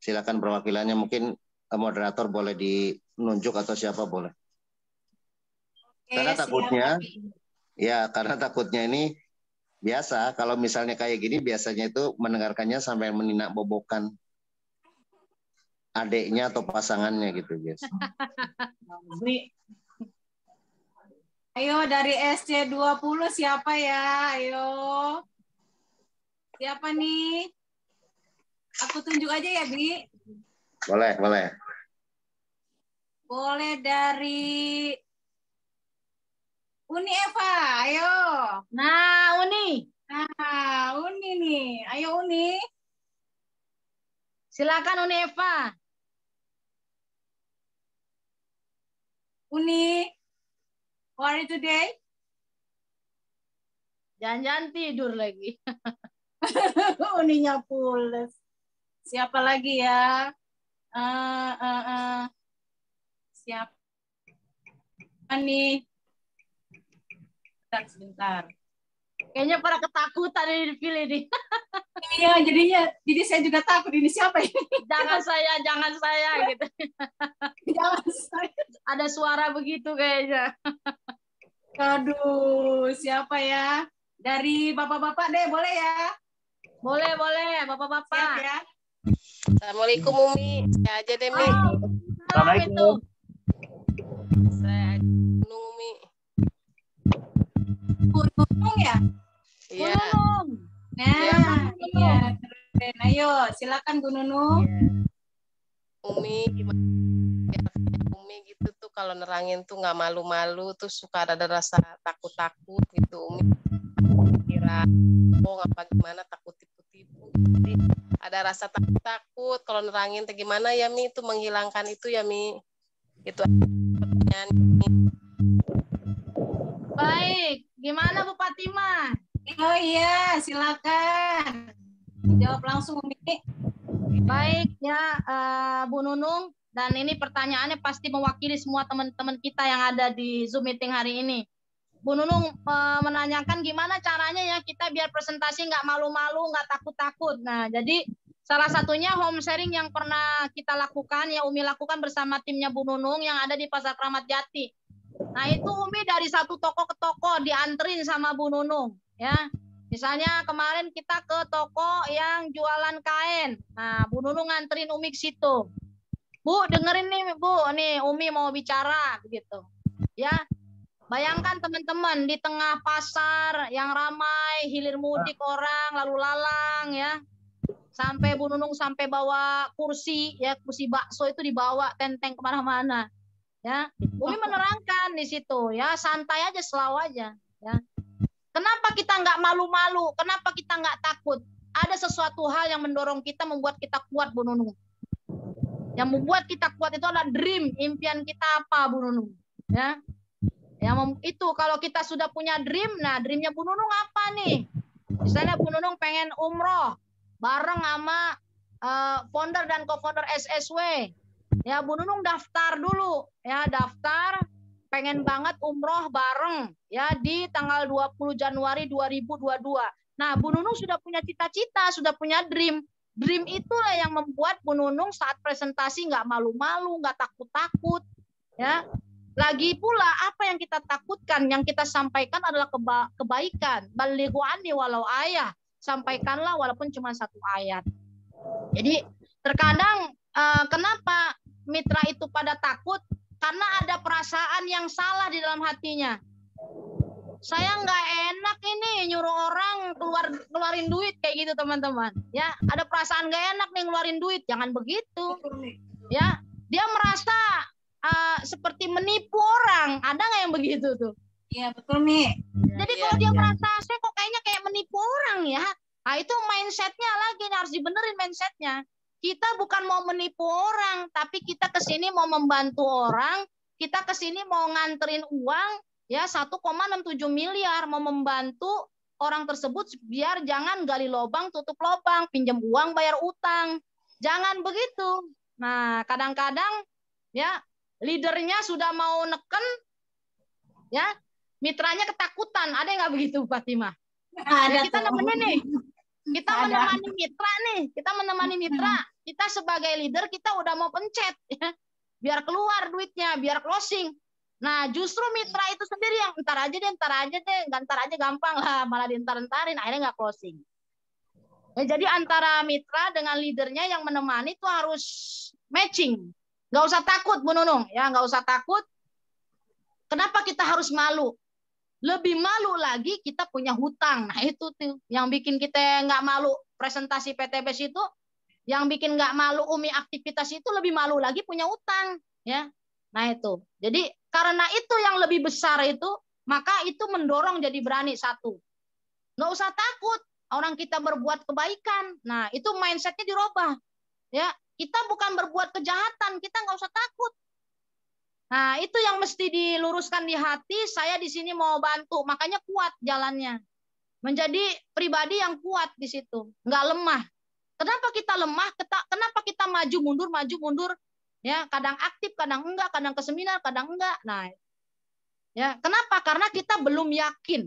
Silakan perwakilannya, mungkin moderator boleh dinunjuk atau siapa boleh. Karena takutnya, karena takutnya ini biasa kalau misalnya kayak gini biasanya itu mendengarkannya sampai meninak bobokan adiknya atau pasangannya gitu guys. Ayo dari SC20 siapa ya? Ayo. Siapa nih? Aku tunjuk aja ya, Bi. Boleh. Boleh dari Uni Eva, ayo. Nah, Uni. Nah, Uni nih. Ayo Uni. Silakan Uni Eva. Uni. How are you today? Jangan tidur lagi. Uninya pules. Siapa lagi ya? Siapa nih? Sebentar. Kayaknya pada ketakutan ini dipilih nih. Iya, jadi saya juga takut ini siapa ini? Jangan saya gitu. Jangan saya. Ada suara begitu kayaknya. Aduh, siapa ya? Dari bapak-bapak deh, boleh ya? Boleh, bapak-bapak. Siap ya? Assalamualaikum Umi. Saya aja deh Mi. Assalamualaikum. Saya Nung Umi. Gunung ya? Iya. Nunung. Nah, iya. Keren. Ayo, silakan Bu Nunung. Umi gimana? Ya, Umi gitu tuh kalau nerangin tuh nggak malu-malu, tuh suka ada rasa takut-takut gitu Umi. Kira apa gimana takut tipu-tipu. Jadi ada rasa takut-takut kalau nerangin tuh gimana ya Mi, itu menghilangkan itu ya Mi. Itu pertanyaan. Baik, gimana Bu Fatimah? Oh iya, silakan. Jawab langsung Umi. Baik ya, Bu Nunung. Dan ini pertanyaannya pasti mewakili semua teman-teman kita yang ada di Zoom meeting hari ini. Bu Nunung menanyakan gimana caranya ya kita biar presentasi nggak malu-malu, nggak takut-takut. Nah, jadi salah satunya home sharing yang pernah kita lakukan, ya Umi lakukan bersama timnya Bu Nunung yang ada di Pasar Kramat Jati. Nah, itu Umi dari satu toko ke toko dianterin sama Bu Nunung. Ya, misalnya kemarin kita ke toko yang jualan kain. Nah, Bu Nunung nganterin Umi ke situ. Bu, dengerin nih Bu, nih Umi mau bicara begitu. Ya, bayangkan teman-teman di tengah pasar yang ramai, hilir mudik orang lalu lalang ya. Sampai Bu Nunung sampai bawa kursi ya, kursi bakso itu dibawa tenteng kemana-mana. Ya, Umi menerangkan di situ ya, santai aja, slow aja ya. Kenapa kita nggak malu-malu? Kenapa kita nggak takut? Ada sesuatu hal yang mendorong kita, membuat kita kuat, Bu Nunung. Yang membuat kita kuat itu adalah dream, impian kita apa, Bu Nunung? Ya, itu kalau kita sudah punya dream, nah dreamnya Bu Nunung apa nih? Misalnya Bu Nunung pengen umroh bareng sama founder dan co-founder SSW. Ya, Bu Nunung daftar dulu, ya daftar. Pengen banget umroh bareng ya di tanggal 20 Januari 2022. Nah, Bu Nunung sudah punya cita-cita, sudah punya dream. Dream itulah yang membuat Bu Nunung saat presentasi nggak malu-malu, nggak takut-takut. Ya, lagi pula apa yang kita takutkan, yang kita sampaikan adalah kebaikan. Balighu anni walau ayah, sampaikanlah walaupun cuma satu ayat. Jadi terkadang kenapa mitra itu pada takut? Karena ada perasaan yang salah di dalam hatinya. Saya nggak enak ini nyuruh orang keluarin duit kayak gitu teman-teman. Ya, ada perasaan nggak enak nih ngeluarin duit. Jangan begitu. Ya, dia merasa seperti menipu orang. Ada nggak yang begitu tuh? Iya betul Mi. Jadi kalau dia merasa saya kok kayaknya kayak menipu orang ya. Nah itu mindsetnya lagi, harus dibenerin mindsetnya. Kita bukan mau menipu orang, tapi kita kesini mau membantu orang. Kita kesini mau nganterin uang. Ya 1,67 miliar, mau membantu orang tersebut biar jangan gali lubang tutup lubang, pinjam uang bayar utang, jangan begitu. Nah kadang-kadang ya leadernya sudah mau neken, ya mitranya ketakutan, ada nggak begitu Fatimah? Ya, kita nemenin nih, kita menemani mitra nih, kita menemani mitra, kita sebagai leader kita udah mau pencet, ya, biar keluar duitnya, biar closing. Nah, justru mitra itu sendiri yang ntar aja deh, ntar aja gampang lah, malah dientar-entarin, akhirnya nggak closing. Ya, jadi antara mitra dengan leadernya yang menemani itu harus matching. Nggak usah takut, Bu Nunung, ya nggak usah takut. Kenapa kita harus malu? Lebih malu lagi kita punya hutang. Nah itu tuh yang bikin kita nggak malu presentasi PTBS itu, yang bikin nggak malu Umi aktivitas itu lebih malu lagi punya hutang, ya. Nah itu, jadi karena itu yang lebih besar itu, maka itu mendorong jadi berani satu. Nggak usah takut orang kita berbuat kebaikan. Nah itu mindsetnya dirubah. Ya, kita bukan berbuat kejahatan, kita nggak usah takut. Nah itu yang mesti diluruskan di hati. Saya di sini mau bantu, makanya kuat jalannya. Menjadi pribadi yang kuat di situ, nggak lemah. Kenapa kita lemah? Kenapa kita maju mundur? Ya, kadang aktif, kadang enggak, kadang ke seminar, kadang enggak. Nah, Ya, kenapa? Karena kita belum yakin.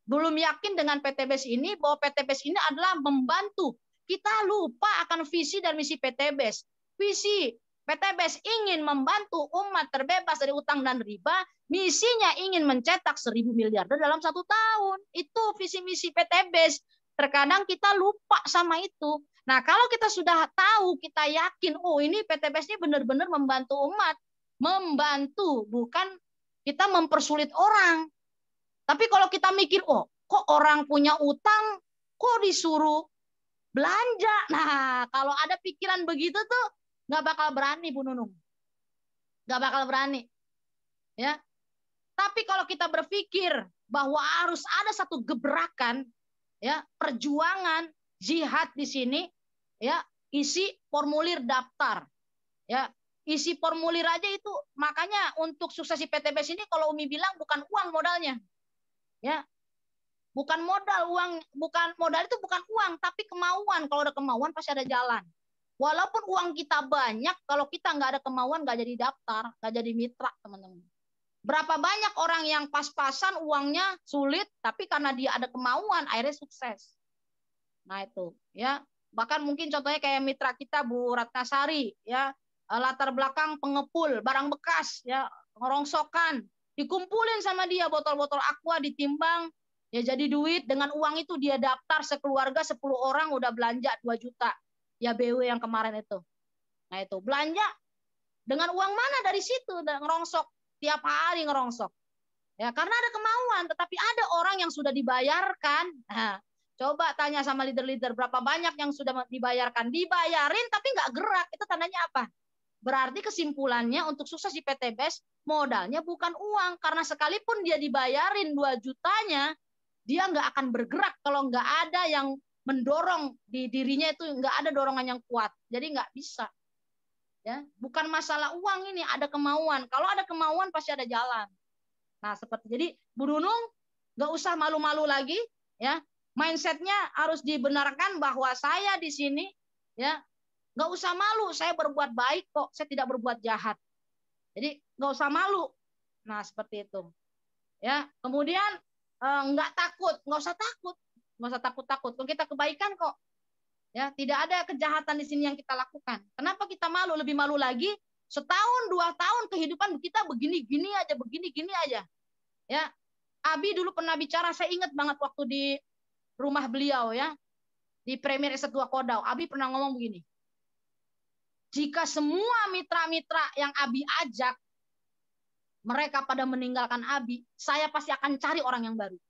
Belum yakin dengan PTBS ini bahwa PTBS ini adalah membantu. Kita lupa akan visi dan misi PTBS. Visi PTBS ingin membantu umat terbebas dari utang dan riba. Misinya ingin mencetak 1.000 miliarder dalam 1 tahun. Itu visi misi PTBS. Terkadang kita lupa sama itu. Nah, kalau kita sudah tahu, kita yakin, oh ini PTBS ini benar-benar membantu umat. Membantu, bukan kita mempersulit orang. Tapi kalau kita mikir, oh kok orang punya utang, kok disuruh belanja. Nah, kalau ada pikiran begitu tuh, nggak bakal berani Bu Nunung. Nggak bakal berani. Ya. Tapi kalau kita berpikir bahwa harus ada satu gebrakan, ya, perjuangan, jihad di sini, ya, isi formulir daftar. Ya, isi formulir aja itu, makanya untuk suksesi PTBS ini kalau Umi bilang bukan uang modalnya. Ya. Bukan modal, uang, bukan modal itu bukan uang, tapi kemauan. Kalau ada kemauan pasti ada jalan. Walaupun uang kita banyak, kalau kita nggak ada kemauan nggak jadi daftar, nggak jadi mitra, teman-teman. Berapa banyak orang yang pas-pasan uangnya sulit, tapi karena dia ada kemauan akhirnya sukses. Nah itu, ya. Bahkan mungkin contohnya kayak mitra kita Bu Ratnasari, ya, latar belakang pengepul barang bekas, ya, ngerongsokan, dikumpulin sama dia botol-botol aqua, ditimbang, ya jadi duit. Dengan uang itu dia daftar sekeluarga 10 orang udah belanja 2 juta. Ya BW yang kemarin itu. Nah itu belanja dengan uang mana dari situ, ngerongsok tiap hari ngerongsok. Ya karena ada kemauan, tetapi ada orang yang sudah dibayarkan. Nah, coba tanya sama leader-leader berapa banyak yang sudah dibayarkan, dibayarin tapi nggak gerak. Itu tandanya apa? Berarti kesimpulannya untuk sukses di PTBS modalnya bukan uang, karena sekalipun dia dibayarin 2 jutanya, dia nggak akan bergerak kalau nggak ada yang mendorong di dirinya, itu nggak ada dorongan yang kuat. Jadi nggak bisa. Ya, bukan masalah uang ini, ada kemauan. Kalau ada kemauan pasti ada jalan. Nah, seperti jadi Bu Nunung nggak usah malu-malu lagi, ya. Mindsetnya harus dibenarkan bahwa saya di sini, ya, nggak usah malu, saya berbuat baik kok, saya tidak berbuat jahat. Jadi nggak usah malu. Nah seperti itu. Ya, kemudian nggak takut, nggak usah takut, nggak usah takut-takut. Kalau kita kebaikan kok, ya tidak ada kejahatan di sini yang kita lakukan. Kenapa kita malu? Lebih malu lagi. Setahun 2 tahun kehidupan kita begini-gini aja, begini-gini aja. Ya, Abi dulu pernah bicara, saya ingat banget waktu di rumah beliau, ya, di Premier S2 Kodau. Abi pernah ngomong begini. Jika semua mitra-mitra yang Abi ajak, mereka pada meninggalkan Abi, saya pasti akan cari orang yang baru.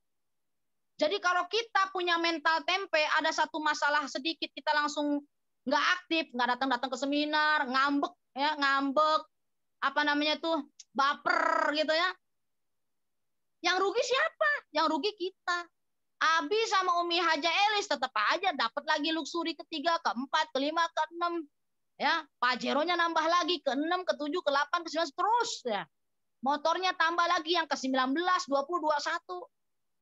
Jadi kalau kita punya mental tempe, ada satu masalah sedikit, kita langsung nggak aktif, nggak datang-datang ke seminar, ngambek, ya, ngambek, apa namanya tuh, baper gitu ya. Yang rugi siapa? Yang rugi kita. Abi sama Umi Haja Elis tetap aja dapat lagi luxury ketiga, keempat, kelima, keenam. Ya, Pajeronya nambah lagi ke 6, ke 7, ke 8, ke 9 terus ya. Motornya tambah lagi yang ke 19, 20, 21.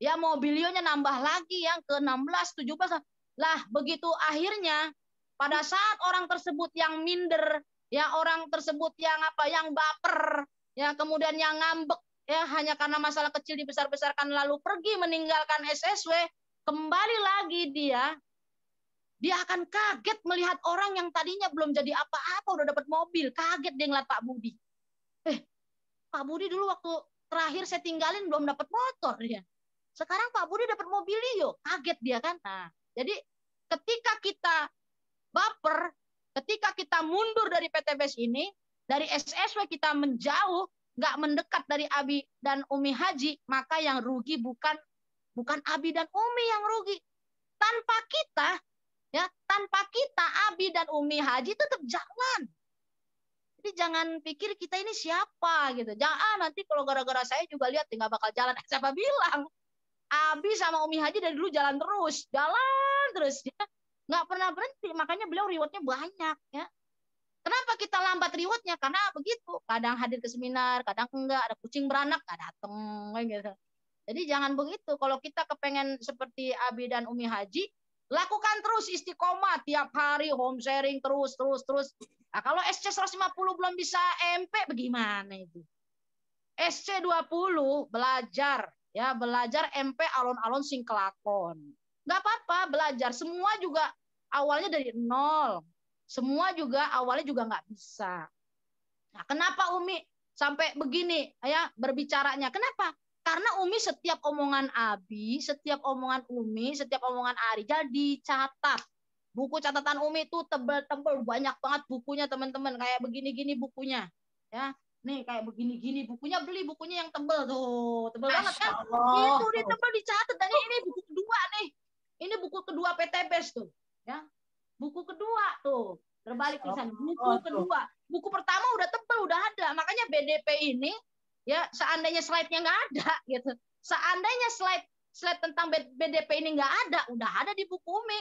Ya, mobilionya nambah lagi yang ke 16, 17. Lah, begitu akhirnya pada saat orang tersebut yang minder, ya, orang tersebut yang apa, yang baper, ya, kemudian yang ngambek, ya, hanya karena masalah kecil dibesar-besarkan lalu pergi meninggalkan SSW, kembali lagi dia akan kaget melihat orang yang tadinya belum jadi apa-apa udah dapat mobil. Kaget dia ngeliat Pak Budi. Pak Budi dulu waktu terakhir saya tinggalin belum dapat motor dia. Sekarang Pak Budi dapat mobilio. Kaget dia kan. Nah, jadi ketika kita baper, ketika kita mundur dari PTBS ini, dari SSW kita menjauh, nggak mendekat dari Abi dan Umi Haji, maka yang rugi bukan Abi dan Umi yang rugi. Tanpa kita, ya, tanpa kita Abi dan Umi Haji tetap jalan. Jadi jangan pikir kita ini siapa gitu. Jangan nanti kalau gara-gara saya juga lihat nggak bakal jalan. Siapa bilang? Abi sama Umi Haji dari dulu jalan terus, ya. Nggak pernah berhenti. Makanya beliau rewardnya banyak, ya. Kenapa kita lambat rewardnya? Karena begitu. Kadang hadir ke seminar, kadang enggak. Ada kucing beranak, nggak datang, gitu. Jadi jangan begitu. Kalau kita kepengen seperti Abi dan Umi Haji, lakukan terus istiqomah tiap hari, home sharing terus. Nah, kalau SC 150 belum bisa MP, bagaimana itu? SC20 belajar, ya belajar MP alon-alon sing kelakon. Nggak apa-apa belajar. Semua juga awalnya dari nol. Semua juga awalnya juga nggak bisa. Nah, kenapa Umi sampai begini ya berbicaranya? Kenapa? Karena Umi setiap omongan Abi, setiap omongan Umi, setiap omongan Arija dicatat. Buku catatan Umi itu tebel-tebel, banyak banget bukunya teman-teman. Kayak begini-gini bukunya. Ya, nih kayak begini-gini bukunya, beli bukunya yang tebel tuh. Tebel banget kan? Itu ditebel dicatat. Dan ini buku kedua nih. Ini buku kedua PTBS tuh. Ya, buku kedua tuh. Terbalik di sana. Buku kedua. Buku pertama udah tebel, udah ada. Makanya BDP ini ya seandainya slide-nya nggak ada gitu. Seandainya slide tentang BDP ini nggak ada, udah ada di buku Umi.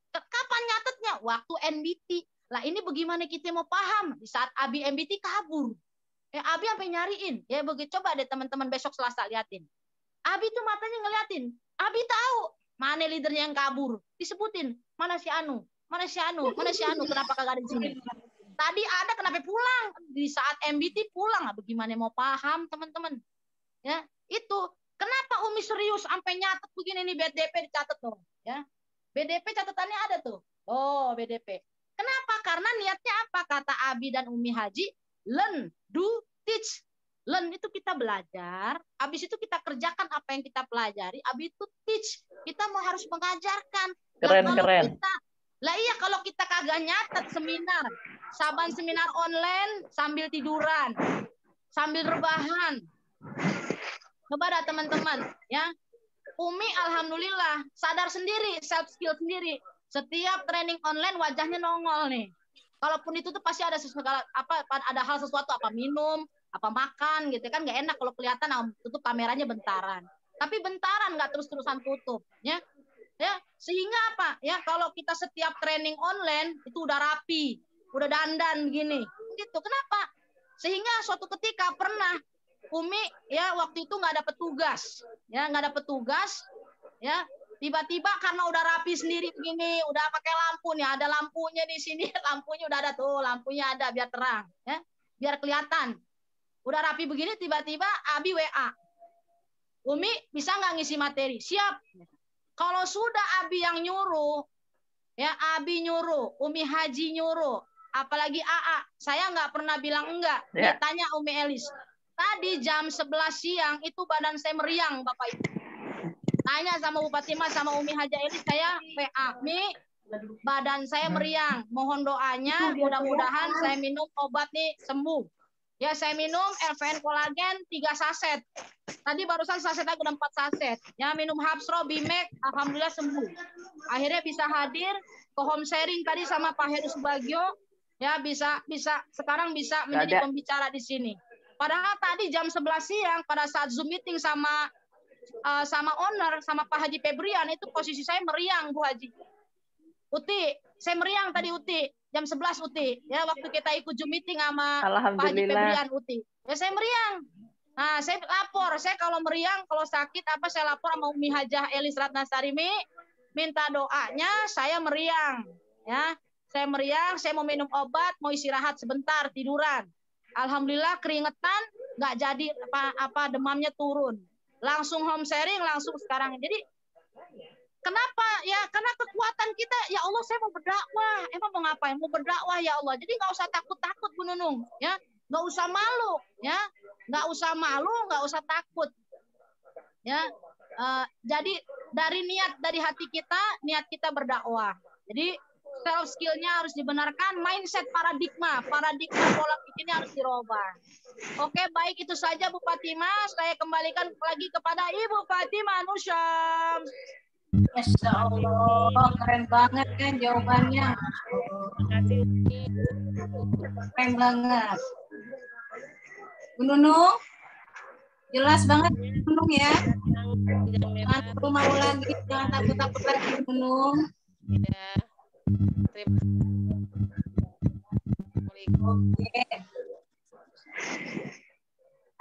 Kapan nyatetnya? Waktu NBT. Lah ini bagaimana kita mau paham di saat Abi NBT kabur. Abi sampai nyariin. Ya begitu, coba deh teman-teman besok Selasa liatin. Abi tuh matanya ngeliatin. Abi tahu mana leadernya yang kabur. Disebutin, mana si Anu? Mana si Anu? Mana si Anu? Kenapa kagak ada di sini? Tadi ada, kenapa pulang? Di saat MBT pulang. Bagaimana mau paham teman-teman? Ya, itu. Kenapa Umi serius sampai nyatet begini nih BDP dicatat tuh, ya. BDP catatannya ada tuh. Oh, BDP. Kenapa? Karena niatnya apa? Kata Abi dan Umi Haji, learn, do, teach. Learn itu kita belajar, habis itu kita kerjakan apa yang kita pelajari, habis itu teach. Kita mau harus mengajarkan. Keren. Lah iya, kalau kita kagak nyatet seminar, saban seminar online sambil tiduran, sambil rebahan. Coba dah teman-teman, ya. Umi alhamdulillah sadar sendiri, self skill sendiri. Setiap training online wajahnya nongol nih. Kalaupun itu tuh pasti ada segala ada hal sesuatu, apa minum, apa makan gitu kan, nggak enak kalau kelihatan tutup kameranya bentaran. Tapi bentaran nggak terus-terusan tutup, ya. Ya, sehingga apa? Ya, kalau kita setiap training online itu udah rapi, udah dandan gini. Gitu. Kenapa? Sehingga suatu ketika pernah Umi ya waktu itu nggak dapet tugas, ya nggak dapet tugas, ya tiba-tiba karena udah rapi sendiri begini, udah pakai lampu nih, ada lampunya di sini, lampunya udah ada tuh, lampunya ada biar terang, ya biar kelihatan. Udah rapi begini, tiba-tiba Abi WA, Umi bisa nggak ngisi materi? Siap. Kalau sudah Abi yang nyuruh, ya Abi nyuruh, Umi Haji nyuruh, apalagi AA, saya nggak pernah bilang enggak. Ya. Tanya Umi Elis. Tadi jam 11 siang itu badan saya meriang, Bapak Ibu. Tanya sama Bupati Mas sama Umi Haja Elis, saya PA, Mi, badan saya meriang. Mohon doanya, mudah-mudahan saya minum obat nih sembuh. Ya, saya minum LVN kolagen 3 saset. Tadi barusan saset aku udah 4 saset. Ya, minum Hapsro, Bimek, alhamdulillah sembuh. Akhirnya bisa hadir ke home sharing tadi sama Pak Heru Subagio. Ya, bisa sekarang bisa menjadi pembicara di sini. Padahal tadi jam 11 siang pada saat Zoom meeting sama owner, sama Pak Haji Febrian, itu posisi saya meriang, Bu Haji. Uti, saya meriang tadi Uti, jam 11 Uti. Ya, waktu kita ikut Zoom meeting sama Pak Haji Febrian Uti. Ya, saya meriang. Nah, saya lapor, saya kalau meriang, kalau sakit saya lapor sama Umi Hajah Elis Ratnasari, minta doanya, saya meriang. Ya, saya meriang, saya mau minum obat, mau istirahat sebentar, tiduran. Alhamdulillah keringetan, nggak jadi demamnya turun. Langsung home sharing, langsung sekarang. Jadi kenapa ya? Karena kekuatan kita, ya Allah saya mau berdakwah. Emang mau ngapain? Mau berdakwah ya Allah. Jadi nggak usah takut-takut Bu Nunung, ya. Nggak usah malu, ya. Nggak usah malu, nggak usah takut, ya. Jadi dari hati kita, niat kita berdakwah. Jadi self skillnya harus dibenarkan, mindset paradigma pola pikirnya harus dirubah. Oke, baik itu saja Bu Fatima. Saya kembalikan lagi kepada Ibu Fatima Nusyam. Masya Allah, keren banget kan jawabannya. Keren banget. Bu Nunung, jelas banget Bu Nunung ya. Jangan perlu mau lagi, jangan takut-takut lagi Bu Nunung. Ya. Terima kasih. Oke.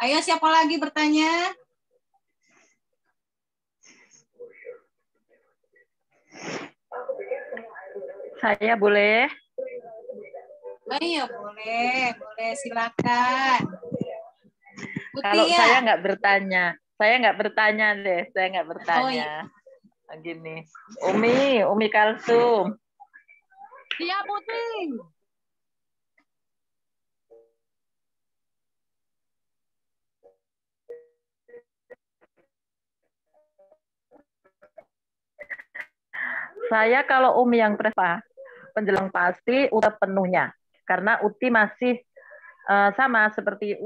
Ayo siapa lagi bertanya? Saya boleh? Ayo boleh silakan. Kalau ya? saya nggak bertanya. Saya nggak bertanya deh. Saya nggak bertanya. Oh, Gini. Umi Kalsum. Siap Uti. Saya kalau Umi yang penjelang pasti udah penuhnya. Karena Uti masih sama seperti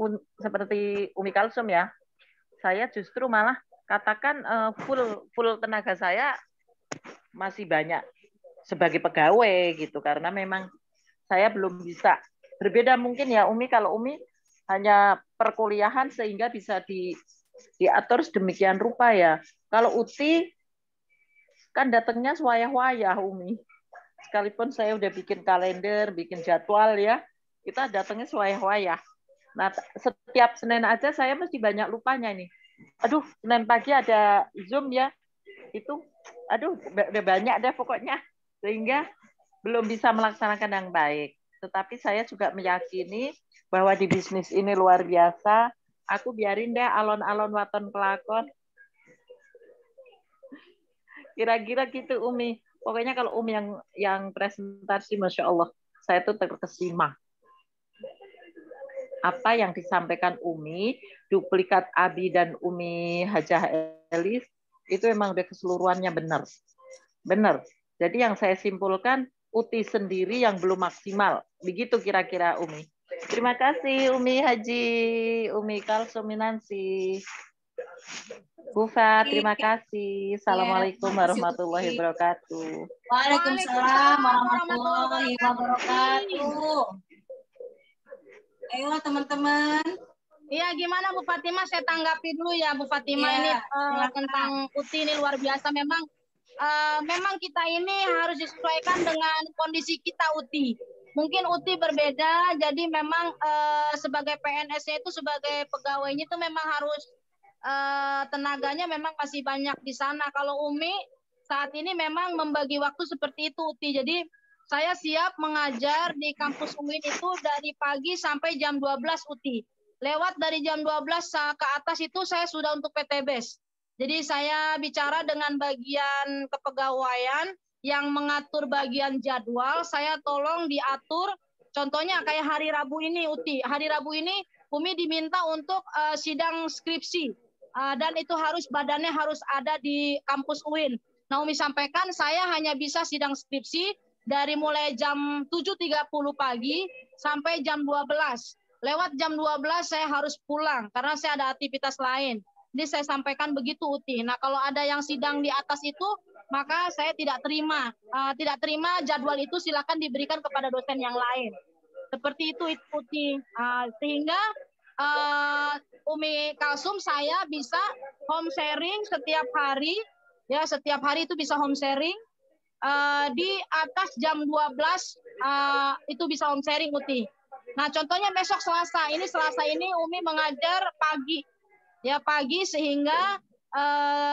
Umi Kalsum ya. Saya justru malah katakan full tenaga saya masih banyak sebagai pegawai gitu, karena memang saya belum bisa. Berbeda mungkin ya Umi, kalau Umi hanya perkuliahan sehingga bisa diatur sedemikian rupa ya. Kalau Uti kan datangnya swayah-wayah Umi. Sekalipun saya udah bikin kalender, bikin jadwal ya, kita datangnya swayah-wayah. Nah, setiap Senin aja saya mesti banyak lupanya nih. Aduh, Senin pagi ada Zoom ya. Itu, aduh, udah banyak deh pokoknya. Sehingga belum bisa melaksanakan yang baik. Tetapi saya juga meyakini bahwa di bisnis ini luar biasa. Aku biarin deh alon-alon waton kelakon. Kira-kira gitu Umi. Pokoknya kalau Umi yang presentasi, Masya Allah, saya tuh terkesima. Apa yang disampaikan Umi, duplikat Abi dan Umi Hajah Elis, itu memang udah keseluruhannya benar. Benar. Jadi yang saya simpulkan, Uti sendiri yang belum maksimal. Begitu kira-kira Umi. Terima kasih Umi Haji, Umi Kalsum Minansi. Bu Fa, terima kasih. Assalamualaikum warahmatullahi wabarakatuh. Waalaikumsalam warahmatullahi wabarakatuh. Ayo teman-teman. Iya, gimana Bu Fatimah? Saya tanggapi dulu ya Bu Fatimah, ini tentang Uti ini luar biasa. Memang kita ini harus disesuaikan dengan kondisi kita Uti. Mungkin Uti berbeda, jadi memang sebagai PNS itu, sebagai pegawainya itu memang harus tenaganya memang masih banyak di sana. Kalau Umi saat ini memang membagi waktu seperti itu Uti. Jadi saya siap mengajar di kampus UIN itu dari pagi sampai jam 12 Uti. Lewat dari jam 12 ke atas itu saya sudah untuk PTBS. Jadi saya bicara dengan bagian kepegawaian yang mengatur bagian jadwal, saya tolong diatur. Contohnya kayak hari Rabu ini Uti. Hari Rabu ini Umi diminta untuk sidang skripsi. Dan itu badannya harus ada di kampus UIN. Nah, Umi sampaikan saya hanya bisa sidang skripsi dari mulai jam 7.30 pagi sampai jam 12. Lewat jam 12 saya harus pulang karena saya ada aktivitas lain. Jadi saya sampaikan begitu Uti. Nah, kalau ada yang sidang di atas itu, maka saya tidak terima. Tidak terima jadwal itu, silakan diberikan kepada dosen yang lain. Seperti itu Uti. Sehingga Umi Kalsum saya bisa home sharing setiap hari. Ya, setiap hari itu bisa home sharing. Di atas jam 12 itu bisa home sharing Uti. Nah, contohnya besok Selasa ini Umi mengajar pagi. Ya, pagi sehingga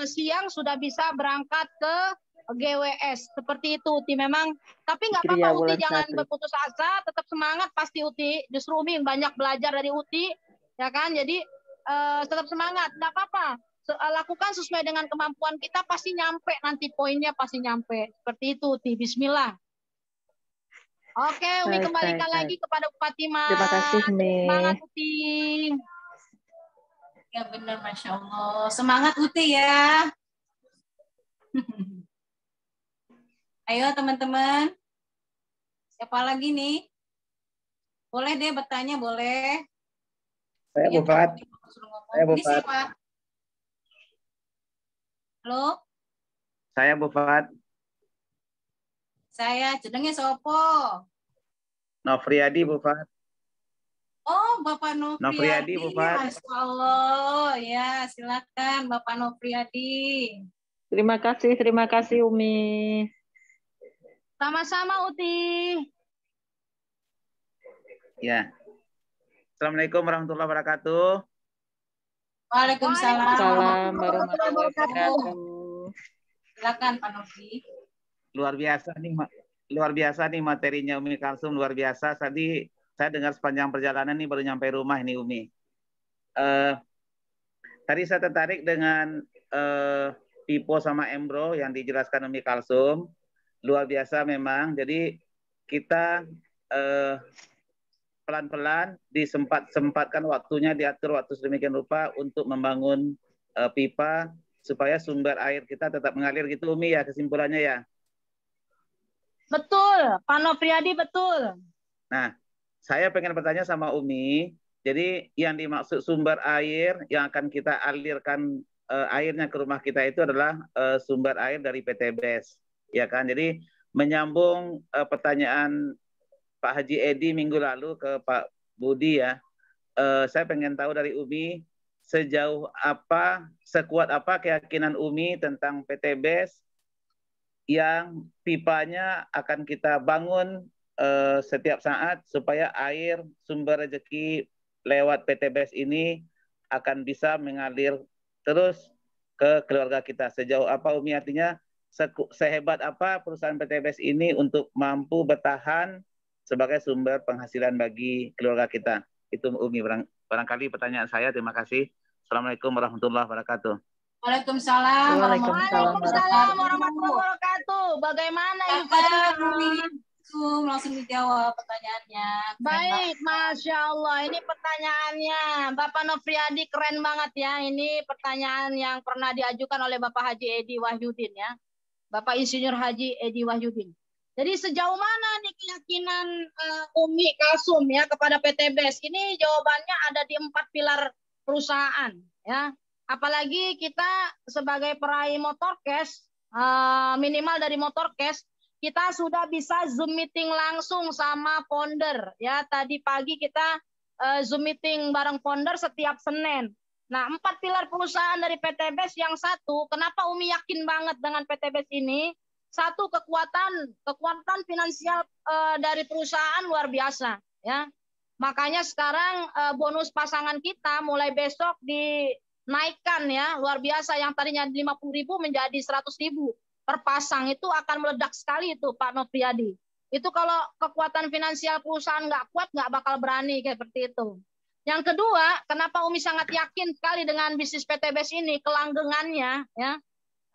siang sudah bisa berangkat ke GWS. Seperti itu Uti memang. Tapi nggak apa-apa Uti, jangan berputus asa, tetap semangat pasti Uti. Justru Umi banyak belajar dari Uti, ya kan? Jadi tetap semangat, nggak apa-apa. Lakukan sesuai dengan kemampuan kita, pasti nyampe nanti, poinnya pasti nyampe. Seperti itu Uti. Bismillah. Oke, Umi kembalikan lagi kepada Fatimah. Terima kasih Umi. Semangat Uti. Ya benar, Masya Allah. Semangat Uti ya. Ayo teman-teman. Siapa lagi nih? Boleh deh bertanya, boleh. Saya Bu Fat. Saya Bu Fat. Halo? Saya Bu Fat. Saya jenengnya sopo? Nofriadi Bu Fat. Oh, Bapak Nofriadi, Bu Fat. Masya Allah. Ya, silakan Bapak Nofriadi. Terima kasih Umi. Sama-sama Uti. Ya. Assalamualaikum warahmatullahi wabarakatuh. Waalaikumsalam. Salam warahmatullahi wabarakatuh. Silakan Pak Nofri. Luar biasa nih materinya Umi Kalsum, luar biasa. Tadi saya dengar sepanjang perjalanan nih baru nyampe rumah ini Umi. tadi saya tertarik dengan Pipo sama Embro yang dijelaskan Umi Kalsum. Luar biasa memang. Jadi kita pelan-pelan disempat-sempatkan waktunya, diatur waktu sedemikian rupa untuk membangun pipa supaya sumber air kita tetap mengalir gitu Umi ya, kesimpulannya ya. Betul, Pak Nofriyadi betul. Nah, saya pengen bertanya sama Umi, jadi yang dimaksud sumber air yang akan kita alirkan airnya ke rumah kita itu adalah sumber air dari PTBS, ya kan? Jadi menyambung pertanyaan Pak Haji Edi minggu lalu ke Pak Budi ya, saya pengen tahu dari Umi sejauh apa, sekuat apa keyakinan Umi tentang PTBS yang pipanya akan kita bangun setiap saat supaya air sumber rezeki lewat PTBS ini akan bisa mengalir terus ke keluarga kita. Sejauh apa Umi, artinya sehebat apa perusahaan PTBS ini untuk mampu bertahan sebagai sumber penghasilan bagi keluarga kita. Itu Umi barangkali pertanyaan saya. Terima kasih. Assalamualaikum warahmatullahi wabarakatuh. Waalaikumsalam warahmatullahi wabarakatuh. Bagaimana langsung dijawab pertanyaannya. Baik, Masya Allah. Ini pertanyaannya Bapak Nofriyadi keren banget ya. Ini pertanyaan yang pernah diajukan oleh Bapak Haji Edi Wahyudin ya. Bapak Insinyur Haji Edi Wahyudin. Jadi sejauh mana nih keyakinan Umi Kalsum ya kepada PTBS? Ini jawabannya ada di 4 pilar perusahaan ya. Apalagi kita sebagai peraih Motorcast, minimal dari Motorcast, kita sudah bisa Zoom meeting langsung sama founder. Ya, tadi pagi kita Zoom meeting bareng founder setiap Senin. Nah, 4 pilar perusahaan dari PTBS yang satu, kenapa Umi yakin banget dengan PTBS ini? Satu, kekuatan finansial dari perusahaan luar biasa. Ya, makanya sekarang bonus pasangan kita mulai besok dinaikkan ya, luar biasa, yang tadinya 50.000 menjadi 100.000 per pasang. Itu akan meledak sekali itu Pak Nofriyadi. Itu kalau kekuatan finansial perusahaan nggak kuat nggak bakal berani kayak seperti itu. Yang kedua, kenapa Umi sangat yakin sekali dengan bisnis PTBS ini, kelanggengannya ya.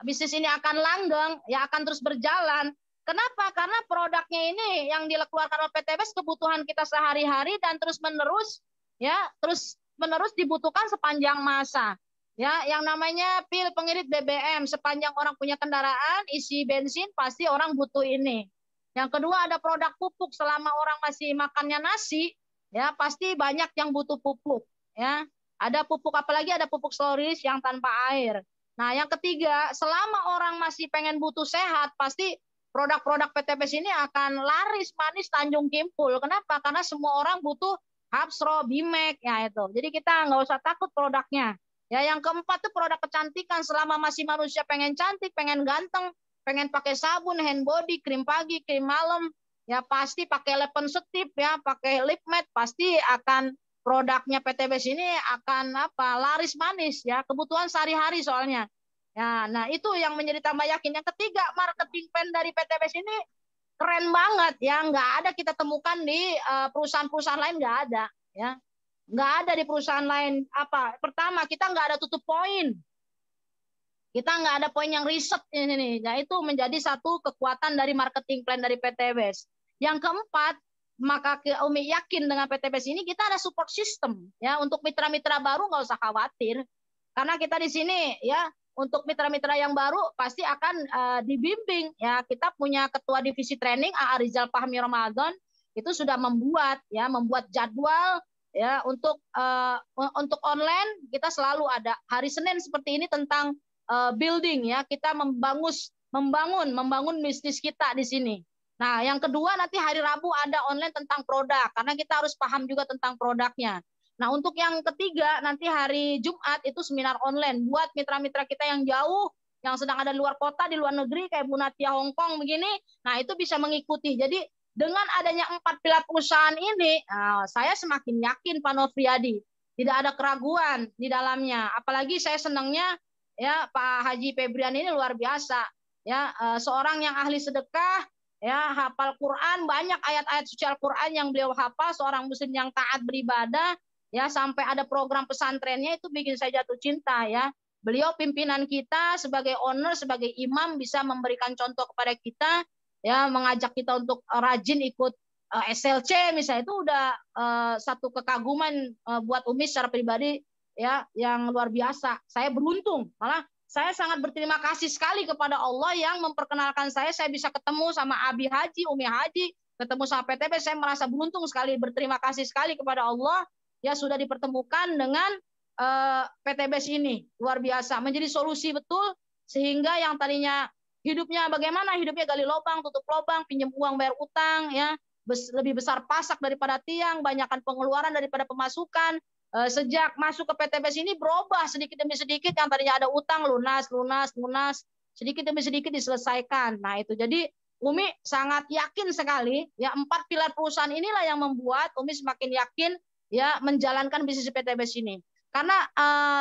Bisnis ini akan langgeng, ya akan terus berjalan. Kenapa? Karena produknya ini yang dikeluarkan oleh PTBS kebutuhan kita sehari-hari dan terus-menerus ya, terus-menerus dibutuhkan sepanjang masa. Ya, yang namanya pil pengirit BBM, sepanjang orang punya kendaraan isi bensin pasti orang butuh ini. Yang kedua ada produk pupuk, selama orang masih makannya nasi, ya pasti banyak yang butuh pupuk. Ya, ada pupuk, apalagi ada pupuk sloris yang tanpa air. Nah, yang ketiga, selama orang masih pengen butuh sehat, pasti produk-produk PTBS ini akan laris manis Tanjung Kimpul. Kenapa? Karena semua orang butuh Hapsro, Bimek, ya itu. Jadi kita nggak usah takut produknya. Ya, yang keempat tuh produk kecantikan. Selama masih manusia pengen cantik, pengen ganteng, pengen pakai sabun, hand body, krim pagi, krim malam, ya pasti pakai Lepon Setip, ya pakai lip matte, pasti akan produknya PTBS ini akan laris manis ya, kebutuhan sehari-hari soalnya. Ya, nah itu yang menjadi tambah yakin. Yang ketiga, marketing plan dari PTBS ini keren banget ya, nggak ada kita temukan di perusahaan-perusahaan lain, nggak ada ya. Nggak ada di perusahaan lain. Pertama, kita nggak ada tutup poin. Kita nggak ada poin yang riset ini. Nah, itu menjadi satu kekuatan dari marketing plan dari PTBS. Yang keempat, maka Umi yakin dengan PTBS ini kita ada support system ya, untuk mitra-mitra baru nggak usah khawatir, karena kita di sini ya untuk mitra-mitra yang baru pasti akan dibimbing ya. Kita punya ketua divisi training AA Rizal Fahmi Ramadan, itu sudah membuat jadwal ya untuk online. Kita selalu ada hari Senin seperti ini tentang building ya, kita membangun bisnis kita di sini. Nah, yang kedua nanti hari Rabu ada online tentang produk, karena kita harus paham juga tentang produknya. Nah, untuk yang ketiga nanti hari Jumat itu seminar online buat mitra-mitra kita yang jauh, yang sedang ada di luar kota, di luar negeri kayak Bu Natia Hongkong begini. Nah, itu bisa mengikuti. Jadi dengan adanya 4 pilar perusahaan ini, saya semakin yakin Pak Nofriyadi, tidak ada keraguan di dalamnya. Apalagi saya senangnya ya Pak Haji Febrian ini luar biasa ya, seorang yang ahli sedekah ya, hafal Quran, banyak ayat-ayat suci Al-Quran yang beliau hafal, seorang muslim yang taat beribadah ya sampai ada program pesantrennya, itu bikin saya jatuh cinta ya. Beliau pimpinan kita sebagai owner, sebagai imam, bisa memberikan contoh kepada kita, ya, mengajak kita untuk rajin ikut SLC misalnya, itu udah satu kekaguman buat Umi secara pribadi ya, yang luar biasa. Saya beruntung, malah saya sangat berterima kasih sekali kepada Allah yang memperkenalkan saya bisa ketemu sama Abi Haji, Umi Haji, ketemu sama PTB. Saya merasa beruntung sekali, berterima kasih sekali kepada Allah ya sudah dipertemukan dengan PTBS ini. Luar biasa, menjadi solusi betul, sehingga yang tadinya hidupnya bagaimana, hidupnya gali lubang, tutup lubang, pinjam uang, bayar utang ya, lebih besar pasak daripada tiang, banyakkan pengeluaran daripada pemasukan. Sejak masuk ke PTBS ini berubah sedikit demi sedikit, yang tadinya ada utang lunas, sedikit demi sedikit diselesaikan. Nah itu, jadi Umi sangat yakin sekali ya, 4 pilar perusahaan inilah yang membuat Umi semakin yakin ya menjalankan bisnis PTBS ini. Karena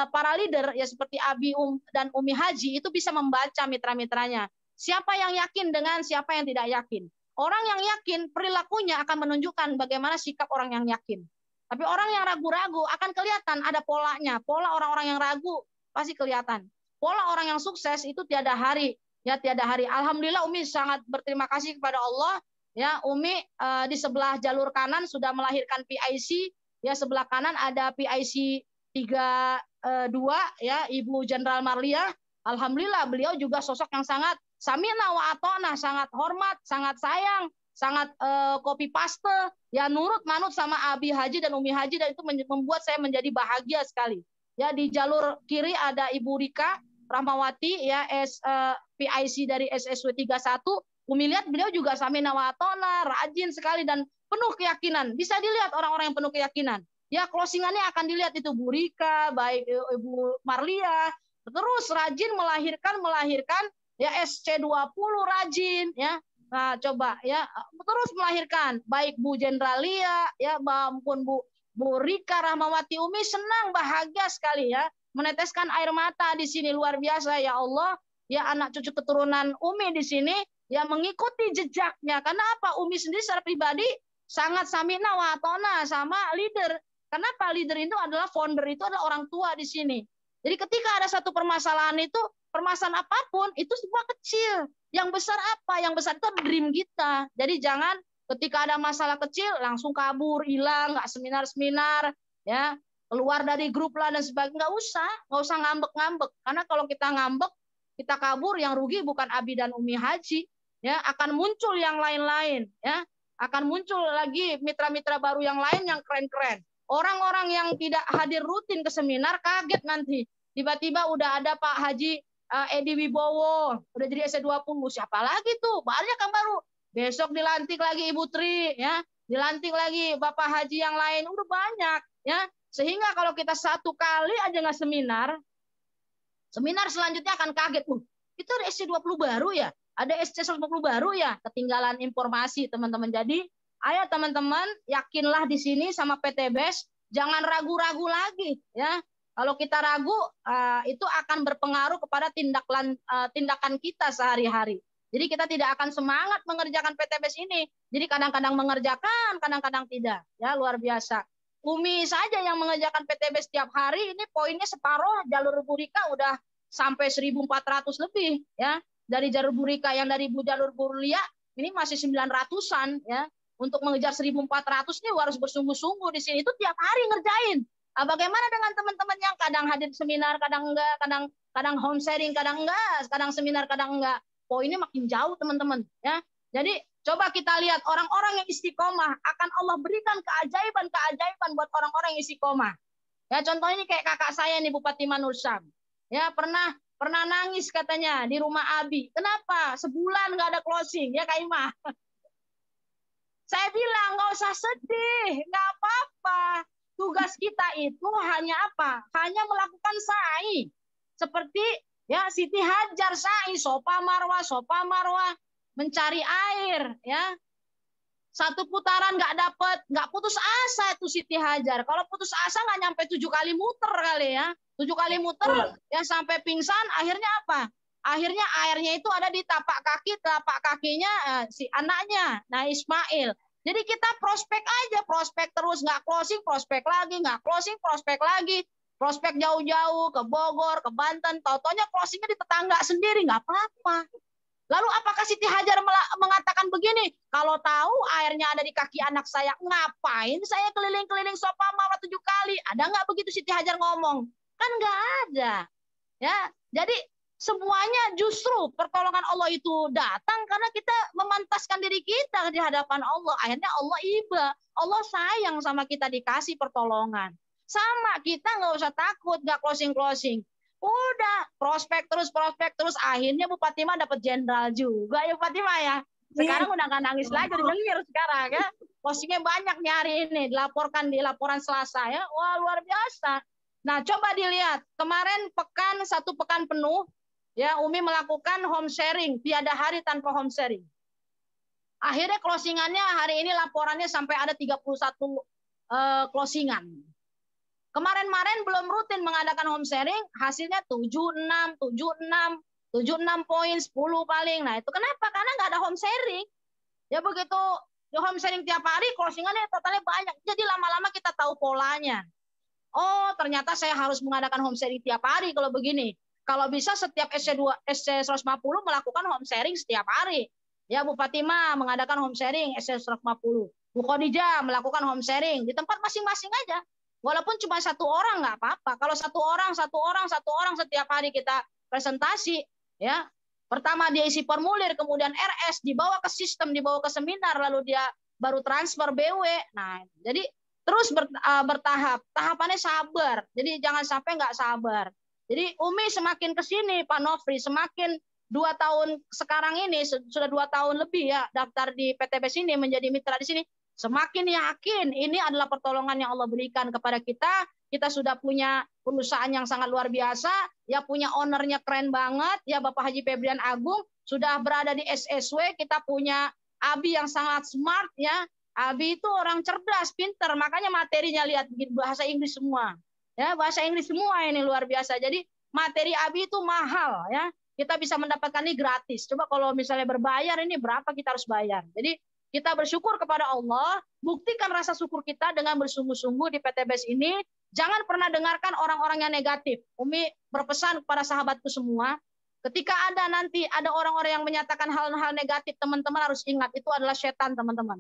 para leader ya seperti Abi dan Umi Haji itu bisa membaca mitra-mitranya. Siapa yang yakin dengan siapa yang tidak yakin. Orang yang yakin perilakunya akan menunjukkan bagaimana sikap orang yang yakin. Tapi orang yang ragu-ragu akan kelihatan ada polanya. Pola orang-orang yang ragu pasti kelihatan. Pola orang yang sukses itu tiada hari. Ya tiada hari. Alhamdulillah Umi sangat berterima kasih kepada Allah. Ya Umi di sebelah jalur kanan sudah melahirkan PIC. Ya sebelah kanan ada PIC 32 ya, Ibu Jenderal Marlia. Alhamdulillah beliau juga sosok yang sangat samina wa atona, sangat hormat, sangat sayang, sangat copy paste ya, nurut manut sama Abi Haji dan Umi Haji, dan itu membuat saya menjadi bahagia sekali. Ya di jalur kiri ada Ibu Rika Rahmawati ya, PIC dari SSW 31. Umi lihat beliau juga samina wa atona, rajin sekali dan penuh keyakinan. Bisa dilihat orang-orang yang penuh keyakinan. Ya closingannya akan dilihat itu Bu Rika, baik Ibu Marlia, terus rajin melahirkan ya SC20 rajin ya. Nah, coba ya terus melahirkan baik Bu Jendralia ya maupun Bu Rika Rahmawati. Umi senang, bahagia sekali ya, meneteskan air mata di sini, luar biasa ya Allah. Ya anak cucu keturunan Umi di sini ya mengikuti jejaknya. Karena apa? Umi sendiri secara pribadi sangat samina wa atona sama leader. Kenapa? Leader itu adalah founder, itu adalah orang tua di sini. Jadi ketika ada satu permasalahan itu, permasalahan apapun itu semua kecil. Yang besar apa? Yang besar itu dream kita. Jadi jangan ketika ada masalah kecil langsung kabur, hilang, nggak seminar-seminar, ya keluar dari grup lah dan sebagainya. Nggak usah ngambek-ngambek. Karena kalau kita ngambek, kita kabur, yang rugi bukan Abi dan Umi Haji. Ya akan muncul yang lain-lain. Ya akan muncul lagi mitra-mitra baru yang lain yang keren-keren. Orang-orang yang tidak hadir rutin ke seminar kaget nanti. Tiba-tiba udah ada Pak Haji Edi Wibowo, udah jadi SC20. Siapa lagi tuh? Banyak yang baru. Besok dilantik lagi Ibu Tri, ya. Dilantik lagi Bapak Haji yang lain. Udah banyak, ya. Sehingga kalau kita satu kali aja nggak seminar, seminar selanjutnya akan kaget. Itu ada SC20 baru ya? Ada SC120 baru ya? Ketinggalan informasi, teman-teman. Jadi, ayo teman-teman, yakinlah di sini sama PTBS, jangan ragu-ragu lagi ya. Kalau kita ragu, itu akan berpengaruh kepada tindakan kita sehari-hari. Jadi kita tidak akan semangat mengerjakan PTBS ini. Jadi kadang-kadang mengerjakan, kadang-kadang tidak. Ya luar biasa. Umi saja yang mengerjakan PTBS setiap hari, ini poinnya separuh. Jalur Burika udah sampai 1.400 lebih ya. Dari jalur Burika yang dari jalur Burlia ini masih 900-an ya. Untuk mengejar 1.400 ini harus bersungguh-sungguh di sini. Itu tiap hari ngerjain. Bagaimana dengan teman-teman yang kadang hadir seminar, kadang enggak, kadang home sharing, kadang enggak, kadang seminar, kadang enggak. Poinnya makin jauh teman-teman ya. Jadi coba kita lihat orang-orang yang istiqomah, akan Allah berikan keajaiban buat orang-orang yang istiqomah. Ya contohnya ini kayak kakak saya nih Bupati Manursam. Ya pernah nangis katanya di rumah Abi. Kenapa? Sebulan nggak ada closing ya Kak Imah. Saya bilang nggak usah sedih, nggak apa-apa. Tugas kita itu hanya apa? Hanya melakukan sa'i. Seperti ya Siti Hajar sa'i, sopa marwah, mencari air ya. Satu putaran nggak dapet, nggak putus asa itu Siti Hajar. Kalau putus asa nggak nyampe 7 kali muter kali ya. 7 kali muter ya sampai pingsan, akhirnya apa? Akhirnya airnya itu ada di telapak kakinya si anaknya, nah Ismail. Jadi kita prospek aja, prospek terus, nggak closing, prospek lagi, nggak closing, prospek lagi. Prospek jauh-jauh ke Bogor, ke Banten, tau-taunya closingnya di tetangga sendiri, nggak apa-apa. Lalu apakah Siti Hajar mengatakan begini, kalau tahu airnya ada di kaki anak saya, ngapain saya keliling-keliling sofa mawar 7 kali? Ada nggak begitu Siti Hajar ngomong? Kan nggak ada. Ya, jadi semuanya justru pertolongan Allah itu datang karena kita memantaskan diri kita di hadapan Allah. Akhirnya Allah iba, Allah sayang sama kita, dikasih pertolongan. Sama, kita nggak usah takut, nggak closing-closing. Udah prospek terus, akhirnya Bu Fatimah dapat jenderal juga ya Bu Fatimah ya. Sekarang udah nggak nangis lagi, udah nyengir sekarang ya. Closingnya banyak nih hari ini, dilaporkan di laporan Selasa ya. Wah, luar biasa. Nah, coba dilihat kemarin satu pekan penuh ya, Umi melakukan home sharing, tiada hari tanpa home sharing. Akhirnya closingannya hari ini laporannya sampai ada 31 closingan. Kemarin-marin belum rutin mengadakan home sharing, hasilnya 76 poin, 10 paling. Nah, itu kenapa? Karena nggak ada home sharing. Ya begitu home sharing tiap hari, closingannya totalnya banyak. Jadi lama-lama kita tahu polanya. Oh, ternyata saya harus mengadakan home sharing tiap hari kalau begini. Kalau bisa setiap SC 150 melakukan home sharing setiap hari. Ya, Bu Fatimah mengadakan home sharing SC 150. Bu Khadijah melakukan home sharing di tempat masing-masing aja. Walaupun cuma satu orang nggak apa-apa. Kalau satu orang setiap hari kita presentasi, ya. Pertama dia isi formulir, kemudian RS, dibawa ke sistem, dibawa ke seminar, lalu dia baru transfer BW. Nah, jadi terus bertahap. Tahapannya sabar. Jadi jangan sampai nggak sabar. Jadi Umi semakin ke sini, Pak Nofri, semakin 2 tahun sekarang ini, sudah 2 tahun lebih ya daftar di PTBS ini, menjadi mitra di sini. Semakin yakin ini adalah pertolongan yang Allah berikan kepada kita. Kita sudah punya perusahaan yang sangat luar biasa, ya punya ownernya keren banget, ya Bapak Haji Febrian Agung sudah berada di SSW. Kita punya Abi yang sangat smart, ya. Abi itu orang cerdas, pinter, makanya materinya lihat bahasa Inggris semua, ya bahasa Inggris semua ini luar biasa. Jadi materi Abi itu mahal, ya. Kita bisa mendapatkan ini gratis. Coba kalau misalnya berbayar ini berapa kita harus bayar? Jadi kita bersyukur kepada Allah, buktikan rasa syukur kita dengan bersungguh-sungguh di PTBS ini. Jangan pernah dengarkan orang-orang yang negatif. Umi berpesan kepada sahabatku semua, ketika nanti ada orang-orang yang menyatakan hal-hal negatif, teman-teman harus ingat itu adalah setan, teman-teman.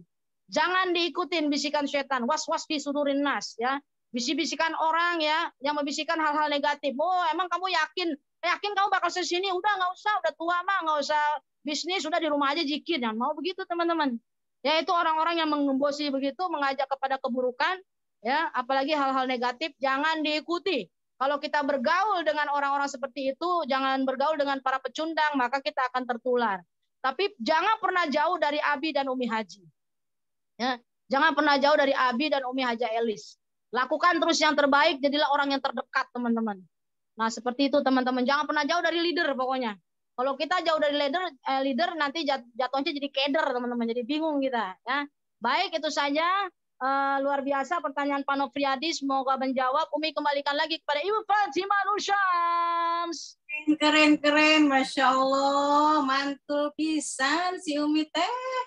Jangan diikutin bisikan setan. Was-was fi sudurin nas, ya. Bisikan orang ya yang membisikkan hal-hal negatif. Oh, emang kamu yakin kamu bakal sesini? Udah nggak usah, udah tua mah nggak usah bisnis, sudah di rumah aja zikir. Jangan mau begitu, teman-teman. Yaitu orang-orang yang mengembosi begitu, mengajak kepada keburukan, ya, apalagi hal-hal negatif, jangan diikuti. Kalau kita bergaul dengan orang-orang seperti itu, jangan bergaul dengan para pecundang, maka kita akan tertular. Tapi jangan pernah jauh dari Abi dan Umi Haji. Ya, jangan pernah jauh dari Abi dan Umi Haja Elis. Lakukan terus yang terbaik, jadilah orang yang terdekat, teman-teman. Nah, seperti itu, teman-teman. Jangan pernah jauh dari leader pokoknya. Kalau kita jauh dari leader nanti jatuhnya jadi keder, teman-teman. Jadi bingung kita. Ya. Baik, itu saja. Luar biasa pertanyaan Pak Nofriyadi. Semoga menjawab. Umi kembalikan lagi kepada Ibu Fatimah Nur Syams. Keren, Masya Allah. Mantul pisan si Umi teh.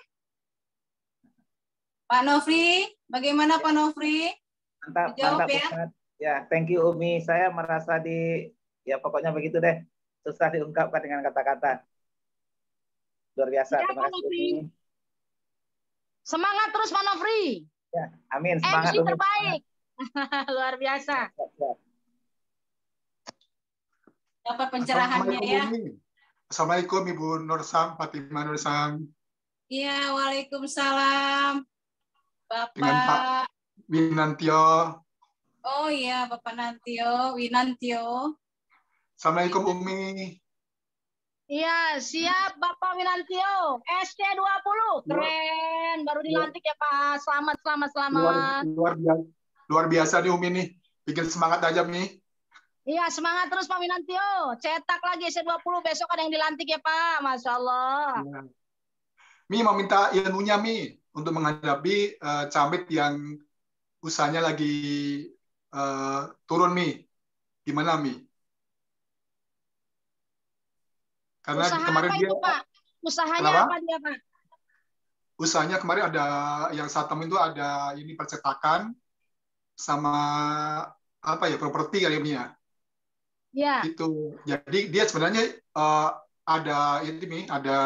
Pak Nofri, bagaimana Pak Nofri? Mantap, ya. Ustaz. Ya, thank you Umi. Saya merasa ya pokoknya begitu deh. Susah diungkapkan dengan kata-kata. Luar biasa. Ya, terima kasih Umi. Semangat terus Pak Nofri. Ya, amin. Semangat MC Umi. terbaik. Luar biasa. Dapat pencerahannya ya. Assalamualaikum Ibu Nur Sam, Fatimah Nur Sam. Iya, waalaikumsalam. Bapak. Dengan Pak Winantio. Oh iya, Bapak Winantio. Assalamualaikum Umi. Iya, siap Bapak Winantio. SC20. Keren, baru dilantik ya Pak. Selamat. Luar biasa nih Umi nih. Bikin semangat aja Mi. Iya, semangat terus Pak Winantio. Cetak lagi SC20, besok ada yang dilantik ya Pak. Masya Allah. Ya. Mi mau minta ilmunya Mi untuk menghadapi camat yang usahanya lagi turun Mi. Gimana Mi? Karena usaha kemarin apa dia itu Pak? Usahanya kenapa? apa dia Pak? usahanya kemarin ada yang saya temuin itu ada ini percetakan sama apa ya, properti kali ini ya. Ya. Itu. Jadi dia sebenarnya ada ini, ada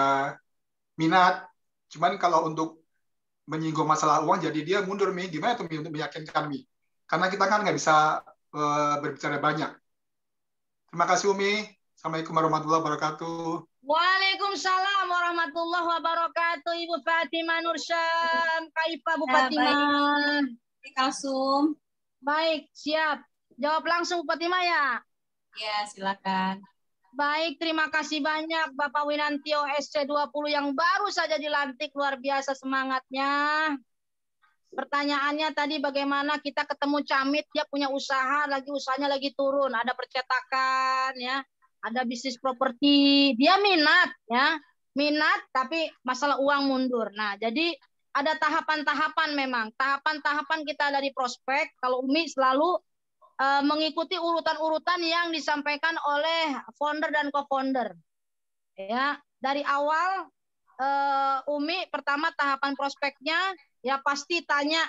minat. Cuman kalau untuk menyinggung masalah uang, jadi dia mundur, Mi. Gimana tuh, Mi, untuk meyakinkan, Mi? Karena kita kan nggak bisa berbicara banyak. Terima kasih, Umi. Assalamualaikum warahmatullahi wabarakatuh. Waalaikumsalam warahmatullahi wabarakatuh, Ibu Fatimah Nursyam. Kaifa Bu Fatimah? Baik, Kalsum. Baik, siap. Jawab langsung Bu Fatimah ya? Ya, silakan. Baik, terima kasih banyak Bapak Winantio SC20 yang baru saja dilantik, luar biasa semangatnya. Pertanyaannya tadi bagaimana kita ketemu Camit, dia punya usaha, usahanya lagi turun, ada percetakan ya, ada bisnis properti, dia minat ya, minat tapi masalah uang mundur. Nah, jadi ada tahapan-tahapan memang, tahapan-tahapan kita dari prospek. Kalau Umi selalu mengikuti urutan-urutan yang disampaikan oleh founder dan co-founder. Ya, dari awal Umi pertama tahapan prospeknya ya pasti tanya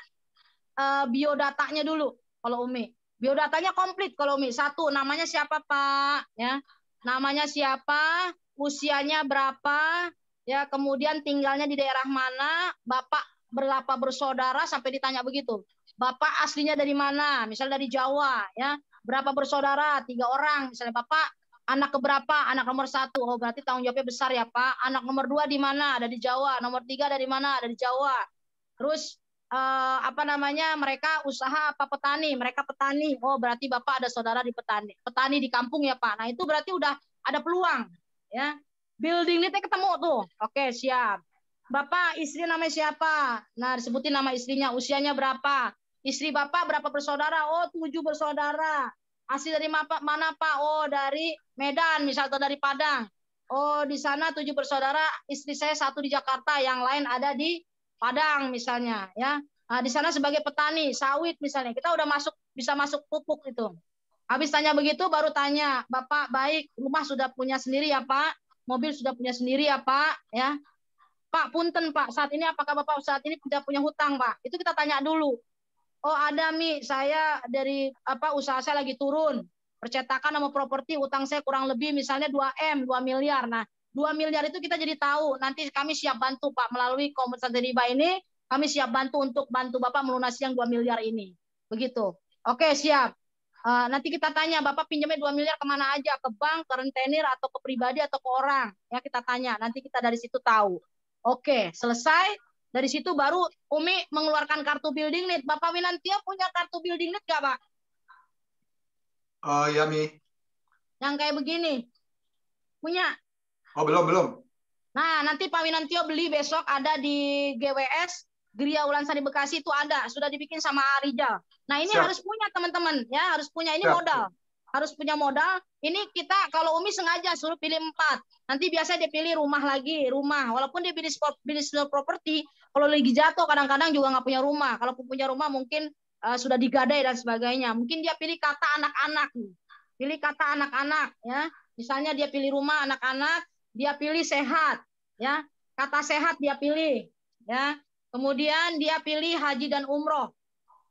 biodatanya dulu kalau Umi. Biodatanya komplit kalau Umi. Satu, namanya siapa Pak? Ya, namanya siapa? Usianya berapa? Ya, kemudian tinggalnya di daerah mana? Bapak berapa bersaudara sampai ditanya begitu. Bapak aslinya dari mana? Misal dari Jawa, ya. Berapa bersaudara? 3 orang. Misalnya Bapak anak keberapa? Anak nomor 1. Oh, berarti tanggung jawabnya besar ya Pak. Anak nomor 2 di mana? Ada di Jawa. Nomor 3 dari mana? Ada di Jawa. Terus mereka usaha apa? Petani. Mereka petani. Oh, berarti Bapak ada saudara di petani. Petani di kampung ya Pak. Nah, itu berarti udah ada peluang, ya. Building need-nya ketemu tuh. Oke, siap. Bapak, istri namanya siapa? Nah, disebutin nama istrinya, usianya berapa? Istri Bapak berapa bersaudara? Oh, 7 bersaudara. Asli dari mana Pak? Oh, dari Medan misal atau dari Padang. Oh, di sana 7 bersaudara, istri saya 1 di Jakarta, yang lain ada di Padang misalnya, ya. Nah, di sana sebagai petani, sawit misalnya. Kita udah bisa masuk pupuk itu. Habis tanya begitu baru tanya, Bapak baik, rumah sudah punya sendiri ya Pak? Mobil sudah punya sendiri ya Pak? Ya. Pak, punten Pak, saat ini apakah Bapak saat ini sudah punya hutang Pak? Itu kita tanya dulu. Oh ada Mi, saya dari usaha saya lagi turun. Percetakan sama properti, utang saya kurang lebih misalnya 2 miliar. Nah, 2 miliar itu kita jadi tahu. Nanti kami siap bantu Pak melalui komunitas riba ini, kami siap bantu untuk bantu Bapak melunasi yang 2 miliar ini. Begitu. Oke, siap. Nanti kita tanya, Bapak pinjamnya 2 miliar kemana aja? Ke bank, ke rentenir, atau ke pribadi, atau ke orang? Ya, kita tanya. Nanti kita dari situ tahu. Oke, selesai. Dari situ baru Umi mengeluarkan kartu building need. Bapak Winantio punya kartu building need nggak, Pak? Oh iya, Mi. Yang kayak begini. Punya? Oh, belum. Nah, nanti Pak Winantio beli besok ada di GWS, Geria Ulansari Bekasi itu ada. Sudah dibikin sama Rijal. Nah, ini Siap. harus punya teman-teman. Ya, harus punya. Ini Siap. modal. Harus punya modal. Ini kita, kalau Umi sengaja suruh pilih 4. Nanti biasanya dia pilih rumah lagi. Rumah. Walaupun dia bisnis properti, kalau lagi jatuh kadang-kadang juga nggak punya rumah. Kalau punya rumah mungkin sudah digadai dan sebagainya. Mungkin dia pilih kata anak-anak. Pilih kata anak-anak. Ya. Misalnya dia pilih rumah anak-anak, dia pilih sehat. Ya. Kata sehat dia pilih. Ya. Kemudian dia pilih haji dan umroh.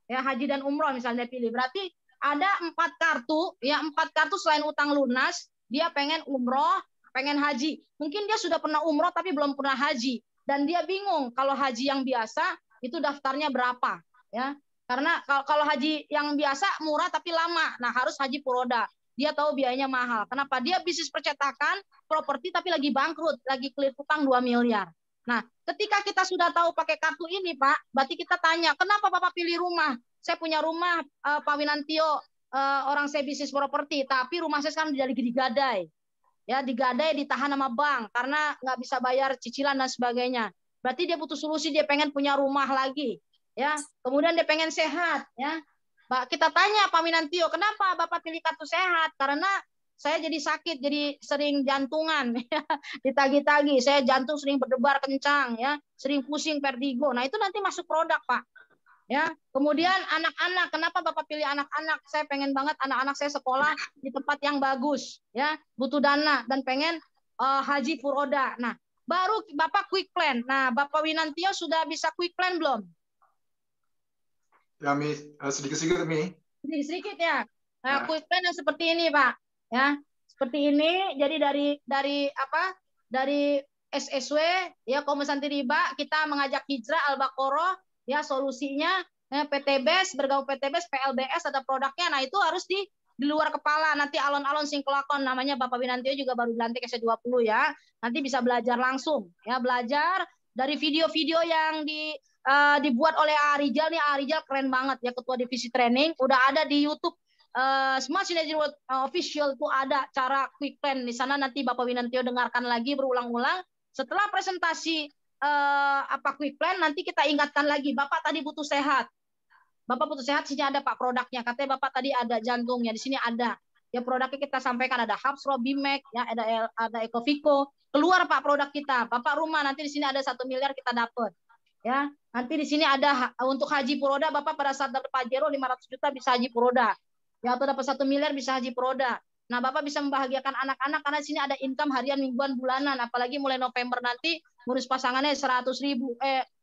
Ya, haji dan umroh misalnya dia pilih. Berarti ada 4 kartu, ya 4 kartu selain utang lunas, dia pengen umroh, pengen haji. Mungkin dia sudah pernah umroh tapi belum pernah haji. Dan dia bingung kalau haji yang biasa itu daftarnya berapa. Ya, karena kalau haji yang biasa murah tapi lama. Nah, harus haji furoda. Dia tahu biayanya mahal. Kenapa? Dia bisnis percetakan, properti tapi lagi bangkrut, lagi clear utang 2 miliar. Nah, ketika kita sudah tahu pakai kartu ini, Pak, berarti kita tanya, kenapa Bapak pilih rumah? Saya punya rumah, Pak Winantio, orang saya bisnis properti, tapi rumah saya sekarang lagi digadai. Ya, digadai, ditahan sama bank, karena nggak bisa bayar cicilan dan sebagainya. Berarti dia butuh solusi, dia pengen punya rumah lagi. Ya, kemudian dia pengen sehat. Ya, kita tanya Pak Winantio, kenapa Bapak pilih kartu sehat? Karena saya jadi sakit, jadi sering jantungan, ditagi-tagi. Saya jantung sering berdebar kencang, ya, sering pusing, vertigo. Nah, itu nanti masuk produk, Pak. Ya, kemudian anak-anak, kenapa Bapak pilih anak-anak? Saya pengen banget anak-anak saya sekolah di tempat yang bagus, ya, butuh dana dan pengen haji furoda. Nah, baru Bapak quick plan. Nah, Bapak Winantio sudah bisa quick plan belum? Ya, Mi, sedikit-sedikit, Mi. Sedikit ya. Nah, Nah. quick plan yang seperti ini, Pak. Ya, seperti ini. Jadi dari apa? Dari SSW ya Komisi Riba kita mengajak hijrah Al-Baqarah ya solusinya ya, PTBS bergaul PTBS PLBS ada produknya. Nah, itu harus di luar kepala. Nanti alon-alon sing kelakon namanya Bapak Winantio juga baru dilantik S20 ya. Nanti bisa belajar langsung ya, belajar dari video-video yang dibuat oleh Arijal nih. Arijal keren banget ya, ketua divisi training. Udah ada di YouTube Smart Synergy World Official tuh ada cara quick plan di sana. Nanti Bapak Winantio dengarkan lagi berulang-ulang. Setelah presentasi quick plan, nanti kita ingatkan lagi. Bapak tadi butuh sehat. Bapak butuh sehat, sini ada Pak produknya. Katanya Bapak tadi ada jantungnya, di sini ada. Ya produknya kita sampaikan ada Hapsro, Bimek, ya ada Ecovico. Keluar Pak produk kita. Bapak rumah nanti di sini ada 1 miliar kita dapat. Ya, nanti di sini ada untuk Haji Puroda. Bapak pada saat dapat Pajero 500 juta bisa Haji Puroda. Ya, atau dapat 1 miliar bisa Haji Puroda. Nah, Bapak bisa membahagiakan anak-anak karena di sini ada income harian, mingguan, bulanan. Apalagi mulai November nanti bonus pasangannya 100.000.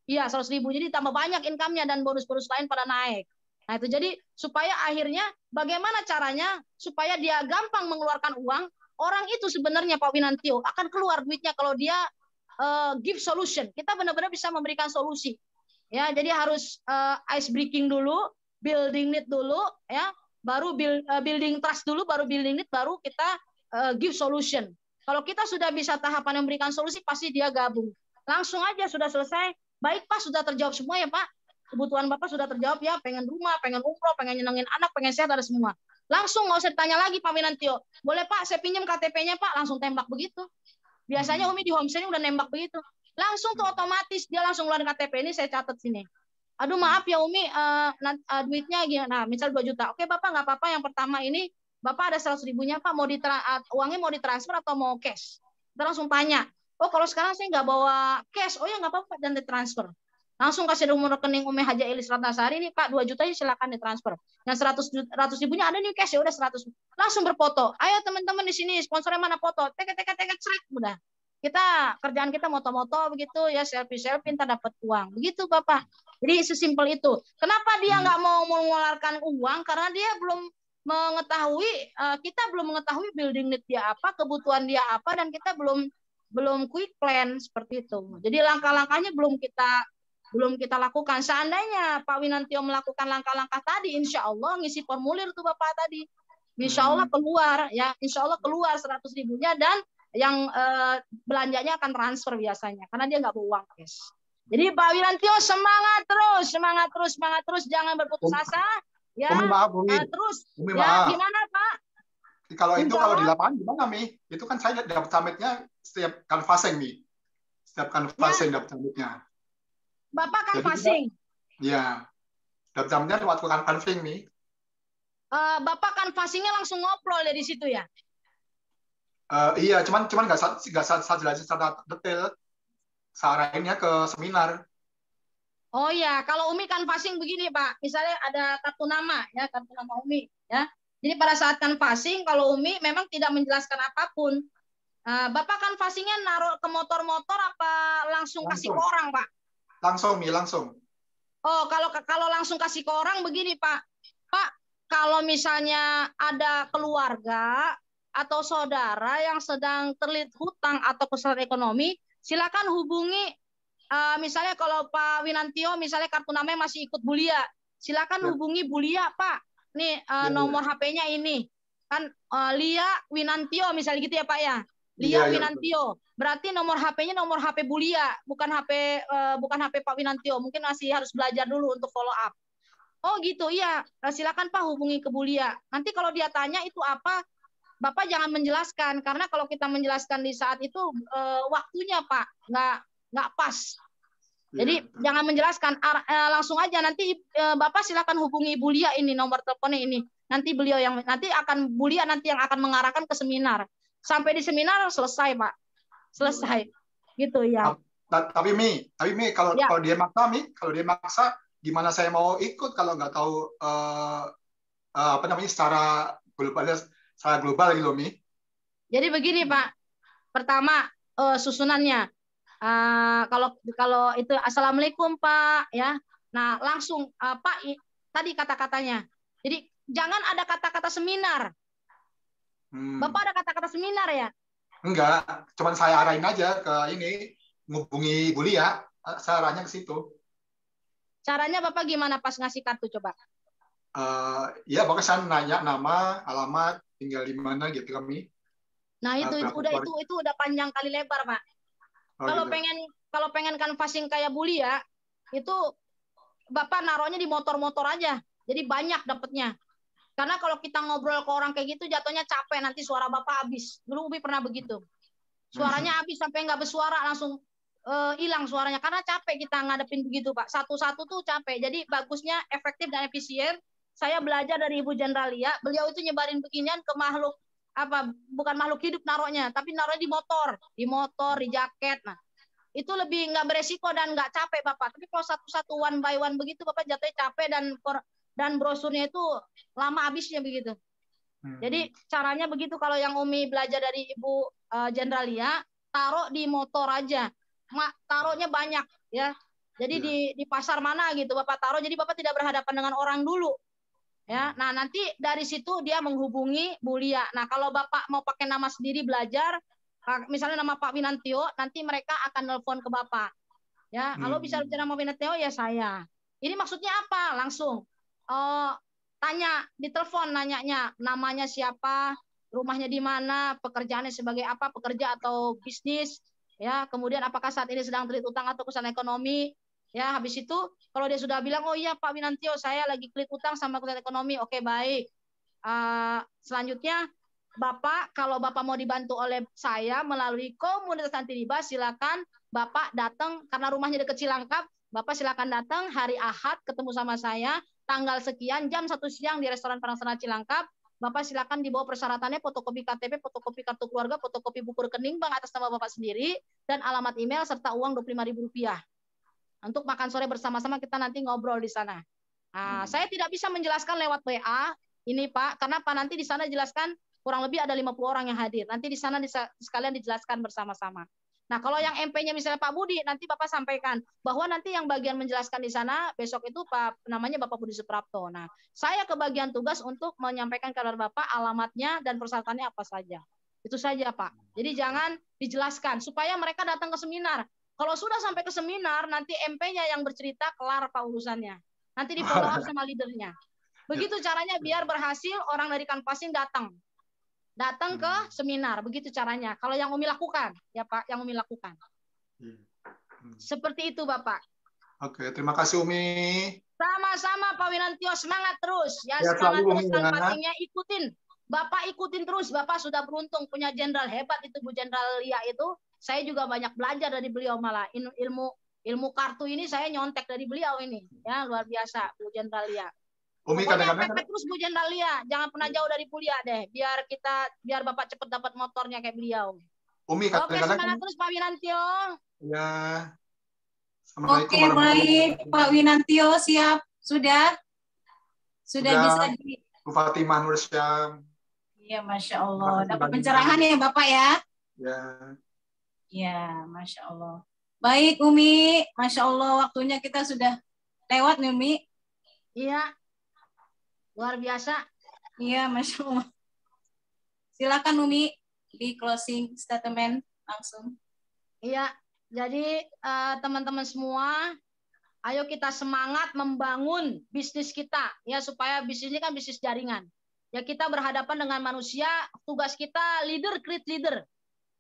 100.000. Jadi tambah banyak income-nya dan bonus-bonus lain pada naik. Nah, itu jadi supaya akhirnya bagaimana caranya supaya dia gampang mengeluarkan uang. Orang itu sebenarnya Pak Winantio akan keluar duitnya kalau dia give solution. Kita benar-benar bisa memberikan solusi. Ya, jadi harus ice breaking dulu, building need dulu, ya. Baru building trust dulu, baru building need, baru kita give solution. Kalau kita sudah bisa tahapan memberikan solusi, pasti dia gabung. Langsung aja sudah selesai. Baik Pak, sudah terjawab semua ya Pak. Kebutuhan Bapak sudah terjawab ya. Pengen rumah, pengen umroh, pengen nyenengin anak, pengen sehat, ada semua. Langsung nggak usah ditanya lagi Pak Winantio. Boleh Pak, saya pinjam KTP-nya Pak. Langsung tembak begitu. Biasanya Umi di homestay udah nembak begitu. Langsung tuh otomatis dia langsung ngeluarin KTP ini, saya catat sini. Aduh maaf ya Umi, duitnya gimana? Nah, misal 2 juta. Oke Bapak, nggak apa-apa. Yang pertama ini Bapak ada 100.000-nya Pak, uangnya mau ditransfer atau mau cash? Kita langsung tanya. Oh kalau sekarang saya nggak bawa cash, oh ya nggak apa-apa, dan ditransfer. Langsung kasih nomor rekening Umi Haja Elis Ratnasari ini Pak, 2 juta silakan ditransfer. Yang 100.000-nya ada nih cash ya udah 100. Langsung berfoto. Ayo teman-teman di sini sponsornya mana foto? Tek cek udah. Kita kerjaan kita moto-moto begitu ya, selfie entar dapat uang. Begitu Bapak. Jadi sesimpel itu. Kenapa dia nggak mau mengeluarkan uang? Karena dia belum mengetahui, kita belum mengetahui building need dia apa, kebutuhan dia apa, dan kita belum quick plan seperti itu. Jadi langkah-langkahnya belum kita lakukan. Seandainya Pak Winantio melakukan langkah-langkah tadi, insya Allah ngisi formulir tuh Bapak tadi, insya Allah keluar ya, insya Allah keluar 100.000-nya dan yang belanjanya akan transfer biasanya karena dia nggak bawa uang cash. Jadi Pak Winantio semangat terus, jangan berputus asa ya. Umi maaf, Umi. Terus Umi, ya maaf. Gimana Pak? Kalau itu kalau di lapangan gimana Mi? Itu kan saya dapat summitnya setiap canvassing Mi. Setiap canvassing dapat summitnya. Bapak canvassing? Iya. Dapat summitnya waktu canvassing Mi. Bapak canvassingnya langsung ngobrol dari situ ya? Iya, cuman nggak saya jelasin secara detail. Saya arahinnya ke seminar. Oh ya, kalau Umi canvassing begini Pak, misalnya ada kartu nama ya, kartu nama Umi ya. Jadi pada saat canvassing, kalau Umi memang tidak menjelaskan apapun, Bapak canvassingnya naruh ke motor-motor apa langsung kasih ke orang Pak? Langsung Mi, langsung. Oh, kalau langsung kasih ke orang begini Pak, kalau misalnya ada keluarga atau saudara yang sedang terlilit hutang atau kesulitan ekonomi, silakan hubungi. Misalnya kalau Pak Winantio misalnya kartu namanya masih ikut Bulia, silakan hubungi Bulia Pak. Nih nomor HP-nya ini kan Lia Winantio misalnya gitu ya Pak ya. Lia Winantio. Berarti nomor HP-nya nomor HP Bulia, bukan HP Pak Winantio. Mungkin masih harus belajar dulu untuk follow up. Oh gitu, iya. Silakan Pak hubungi ke Bulia. Nanti kalau dia tanya itu apa, Bapak jangan menjelaskan karena kalau kita menjelaskan di saat itu waktunya Pak nggak pas. Jadi jangan menjelaskan, langsung aja nanti Bapak silakan hubungi Bulia ini nomor teleponnya ini. Nanti beliau yang Bulia nanti yang akan mengarahkan ke seminar. Sampai di seminar selesai Pak. Selesai. Gitu ya. Tapi Mi kalau dia maksa gimana saya mau ikut kalau nggak tahu secara global gitu Mi. Jadi begini Pak. Pertama susunannya Kalau itu assalamualaikum Pak ya. Nah langsung Pak tadi kata-katanya. Jadi jangan ada kata-kata seminar. Bapak ada kata-kata seminar ya? Enggak, cuman saya arahin aja ke ini, ngubungi Bu Lia, saya arahnya ke situ. Caranya Bapak gimana pas ngasih kartu coba? Ya, pokoknya saya nanya nama, alamat, tinggal di mana gitu kami. Nah itu udah panjang kali lebar Pak. Kalau gitu. pengen canvassing kayak Bu Lia, itu Bapak naruhnya di motor-motor aja. Jadi banyak dapatnya. Karena kalau kita ngobrol ke orang kayak gitu jatuhnya capek, nanti suara Bapak habis. Dulu Ubi pernah begitu. Suaranya habis sampai nggak bersuara, langsung hilang suaranya. Karena capek kita ngadepin begitu Pak. Satu-satu tuh capek. Jadi bagusnya efektif dan efisien. Saya belajar dari Ibu Jenderal Lia. Beliau itu nyebarin beginian ke makhluk, bukan makhluk hidup naruhnya, tapi naruhnya di motor, di jaket. Nah, itu lebih nggak beresiko dan nggak capek Bapak. Tapi kalau satu-satu one by one begitu Bapak jatuhnya capek dan brosurnya itu lama habisnya begitu. Jadi caranya begitu kalau yang Umi belajar dari Ibu Jenderal Lia, taruh di motor aja. Taruhnya banyak ya. Jadi di pasar mana gitu Bapak taruh, jadi Bapak tidak berhadapan dengan orang dulu. Ya, nah nanti dari situ dia menghubungi Bu Lia. Nah, kalau Bapak mau pakai nama sendiri belajar, misalnya nama Pak Winantio, nanti mereka akan nelpon ke Bapak. Ya, kalau bisa bicara nama Winantio ya saya. Ini maksudnya apa? Langsung tanya di telepon, nanyanya namanya siapa, rumahnya di mana, pekerjaannya sebagai apa, pekerja atau bisnis, ya, kemudian apakah saat ini sedang terlilit utang atau kesulitan ekonomi, ya, habis itu kalau dia sudah bilang oh iya Pak Winantio saya lagi terlilit utang sama kesulitan ekonomi, oke baik. Selanjutnya Bapak, kalau Bapak mau dibantu oleh saya melalui komunitas anti riba, silakan Bapak datang karena rumahnya dekat Cilangkap. Bapak silakan datang hari Ahad ketemu sama saya tanggal sekian jam 1 siang di restoran Parang Cilangkap. Bapak silakan dibawa persyaratannya fotokopi KTP, fotokopi kartu keluarga, fotokopi buku rekening bank atas nama Bapak sendiri dan alamat email serta uang Rp25.000. Untuk makan sore bersama-sama kita nanti ngobrol di sana. Nah, saya tidak bisa menjelaskan lewat WA ini Pak, karena Pak nanti di sana jelaskan kurang lebih ada 50 orang yang hadir. Nanti di sana sekalian dijelaskan bersama-sama. Nah, kalau yang MP-nya misalnya Pak Budi, nanti Bapak sampaikan bahwa nanti yang bagian menjelaskan di sana besok itu namanya Bapak Budi Suprapto. Nah, saya kebagian tugas untuk menyampaikan kepada Bapak alamatnya dan persyaratannya apa saja. Itu saja Pak. Jadi jangan dijelaskan supaya mereka datang ke seminar. Kalau sudah sampai ke seminar, nanti MP-nya yang bercerita kelar Pak urusannya. Nanti di follow up sama leadernya. Begitu caranya biar berhasil orang dari canvassing datang ke seminar, begitu caranya. Kalau yang Umi lakukan, ya Pak, yang Umi lakukan. Seperti itu Bapak. Oke, terima kasih Umi. Sama-sama Pak Winantio, semangat terus. Ya, ya semangat terus ya. canvassingnya, ikutin. Bapak ikutin terus, Bapak sudah beruntung punya jenderal hebat itu Bu Jenderal Lia itu. Saya juga banyak belajar dari beliau malah. Ilmu kartu ini saya nyontek dari beliau ini. Ya, luar biasa Bu Jenderal Lia. Umi Pokoknya pepet terus Bu Jenderal Lia, jangan pernah jauh dari kuliah deh, biar Bapak cepat dapat motornya kayak beliau. Umi kadang-kadang. Oke, semangat terus Pak Winantio. Ya. Oke, baik Pak Winantio, siap sudah bisa di. Bu Fatimah Nur Syam. Iya, Masya Allah. Dapat pencerahan ya Bapak ya? Ya. Ya, Masya Allah. Baik Umi, Masya Allah waktunya kita sudah lewat nih Umi. Iya. Luar biasa. Iya, Masya Allah. Silakan Umi di closing statement langsung. Iya, jadi teman-teman semua, ayo kita semangat membangun bisnis kita ya supaya bisnis ini kan bisnis jaringan. Ya kita berhadapan dengan manusia, tugas kita leader create leader.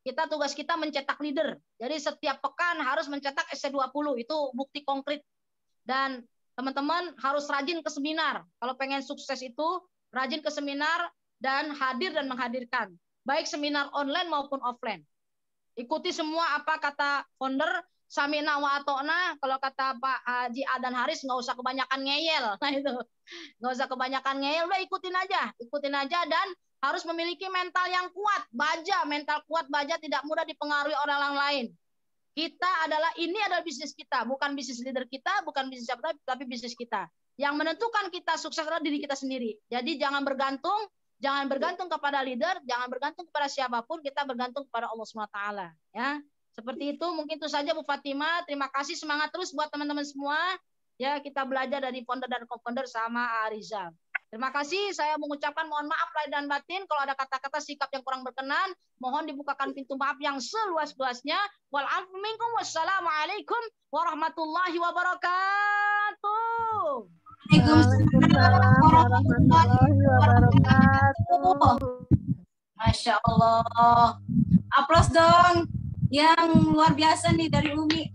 Tugas kita mencetak leader. Jadi setiap pekan harus mencetak SC20, itu bukti konkret. Dan teman-teman harus rajin ke seminar. Kalau pengen sukses itu, rajin ke seminar dan hadir dan menghadirkan. Baik seminar online maupun offline. Ikuti semua apa kata founder, Samina wa atona. Kalau kata Pak Haji Adan Haris, nggak usah kebanyakan ngeyel. Nah itu, nggak usah kebanyakan ngeyel, udah ikutin aja dan harus memiliki mental yang kuat. Mental kuat baja tidak mudah dipengaruhi orang lain. Ini adalah bisnis kita, bukan bisnis leader kita, bukan bisnis siapa, tapi bisnis kita. Yang menentukan kita sukses adalah diri kita sendiri. Jadi jangan bergantung kepada leader, jangan bergantung kepada siapapun, kita bergantung kepada Allah SWT. Ya, Seperti itu, mungkin itu saja Bu Fatima. Terima kasih, semangat terus buat teman-teman semua. Ya, kita belajar dari founder dan co-founder sama Arizal. Terima kasih, saya mengucapkan mohon maaf lahir dan batin kalau ada kata-kata sikap yang kurang berkenan. Mohon dibukakan pintu maaf yang seluas-luasnya. Wal-'afwu minkum. Wassalamualaikum warahmatullahi wabarakatuh. Waalaikumsalam warahmatullahi wabarakatuh. Masya Allah. Aplaus dong. Yang luar biasa nih dari Umi.